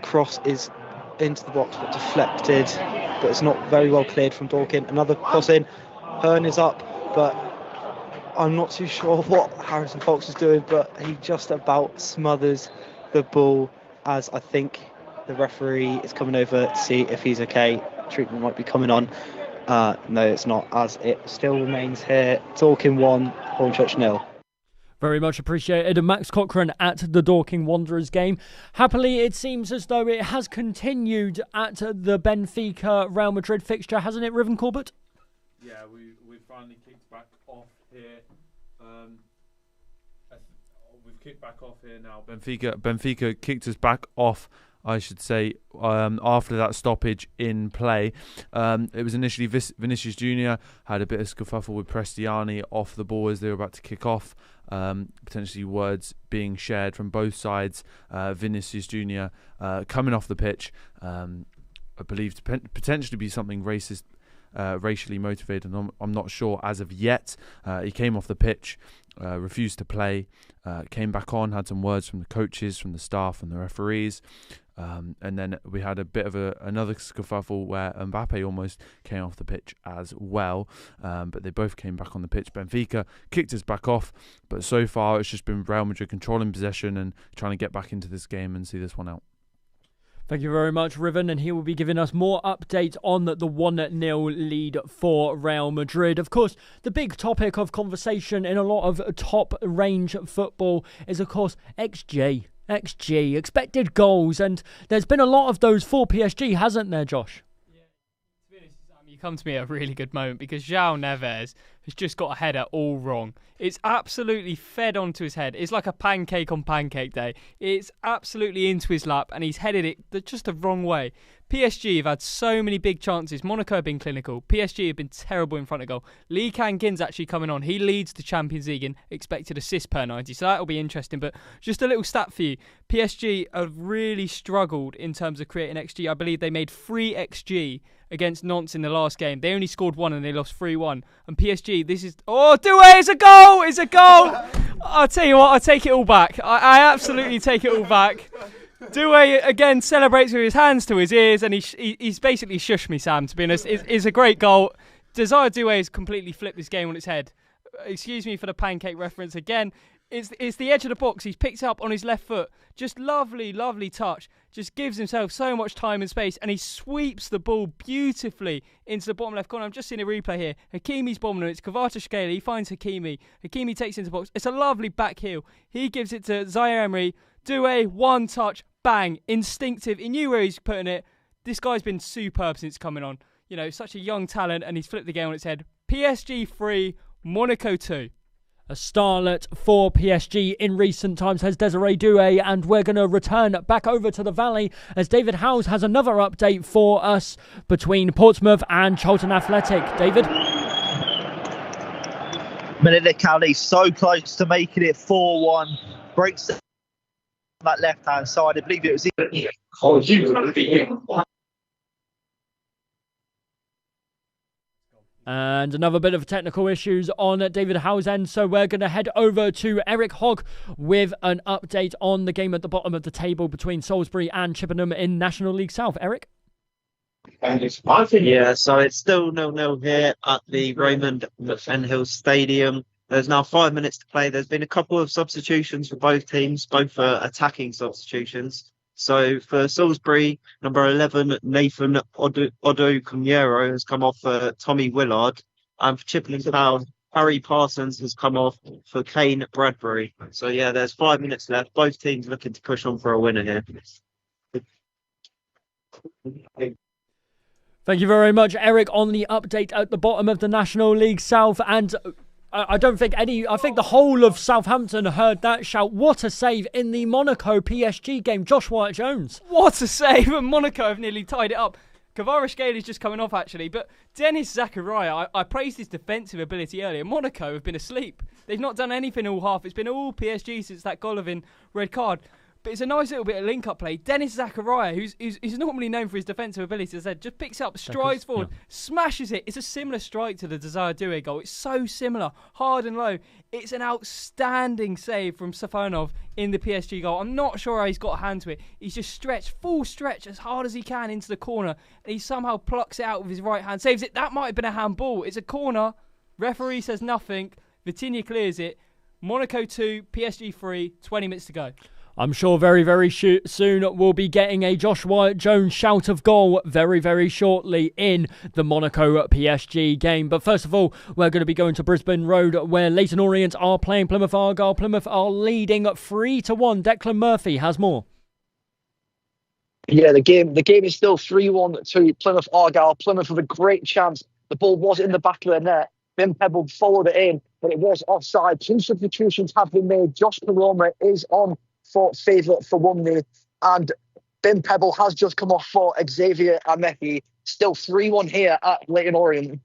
Cross is into the box but deflected, but it's not very well cleared from Dorking. Another cross in. Hearn is up, but I'm not too sure what Harrison Fox is doing, but he just about smothers the ball as I think the referee is coming over to see if he's okay. Treatment might be coming on. No, it's not, as it still remains here. Dorking 1, Hornchurch 0. Very much appreciated. Max Cochrane at the Dorking Wanderers game. Happily, it seems as though it has continued at the Benfica Real Madrid fixture, hasn't it, Riven Corbett? Yeah, we've finally kicked back off here. We've kicked back off here now. Benfica kicked us back off, I should say, after that stoppage in play. It was initially Vinicius Junior had a bit of scuffle with Prestiani off the ball as they were about to kick off. Potentially words being shared from both sides. Vinicius Junior coming off the pitch, I believe to potentially be something racist, racially motivated. I'm not sure as of yet. He came off the pitch, refused to play, came back on, had some words from the coaches, from the staff and the referees. And then we had a bit of another scuffle where Mbappe almost came off the pitch as well. But they both came back on the pitch. Benfica kicked us back off. But so far, it's just been Real Madrid controlling possession and trying to get back into this game and see this one out. Thank you very much, Riven, and he will be giving us more updates on the 1-0 lead for Real Madrid. Of course, the big topic of conversation in a lot of top-range football is, of course, XG, expected goals, and there's been a lot of those for PSG, hasn't there, Josh? You come to me at a really good moment because João Neves has just got a header all wrong. It's absolutely fed onto his head. It's like a pancake on pancake day. It's absolutely into his lap and he's headed it just the wrong way. PSG have had so many big chances. Monaco have been clinical. PSG have been terrible in front of goal. Lee Kang-gin's actually coming on. He leads the Champions League in expected assists per 90, so that'll be interesting. But just a little stat for you. PSG have really struggled in terms of creating XG. I believe they made 3 XG against Nantes in the last game. They only scored 1 and they lost 3-1. And PSG, this is... Oh, Doué, it's a goal! It's a goal! I'll tell you what, I take it all back. I absolutely take it all back. Doué again celebrates with his hands to his ears, and he's basically shushed me, Sam, to be honest. It's a great goal. Desire Doué has completely flipped this game on its head. Excuse me for the pancake reference again. It's the edge of the box. He's picked up on his left foot. Just lovely, lovely touch. Just gives himself so much time and space, and he sweeps the ball beautifully into the bottom left corner. I'm just seeing a replay here. Hakimi's bombing it. It's Kvaratskhelia. He finds Hakimi. Hakimi takes it into the box. It's a lovely back heel. He gives it to Zaire Emery. Doué, one touch, bang, instinctive. He knew where he's putting it. This guy's been superb since coming on. You know, such a young talent, and he's flipped the game on its head. PSG 3, Monaco 2. A starlet for PSG in recent times has Desiree Doué, and we're going to return back over to the Valley as David Howes has another update for us between Portsmouth and Charlton Athletic. David? Melina County so close to making it 4-1. Breaks that left-hand side. I believe it was And another bit of technical issues on David Howe's end, so we're going to head over to Eric Hogg with an update on the game at the bottom of the table between Salisbury and Chippenham in National League South. Eric? Yeah, so it's still 0-0 here at the Raymond Fenhill Stadium. There's now 5 minutes to play. There's been a couple of substitutions for both teams, both attacking substitutions. So for Salisbury, number 11, Nathan Odo-Cumero has come off for Tommy Willard. And for Chippenham Town, Harry Parsons has come off for Kane Bradbury. So yeah, there's 5 minutes left. Both teams looking to push on for a winner here. Thank you very much, Eric, on the update at the bottom of the National League South. And I think the whole of Southampton heard that shout. What a save in the Monaco PSG game. Josh Wyatt-Jones. What a save. And Monaco have nearly tied it up. Kvaratskhelia is just coming off, actually. But Denis Zakaria, I praised his defensive ability earlier. Monaco have been asleep. They've not done anything all half. It's been all PSG since that Golovin red card. But it's a nice little bit of link-up play. Denis Zakaria, who's normally known for his defensive ability, as I said, just picks up, strides forward, smashes it. It's a similar strike to the Desire Doué goal. It's so similar, hard and low. It's an outstanding save from Safonov in the PSG goal. I'm not sure how he's got a hand to it. He's just stretched, full stretch, as hard as he can into the corner, and he somehow plucks it out with his right hand, saves it. That might have been a handball. It's a corner. Referee says nothing. Vitinha clears it. Monaco 2, PSG 3, 20 minutes to go. I'm sure very, very soon we'll be getting a Josh Wyatt-Jones shout of goal very, very shortly in the Monaco PSG game. But first of all, we're going to be going to Brisbane Road, where Leyton Orient are playing Plymouth Argyle. Plymouth are leading 3-1. Declan Murphy has more. Yeah, the game is still 3-1 to Plymouth Argyle. Plymouth with a great chance. The ball was in the back of the net. Ben Pebble followed it in, but it was offside. 2 substitutions have been made. Josh Caroma is on for favourite for 1-0, and Ben Pebble has just come off for Xavier Amethi. Still 3-1 here at Leyton Orient.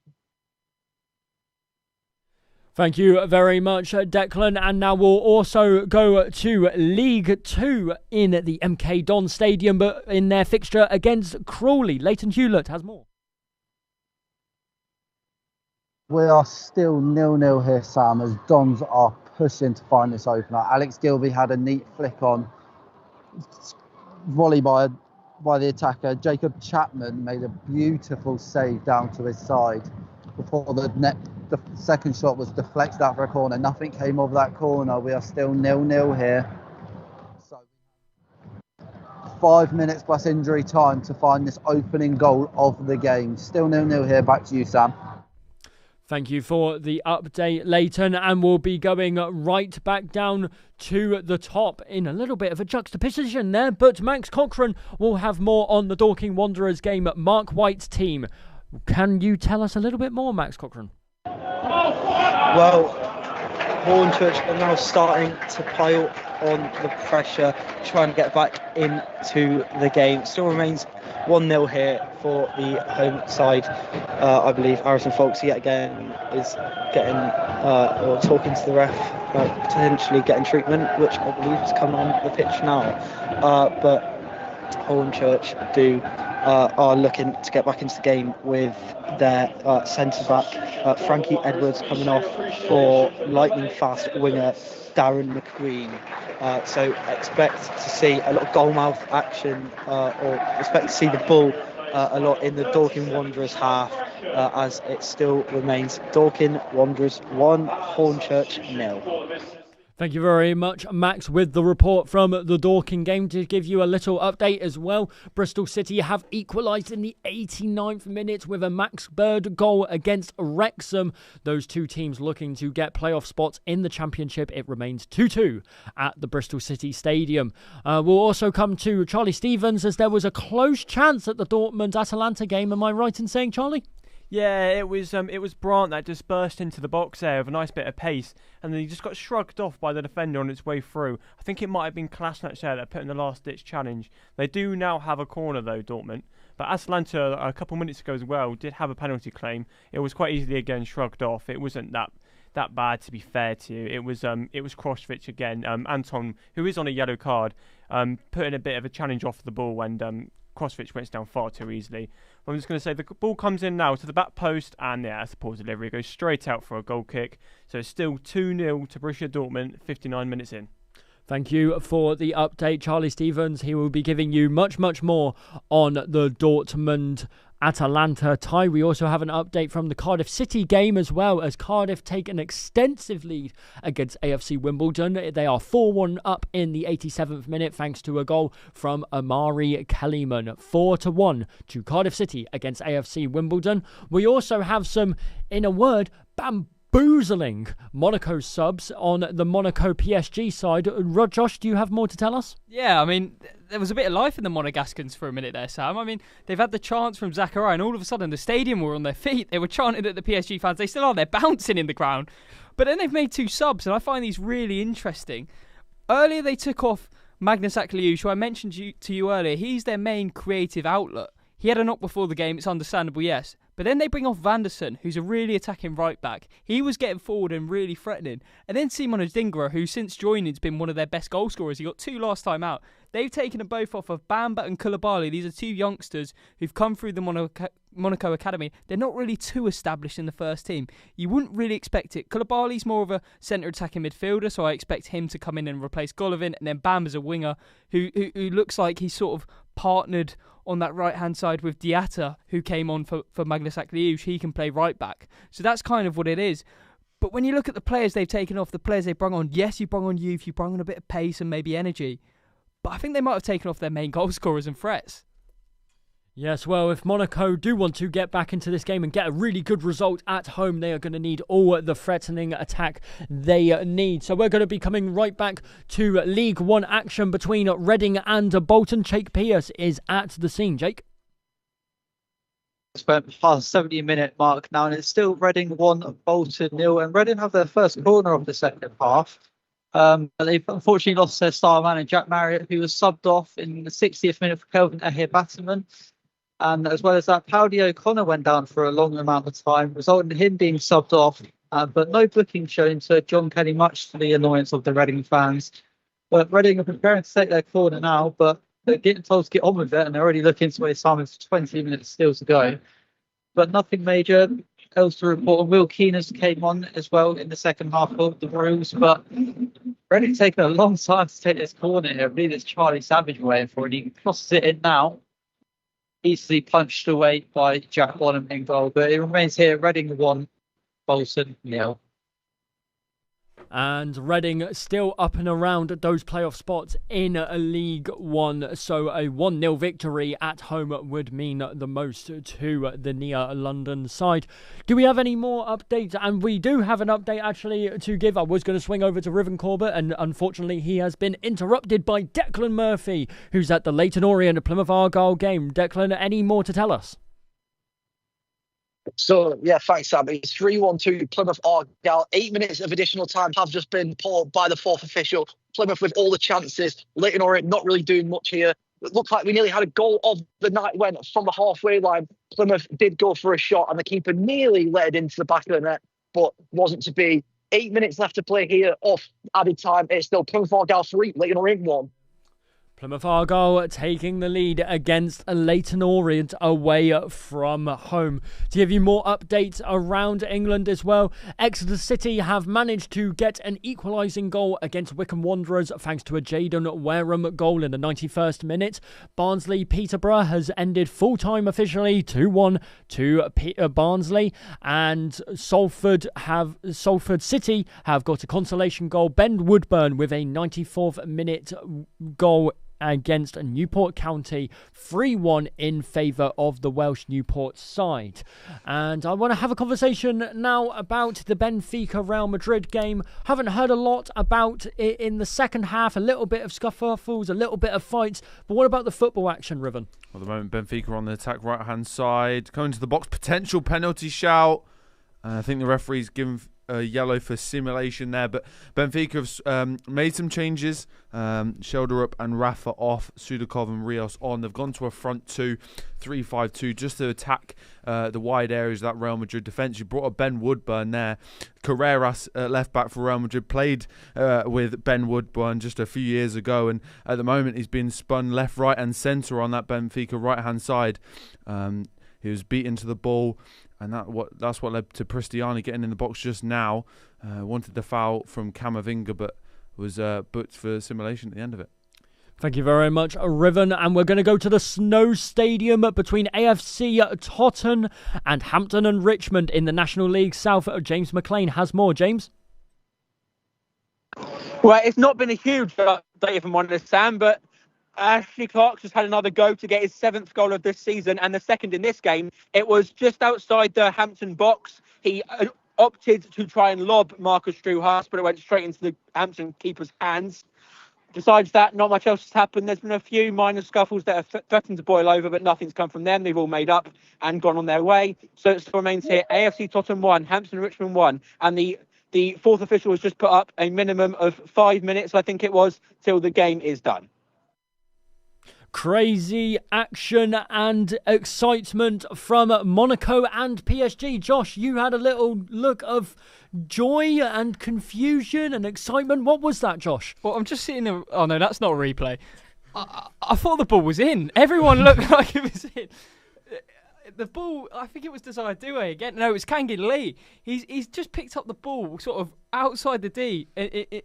Thank you very much, Declan. And now we'll also go to League 2 in the MK Don Stadium, but in their fixture against Crawley. Leighton Hewlett has more. We are still 0-0 here, Sam, as Dons are pushing to find this opener. Alex Gilby had a neat flick on, volley by the attacker. Jacob Chapman made a beautiful save down to his side before the second shot was deflected out for a corner. Nothing came of that corner. We are still 0-0 here. So 5 minutes plus injury time to find this opening goal of the game. Still 0-0 here. Back to you, Sam. Thank you for the update, Leighton, and we'll be going right back down to the top in a little bit of a juxtaposition there, but Max Cochrane will have more on the Dorking Wanderers game, Mark White's team. Can you tell us a little bit more, Max Cochrane? Well, Hornchurch are now starting to pile on the pressure, trying to get back into the game. Still remains 1-0 here for the home side. I believe Harrison Folks yet again is getting or talking to the ref about potentially getting treatment, which I believe is coming on the pitch now. But Hornchurch are looking to get back into the game with their centre-back, Frankie Edwards, coming off for lightning-fast winger Darren McQueen. So expect to see a lot of goalmouth action, or expect to see the ball a lot in the Dorking Wanderers half, as it still remains Dorking Wanderers 1, Hornchurch 0. Thank you very much, Max, with the report from the Dorking game. To give you a little update as well, Bristol City have equalised in the 89th minute with a Max Bird goal against Wrexham. Those two teams looking to get playoff spots in the Championship. It remains 2-2 at the Bristol City Stadium. We'll also come to Charlie Stevens, as there was a close chance at the Dortmund-Atalanta game. Am I right in saying, Charlie? Yeah, it was Brandt that just burst into the box there with a nice bit of pace, and then he just got shrugged off by the defender on its way through. I think it might have been Kolasinac there that put in the last-ditch challenge. They do now have a corner though, Dortmund, but Atalanta a couple minutes ago as well did have a penalty claim. It was quite easily again shrugged off. It wasn't that bad, to be fair to you. It was Krosvich again. Anton, who is on a yellow card, put in a bit of a challenge off the ball when Krosvich went down far too easily. I'm just going to say the ball comes in now to the back post, and that's a poor delivery. It goes straight out for a goal kick. So it's still 2-0 to Borussia Dortmund, 59 minutes in. Thank you for the update, Charlie Stevens. He will be giving you much, much more on the Dortmund-Atalanta tie. We also have an update from the Cardiff City game as well, as Cardiff take an extensive lead against AFC Wimbledon. They are 4-1 up in the 87th minute thanks to a goal from Amari Kellyman. 4-1 to Cardiff City against AFC Wimbledon. We also have some, in a word, bamboozling Monaco subs on the Monaco PSG side. Josh, do you have more to tell us? Yeah, I mean, there was a bit of life in the Monegascans for a minute there, Sam. I mean, they've had the chants from Zachariah, and all of a sudden the stadium were on their feet. They were chanting at the PSG fans. They still are. They're bouncing in the ground. But then they've made two subs, and I find these really interesting. Earlier, they took off Magnus Akliouche, who I mentioned to you earlier. He's their main creative outlet. He had a knock before the game. It's understandable, yes. But then they bring off Vanderson, who's a really attacking right back. He was getting forward and really threatening. And then Simon Adingra, who since joining has been one of their best goal scorers. He got 2 last time out. They've taken them both off of Bamba and Koulibaly. These are 2 youngsters who've come through the Monaco Academy. They're not really too established in the first team. You wouldn't really expect it. Koulibaly's more of a centre attacking midfielder, so I expect him to come in and replace Golovin. And then Bamba's a winger who looks like he's sort of partnered on that right-hand side with Diatta, who came on for Magnus Akliouche. He can play right-back. So that's kind of what it is. But when you look at the players they've taken off, the players they've brought on, yes, you brought on youth, you brought on a bit of pace and maybe energy. But I think they might have taken off their main goal scorers and threats. Yes, well, if Monaco do want to get back into this game and get a really good result at home, they are going to need all the threatening attack they need. So we're going to be coming right back to League One action between Reading and Bolton. Jake Pierce is at the scene. Jake? It's went past 70-minute mark now, and it's still Reading 1, Bolton 0, and Reading have their first corner of the second half. But they've unfortunately lost their star man, Jack Marriott, who was subbed off in the 60th minute for Kelvin Ehir-Batterman. And as well as that, Powdy O'Connor went down for a long amount of time, resulting in him being subbed off. But no booking shown to John Kenny, much to the annoyance of the Reading fans. But Reading are preparing to take their corner now, but they're getting told to get on with it, and they're already looking to waste time with 20 minutes still to go. But nothing major else to report. Will Keeners came on as well in the second half of the rules, but Reading taking a long time to take this corner here. I believe it's Charlie Savage waiting for it. He crosses it in now. Easily punched away by Jack Bonham in goal, but it remains here. Reading 1, Bolton 0. And Reading still up and around those playoff spots in League One. So a 1-0 victory at home would mean the most to the near London side. Do we have any more updates? And we do have an update actually to give. I was going to swing over to Riven Corbett, and unfortunately he has been interrupted by Declan Murphy, who's at the Leyton Orient Plymouth Argyle game. Declan, any more to tell us? So, yeah, thanks, Sam. It's 3-1 to Plymouth Argyle. 8 minutes of additional time have just been pulled by the fourth official. Plymouth with all the chances. Leyton Orient not really doing much here. It looked like we nearly had a goal of the night when from the halfway line. Plymouth did go for a shot and the keeper nearly let it into the back of the net, but wasn't to be. 8 minutes left to play here off added time. It's still Plymouth Argyle 3, Leyton Orient 1. Plymouth Argyle taking the lead against Leyton Orient away from home. To give you more updates around England as well, Exeter City have managed to get an equalising goal against Wycombe Wanderers thanks to a Jayden Wareham goal in the 91st minute. Barnsley Peterborough has ended full-time officially 2-1 to Barnsley, and Salford City have got a consolation goal. Ben Woodburn with a 94th minute goal against Newport County, 3-1 in favour of the Welsh Newport side. And I want to have a conversation now about the Benfica Real Madrid game. Haven't heard a lot about it in the second half, a little bit of scuffles, a little bit of fights, but what about the football action, Riven? Well, at the moment, Benfica on the attack right hand side, coming to the box, potential penalty shout. I think the referee's given a yellow for simulation there, but Benfica have made some changes. Shelder up and Rafa off, Sudakov and Rios on. They've gone to a front 2-3-5-2 just to attack the wide areas of that Real Madrid defence. You brought up Ben Woodburn there. Carreras, left back for Real Madrid, played with Ben Woodburn just a few years ago, and at the moment he's been spun left, right and centre on that Benfica right hand side. He was beaten to the ball, and that's what led to Pristiani getting in the box just now. Wanted the foul from Camavinga, but was booked for simulation at the end of it. Thank you very much, Riven. And we're going to go to the Snow Stadium between AFC Totton and Hampton and Richmond in the National League South. James McLean has more. James? Well, it's not been a huge update from one of Sam, but Ashley Clark's just had another go to get his 7th goal of this season and the second in this game. It was just outside the Hampton box. He opted to try and lob Marcus Struhaus, but it went straight into the Hampton keeper's hands. Besides that, not much else has happened. There's been a few minor scuffles that have threatened to boil over, but nothing's come from them. They've all made up and gone on their way. So it still remains here. AFC Tottenham 1, Hampton Richmond 1. And the fourth official has just put up a minimum of 5 minutes, I think it was, till the game is done. Crazy action and excitement from Monaco and PSG. Josh, you had a little look of joy and confusion and excitement. What was that, Josh? Well, I'm just sitting there. Oh, no, that's not a replay. I thought the ball was in. Everyone looked like it was in. The ball, I think it was Desire Due again. No, it was Kangin Lee. He's just picked up the ball sort of outside the D,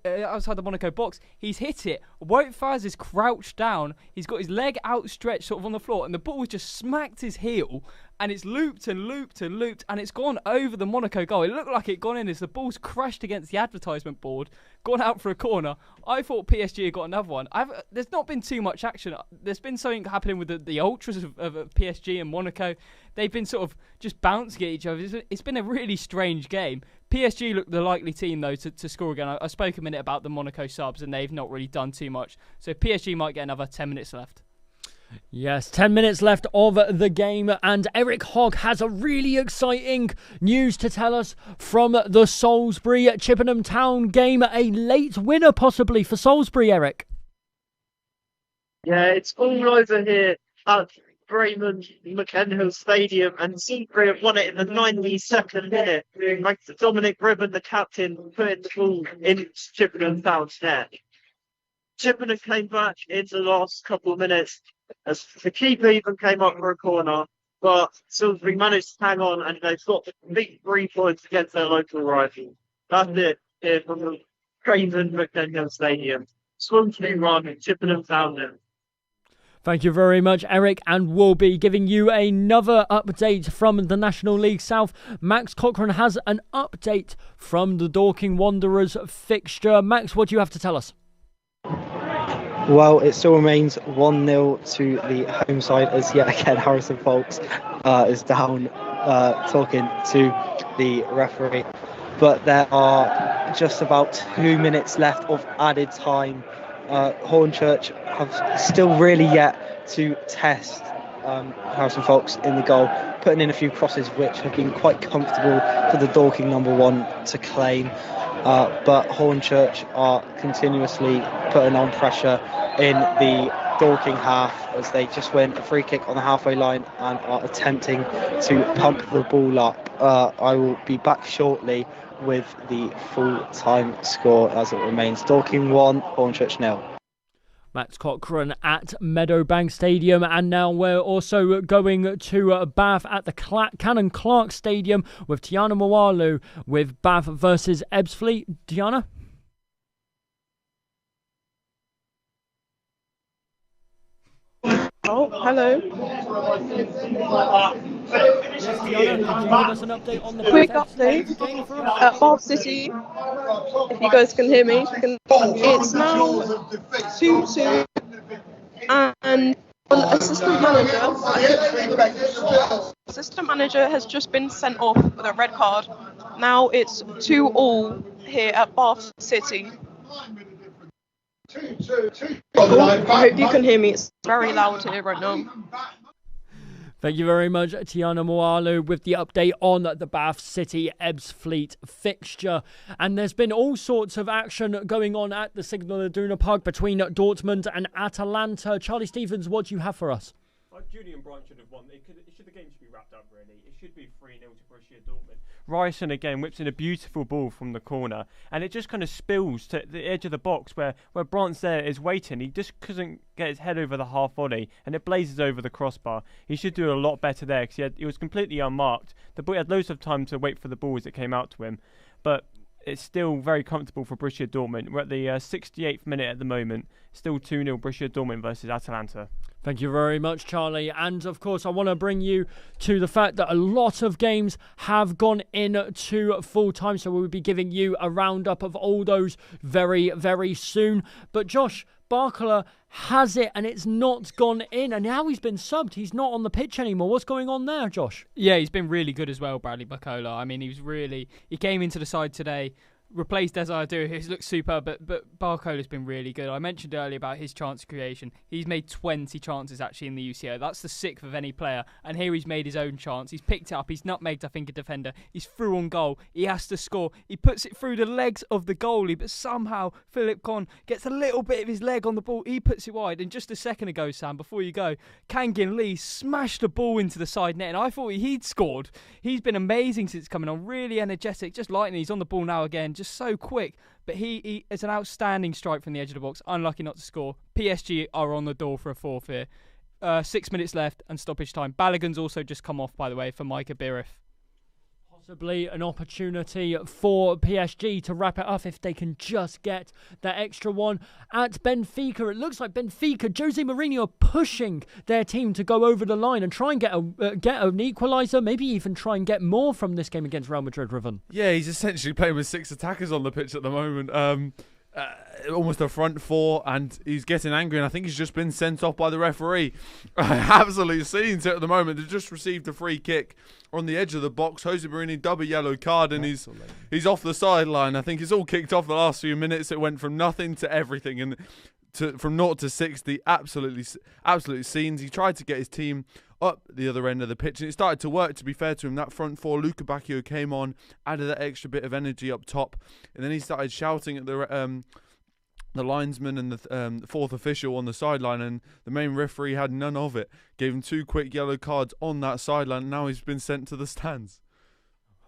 outside the Monaco box. He's hit it. Wout Faz is crouched down. He's got his leg outstretched sort of on the floor, and the ball has just smacked his heel, and it's looped and looped and looped, and it's gone over the Monaco goal. It looked like it gone in as the ball's crashed against the advertisement board, gone out for a corner. I thought PSG had got another one. There's not been too much action. There's been something happening with the ultras of PSG and Monaco. They've been sort of just bouncing at each other. It's been a really strange game. PSG looked the likely team, though, to score again. I spoke a minute about the Monaco subs, and they've not really done too much. So PSG might get another 10 minutes left. Yes, 10 minutes left of the game, and Eric Hogg has a really exciting news to tell us from the Salisbury Chippenham Town game. A late winner, possibly, for Salisbury, Eric. Yeah, it's all over here at Bremen McKenhill Stadium, and Salisbury have won it in the 92nd minute. Like Dominic Ribbon, the captain, putting the ball in Chippenham Town's net. Chippenham came back into the last couple of minutes as the keeper even came up for a corner, but Salisbury managed to hang on, and they've got the big 3 points against their local rival. That's it here from the Bremen McKenhill Stadium. Swansea run, Chippenham Town then. Thank you very much, Eric, and we'll be giving you another update from the National League South. Max Cochrane has an update from the Dorking Wanderers fixture. Max, what do you have to tell us? Well, it still remains 1-0 to the home side, as yet again Harrison Folks is down talking to the referee. But there are just about 2 minutes left of added time. Hornchurch have still really yet to test Harrison Folks in the goal, putting in a few crosses which have been quite comfortable for the Dorking number 1 to claim. But Hornchurch are continuously putting on pressure in the Dorking half as they just win a free kick on the halfway line and are attempting to pump the ball up. I will be back shortly with the full-time score as it remains Dorking 1, Hornchurch 0. Max Cochrane at Meadowbank Stadium, and now we're also going to Bath at the Cannon Clark Stadium with Tiana Mowalu with Bath versus Ebbsfleet. Tiana? Oh, hello. Yes, Tiana, could you give us an update on the Quick Bath update game for us? at Bath City. If you guys can hear me, it's now 2-2, and assistant manager has just been sent off with a red card. Now it's 2-2 here at Bath City. I hope you can hear me. It's very loud here right now. Thank you very much, Tiana Mowalu, with the update on the Bath City Ebbsfleet fixture. And there's been all sorts of action going on at the Signal Iduna Park between Dortmund and Atalanta. Charlie Stevens, what do you have for us? Julian Brandt should have won. The game should be wrapped up, really. It should be 3-0 to Borussia Dortmund. Ryerson again whips in a beautiful ball from the corner, and it just kind of spills to the edge of the box where Brandt's there is waiting. He just couldn't get his head over the half volley, and it blazes over the crossbar. He should do a lot better there because he was completely unmarked. The boy had loads of time to wait for the ball as it came out to him, but it's still very comfortable for Borussia Dortmund. We're at the 68th minute at the moment. Still 2-0 Borussia Dortmund versus Atalanta. Thank you very much, Charlie. And of course, I want to bring you to the fact that a lot of games have gone into full time. So we'll be giving you a roundup of all those very, very soon. But Josh Barkala has it and it's not gone in. And now he's been subbed. He's not on the pitch anymore. What's going on there, Josh? Yeah, he's been really good as well, Bradley Barcola. I mean, he came into the side today, replaced Desire Do, who's looked superb, but Barcola's been really good. I mentioned earlier about his chance creation. He's made 20 chances actually in the UCO. That's the 6th of any player. And here he's made his own chance. He's picked it up. He's nutmegged, I think, a defender. He's through on goal. He has to score. He puts it through the legs of the goalie, but somehow Philip Kohn gets a little bit of his leg on the ball. He puts it wide. And just a second ago, Sam, before you go, Kangin Lee smashed the ball into the side net, and I thought he'd scored. He's been amazing since coming on. Really energetic, just lightning. He's on the ball now again, just so quick. But he is an outstanding strike from the edge of the box. Unlucky not to score. PSG are on the door for a fourth here. 6 minutes left and stoppage time. Balogun's also just come off, by the way, for Micah Birif. Possibly an opportunity for PSG to wrap it up if they can just get that extra one at Benfica. It looks like Benfica, Jose Mourinho, are pushing their team to go over the line and try and get an equaliser, maybe even try and get more from this game against Real Madrid, Riven. Yeah, he's essentially playing with 6 attackers on the pitch at the moment. Almost a front four, and he's getting angry, and I think he's just been sent off by the referee. Absolute scenes at the moment. They've just received a free kick on the edge of the box. Jose Mourinho, double yellow card, and he's off the sideline. I think it's all kicked off the last few minutes. It went from nothing to everything, and from 0 to 60, absolute scenes. He tried to get his team up the other end of the pitch, and it started to work, to be fair to him. That front four, Luca Bacchio came on, added that extra bit of energy up top, and then he started shouting at the linesman and the fourth official on the sideline, and the main referee had none of it. Gave him 2 quick yellow cards on that sideline, and now he's been sent to the stands.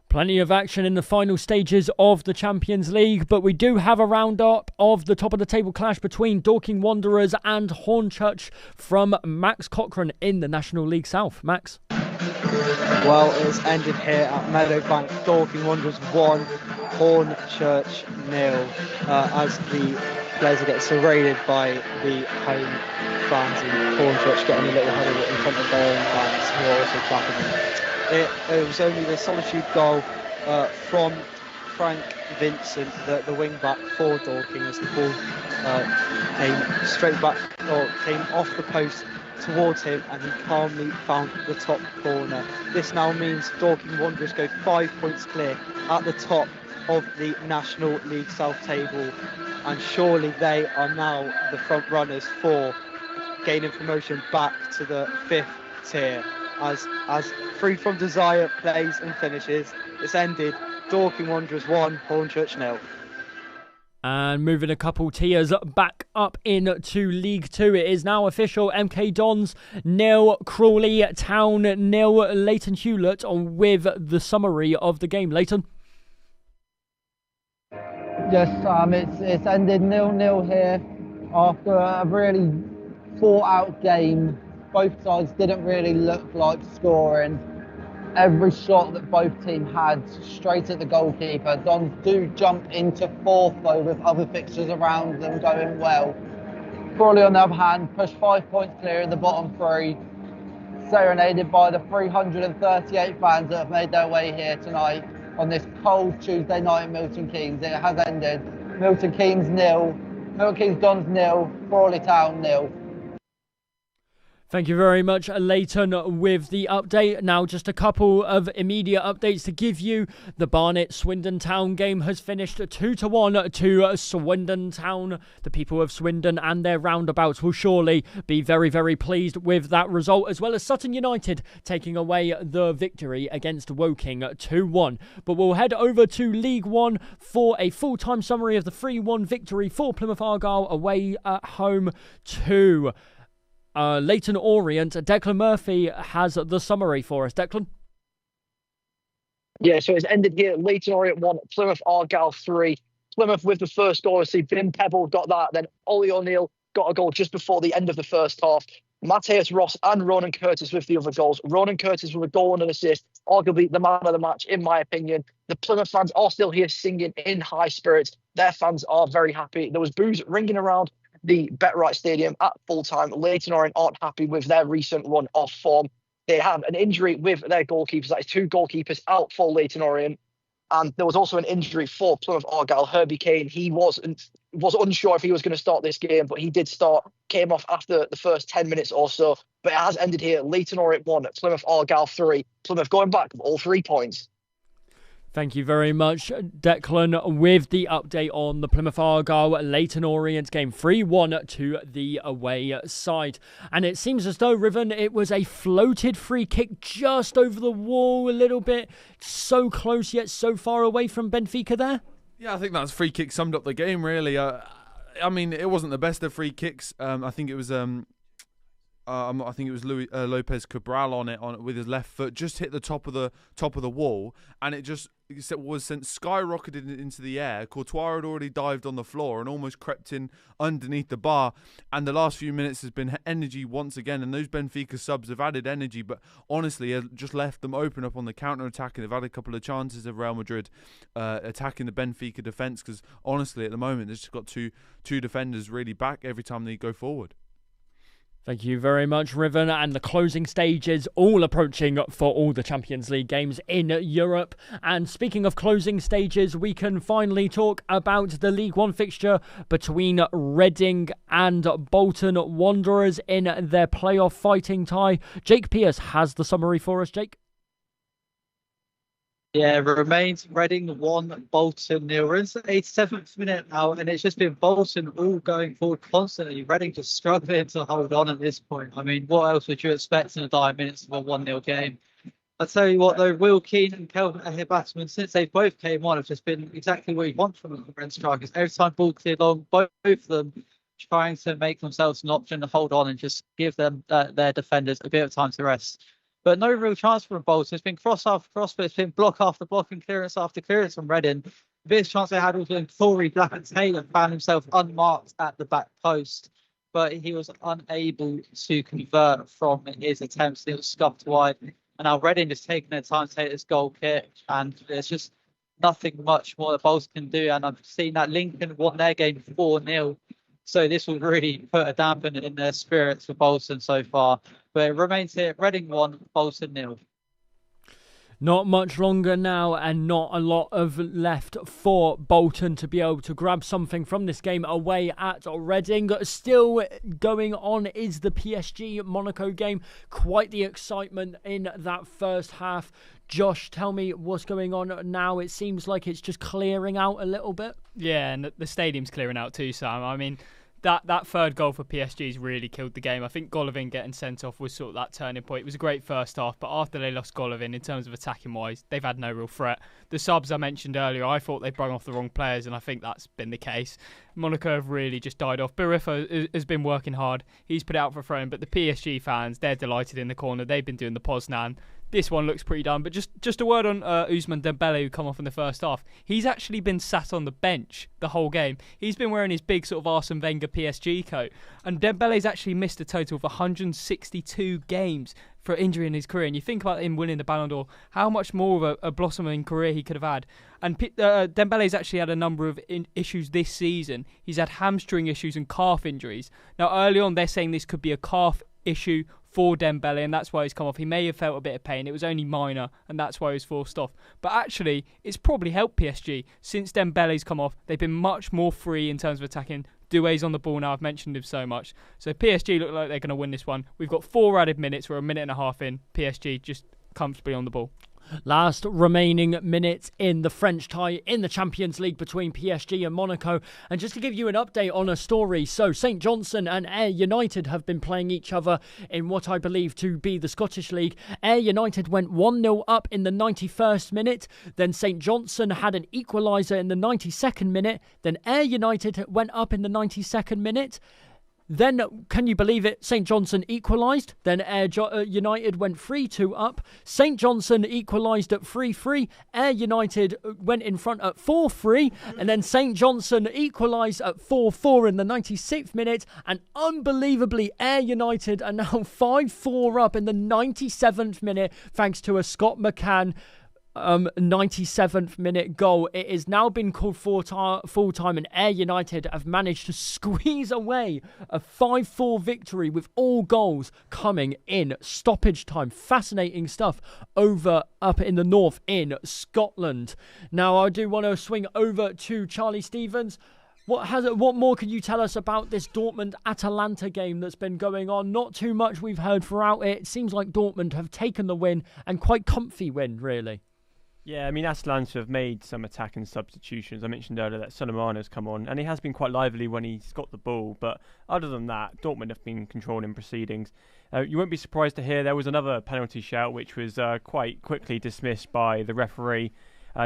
Plenty of action in the final stages of the Champions League, but we do have a roundup of the top of the table clash between Dorking Wanderers and Hornchurch from Max Cochrane in the National League South. Max? Well, it's ended here at Meadowbank. Dorking Wanderers 1, Hornchurch 0, as the players are getting serrated by the home fans in Hornchurch, getting a little ahead of it in front of their own fans who are also clapping them. It was only the solitude goal from Frank Vincent, the wing back for Dorking, as the ball came straight back, or came off the post towards him, and he calmly found the top corner. This now means Dorking Wanderers go 5 points clear at the top of the National League South table, and surely they are now the front runners for gaining promotion back to the 5th tier. As Free From Desire plays and finishes, it's ended Dorking Wanderers 1, Hornchurch 0. And moving a couple tiers back up into League 2, it is now official. MK Dons 0, Crawley Town 0. Leighton Hewlett with the summary of the game. Leighton? Yes, it's ended 0-0 here After a really thought-out game, both sides didn't really look like scoring. Every shot that both teams had straight at the goalkeeper. Dons do jump into fourth though with other fixtures around them going well. Crawley on the other hand pushed 5 points clear in the bottom three, serenaded by the 338 fans that have made their way here tonight on this cold Tuesday night in Milton Keynes. It has ended. Milton Keynes 0, Milton Keynes Dons 0, Crawley Town 0. Thank you very much, Leighton, with the update. Now, just a couple of immediate updates to give you. The Barnet-Swindon Town game has finished 2-1 to Swindon Town. The people of Swindon and their roundabouts will surely be very, very pleased with that result, as well as Sutton United taking away the victory against Woking 2-1. But we'll head over to League One for a full-time summary of the 3-1 victory for Plymouth Argyle away at home to Leyton Orient. Declan Murphy has the summary for us. Declan? Yeah, so it's ended here. Leyton Orient 1, Plymouth Argyle 3. Plymouth with the first goal. See, Vin Pebble got that. Then Ollie O'Neill got a goal just before the end of the first half. Matthias Ross and Ronan Curtis with the other goals. Ronan Curtis with a goal and an assist. Arguably the man of the match, in my opinion. The Plymouth fans are still here singing in high spirits. Their fans are very happy. There was boos ringing around the BetRight Stadium at full time. Leyton Orient aren't happy with their recent run of form. They have an injury with their goalkeepers. That is 2 goalkeepers out for Leyton Orient. And there was also an injury for Plymouth Argyle. Herbie Kane, he was unsure if he was going to start this game, but he did start, came off after the first 10 minutes or so. But it has ended here. Leyton Orient 1, Plymouth Argyle 3. Plymouth going back with all 3 points. Thank you very much, Declan, with the update on the Plymouth Argyle Leyton Orient game. 3-1 to the away side. And it seems as though, Riven, it was a floated free kick just over the wall a little bit. So close yet so far away from Benfica there. Yeah, I think that free kick summed up the game, really. I mean, it wasn't the best of free kicks. I think it was Lopez Cabral on it with his left foot, just hit the top of the wall, and it was sent skyrocketed into the air. Courtois had already dived on the floor and almost crept in underneath the bar. And the last few minutes has been energy once again, and those Benfica subs have added energy, but honestly, just left them open up on the counter attack, and they've had a couple of chances of Real Madrid attacking the Benfica defence. Because honestly, at the moment, they've just got two defenders really back every time they go forward. Thank you very much, Riven. And the closing stages all approaching for all the Champions League games in Europe. And speaking of closing stages, we can finally talk about the League One fixture between Reading and Bolton Wanderers in their playoff fighting tie. Jake Pierce has the summary for us. Jake? Yeah, it remains Reading 1, Bolton 0. We're in the 87th minute now, and it's just been Bolton all going forward constantly. Reading just struggling to hold on at this point. I mean, what else would you expect in the dying minutes of a 1-0 game? I'll tell you what, though, Will Keane and Kelvin Ahibatsman, since they both came on, have just been exactly what you want from the Red Strikers. Every time ball cleared long, both of them trying to make themselves an option to hold on and just give them their defenders a bit of time to rest. But no real chance for Bolton. It's been cross after cross, but it's been block after block and clearance after clearance from Reading. The biggest chance they had was when Corey Blackett-Taylor found himself unmarked at the back post, but he was unable to convert from his attempts. It was scuffed wide. And now Reading is taking their time to take this goal kick, and there's just nothing much more that Bolton can do. And I've seen that Lincoln won their game 4-0. So this will really put a damper in their spirits for Bolton so far. But it remains here, Reading 1, Bolton 0. Not much longer now, and not a lot of left for Bolton to be able to grab something from this game away at Reading. Still going on is the PSG Monaco game. Quite the excitement in that first half. Josh, tell me what's going on now. It seems like it's just clearing out a little bit. Yeah, and the stadium's clearing out too, Sam. I mean, that third goal for PSG's really killed the game. I think Golovin getting sent off was sort of that turning point. It was a great first half, but after they lost Golovin, in terms of attacking wise, they've had no real threat. The subs I mentioned earlier, I thought they brought off the wrong players, and I think that's been the case. Monaco have really just died off. Bariffa has been working hard. He's put out for a throw, but the PSG fans, they're delighted in the corner. They've been doing the Poznan. this one looks pretty done. But just a word on Ousmane Dembele, who come off in the first half. He's actually been sat on the bench the whole game. He's been wearing his big sort of Arsene Wenger PSG coat. And Dembele's actually missed a total of 162 games for injury in his career. And you think about him winning the Ballon d'Or, how much more of a blossoming career he could have had. And Dembele's actually had a number of issues this season. He's had hamstring issues and calf injuries. Now, early on, they're saying this could be a calf issue for Dembele, and that's why he's come off. He may have felt a bit of pain. It was only minor, and that's why he was forced off. But actually, it's probably helped PSG. Since Dembele's come off, they've been much more free in terms of attacking. Doué's on the ball now. I've mentioned him so much. So PSG look like they're going to win this one. We've got 4 added minutes. We're a minute and a half in. PSG just comfortably on the ball. Last remaining minutes in the French tie in the Champions League between PSG and Monaco. And just to give you an update on a story, so St Johnstone and Ayr United have been playing each other in what I believe to be the Scottish League. Ayr United went 1-0 up in the 91st minute. Then St Johnstone had an equaliser in the 92nd minute. Then Ayr United went up in the 92nd minute. Then, can you believe it, St Johnstone equalised. Then Ayr United went 3-2 up. St Johnstone equalised at 3-3. Ayr United went in front at 4-3. And then St Johnstone equalised at 4-4 in the 96th minute. And unbelievably, Ayr United are now 5-4 up in the 97th minute thanks to a Scott McCann 97th minute goal. It has now been called full time, and Ayr United have managed to squeeze away a 5-4 victory with all goals coming in stoppage time. Fascinating stuff up in the north in Scotland. Now I do want to swing over to Charlie Stevens. What more can you tell us about this Dortmund-Atalanta game that's been going on? Not too much we've heard throughout it. It seems like Dortmund have taken the win, and quite comfy win, really. Yeah, I mean, Atalanta have made some attacking substitutions. I mentioned earlier that Suleimana's come on, and he has been quite lively when he's got the ball. But other than that, Dortmund have been controlling proceedings. You won't be surprised to hear there was another penalty shout, which was quite quickly dismissed by the referee.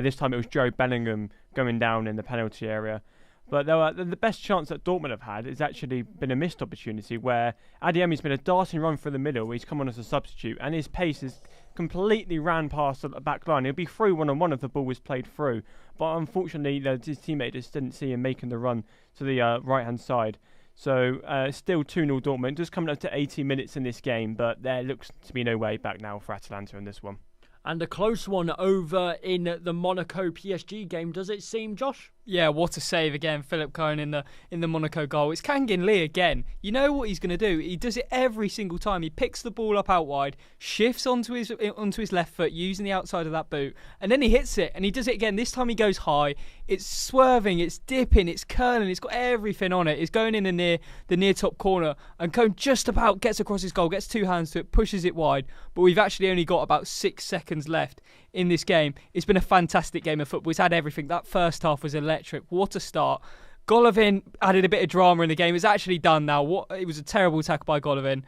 This time it was Joe Bellingham going down in the penalty area. But the best chance that Dortmund have had has actually been a missed opportunity where Adeyemi's been a darting run through the middle. He's come on as a substitute, and his pace has completely ran past the back line. He'll be through one-on-one if the ball was played through. But unfortunately, his teammate just didn't see him making the run to the right-hand side. So still 2-0 Dortmund, just coming up to 80 minutes in this game, but there looks to be no way back now for Atalanta in this one. And a close one over in the Monaco PSG game, does it seem, Josh? Yeah, what a save again, Philip Cohen in the Monaco goal. It's Kangin Lee again. You know what he's going to do? He does it every single time. He picks the ball up out wide, shifts onto his left foot using the outside of that boot, and then he hits it. And he does it again. This time he goes high. It's swerving, it's dipping, it's curling, it's got everything on it. It's going in the near top corner, and Cohen just about gets across his goal, gets two hands to it, pushes it wide. But we've actually only got about 6 seconds left in this game. It's been a fantastic game of football. It's had everything. That first half was electric. What a start. Golovin added a bit of drama in the game. It's actually done now. It was a terrible attack by Golovin.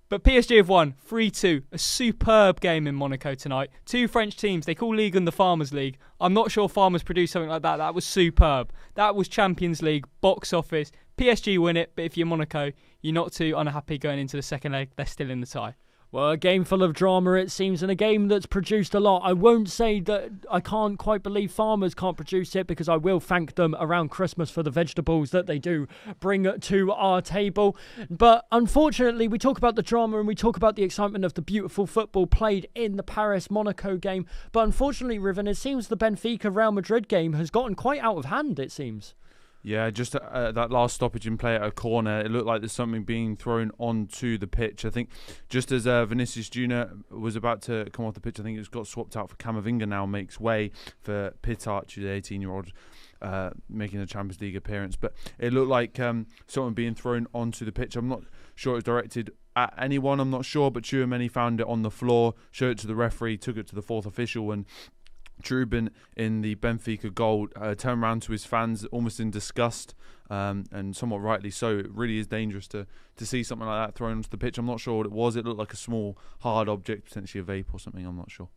But PSG have won 3-2. A superb game in Monaco tonight. 2 French teams. They call Ligue 1 the Farmers League. I'm not sure Farmers produce something like that. That was superb. That was Champions League, box office. PSG win it, but if you're Monaco, you're not too unhappy going into the second leg. They're still in the tie. Well, a game full of drama, it seems, and a game that's produced a lot. I won't say that I can't quite believe Farmers can't produce it, because I will thank them around Christmas for the vegetables that they do bring to our table. But unfortunately, we talk about the drama and we talk about the excitement of the beautiful football played in the Paris-Monaco game. But unfortunately, Riven, it seems the Benfica-Real Madrid game has gotten quite out of hand, it seems. Yeah, just that last stoppage in play at a corner, it looked like there's something being thrown onto the pitch. I think just as Vinicius Junior was about to come off the pitch, I think it's got swapped out for Camavinga now, makes way for Pittard, the 18-year-old, making a Champions League appearance. But it looked like something being thrown onto the pitch. I'm not sure it was directed at anyone, I'm not sure, but Tchouaméni found it on the floor, showed it to the referee, took it to the fourth official, and Trubin in the Benfica goal turned around to his fans almost in disgust, and somewhat rightly so. It really is dangerous to see something like that thrown onto the pitch. I'm not sure what it was. It looked like a small hard object, potentially a vape or something. I'm not sure.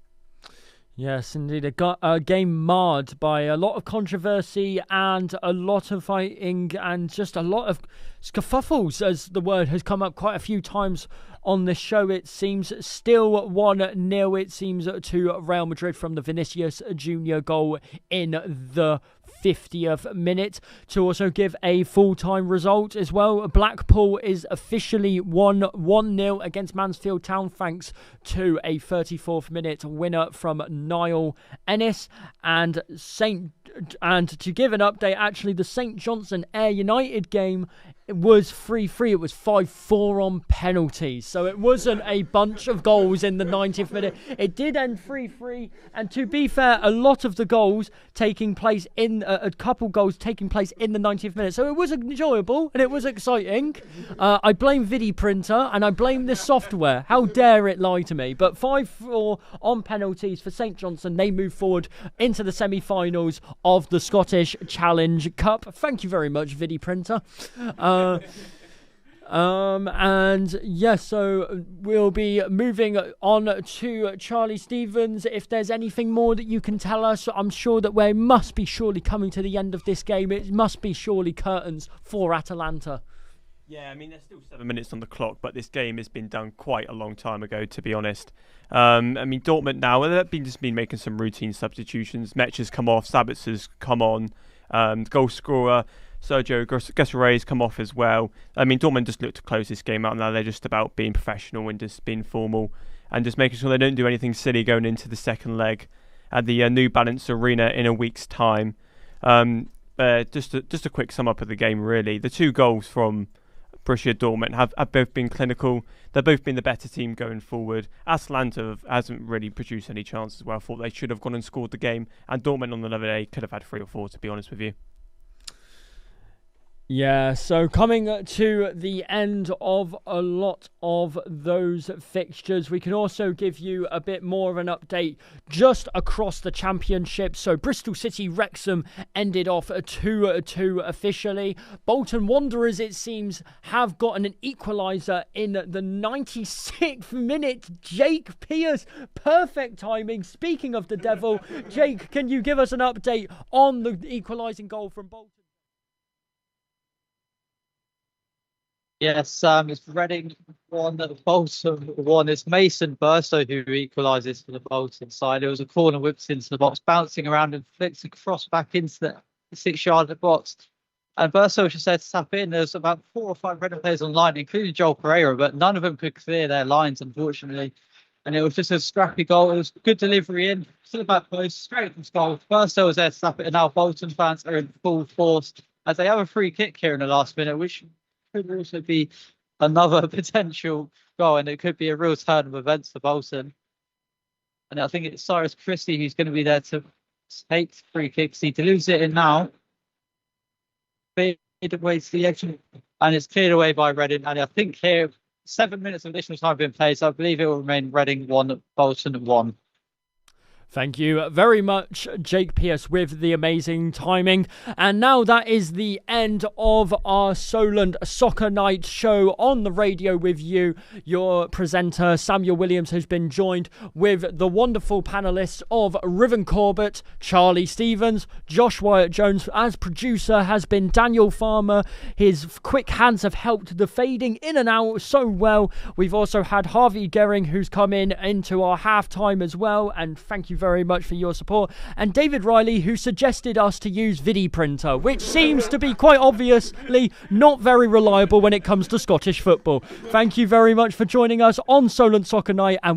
Yes, indeed. A game marred by a lot of controversy and a lot of fighting and just a lot of scuffles, as the word has come up quite a few times on this show. It seems still 1-0, it seems, to Real Madrid from the Vinicius Junior goal in the 50th minute. To also give a full-time result as well, Blackpool is officially won 1-0 against Mansfield Town thanks to a 34th minute winner from Niall Ennis. And to give an update, actually the St Johnstone Ayr United game, it was 3-3. It was 5-4 on penalties. So it wasn't a bunch of goals in the 90th minute. It did end 3-3. And to be fair, a lot of the goals taking place in a couple goals taking place in the 90th minute. So it was enjoyable and it was exciting. I blame Vidi Printer and I blame this software. How dare it lie to me? But 5-4 on penalties for St Johnstone. They move forward into the semi-finals of the Scottish Challenge Cup. Thank you very much, Vidi Printer. And yes, so we'll be moving on to Charlie Stevens. If there's anything more that you can tell us, I'm sure that we must be surely coming to the end of this game. It must be surely curtains for Atalanta. Yeah, I mean, there's still 7 minutes on the clock, but this game has been done quite a long time ago, to be honest. I mean, Dortmund now, they've just been making some routine substitutions. Mech has come off, Sabitzer's come on, goal scorer Sergio Guesare's come off as well. I mean, Dortmund just look to close this game out now. They're just about being professional and just being formal and just making sure they don't do anything silly going into the second leg at the New Balance Arena in a week's time. Just a quick sum up of the game, really. The two goals from Borussia Dortmund have both been clinical. They've both been the better team going forward. Atalanta hasn't really produced any chances well. I thought they should have gone and scored the game. And Dortmund on the other day could have had 3 or 4, to be honest with you. Yeah, so coming to the end of a lot of those fixtures, we can also give you a bit more of an update just across the championship. So Bristol City Wrexham ended off 2-2 officially. Bolton Wanderers, it seems, have gotten an equaliser in the 96th minute. Jake Pierce, perfect timing. Speaking of the devil, Jake, can you give us an update on the equalising goal from Bolton? Yes, it's Reading 1, Bolton 1. It's Mason Burstow who equalises for the Bolton side. It was a corner whipped into the box, bouncing around and flicks a cross back into the 6-yard box. And Burstow just said to tap in. There's about 4 or 5 Reading players online, including Joel Pereira, but none of them could clear their lines, unfortunately. And it was just a scrappy goal. It was good delivery in, still back post, straight from goal. Burstow was there to tap it, and now Bolton fans are in full force as they have a free kick here in the last minute, which could also be another potential goal, and it could be a real turn of events for Bolton. And I think it's Cyrus Christie who's going to be there to take free kicks. He delivers it in now. Fade away to the edge, and it's cleared away by Reading. And I think here, 7 minutes of additional time being played, so I believe it will remain Reading 1, Bolton 1. Thank you very much, Jake Pierce, with the amazing timing. And now that is the end of our Solent Soccer Night show on the radio with you. Your presenter, Samuel Williams, has been joined with the wonderful panellists of Riven Corbett, Charlie Stevens, Josh Wyatt-Jones. As producer has been Daniel Farmer. His quick hands have helped the fading in and out so well. We've also had Harvey Gehring, who's come into our halftime as well. And thank you very much for your support. And David Riley, who suggested us to use Vidi Printer, which seems to be quite obviously not very reliable when it comes to Scottish football. Thank you very much for joining us on Solent Soccer Night. And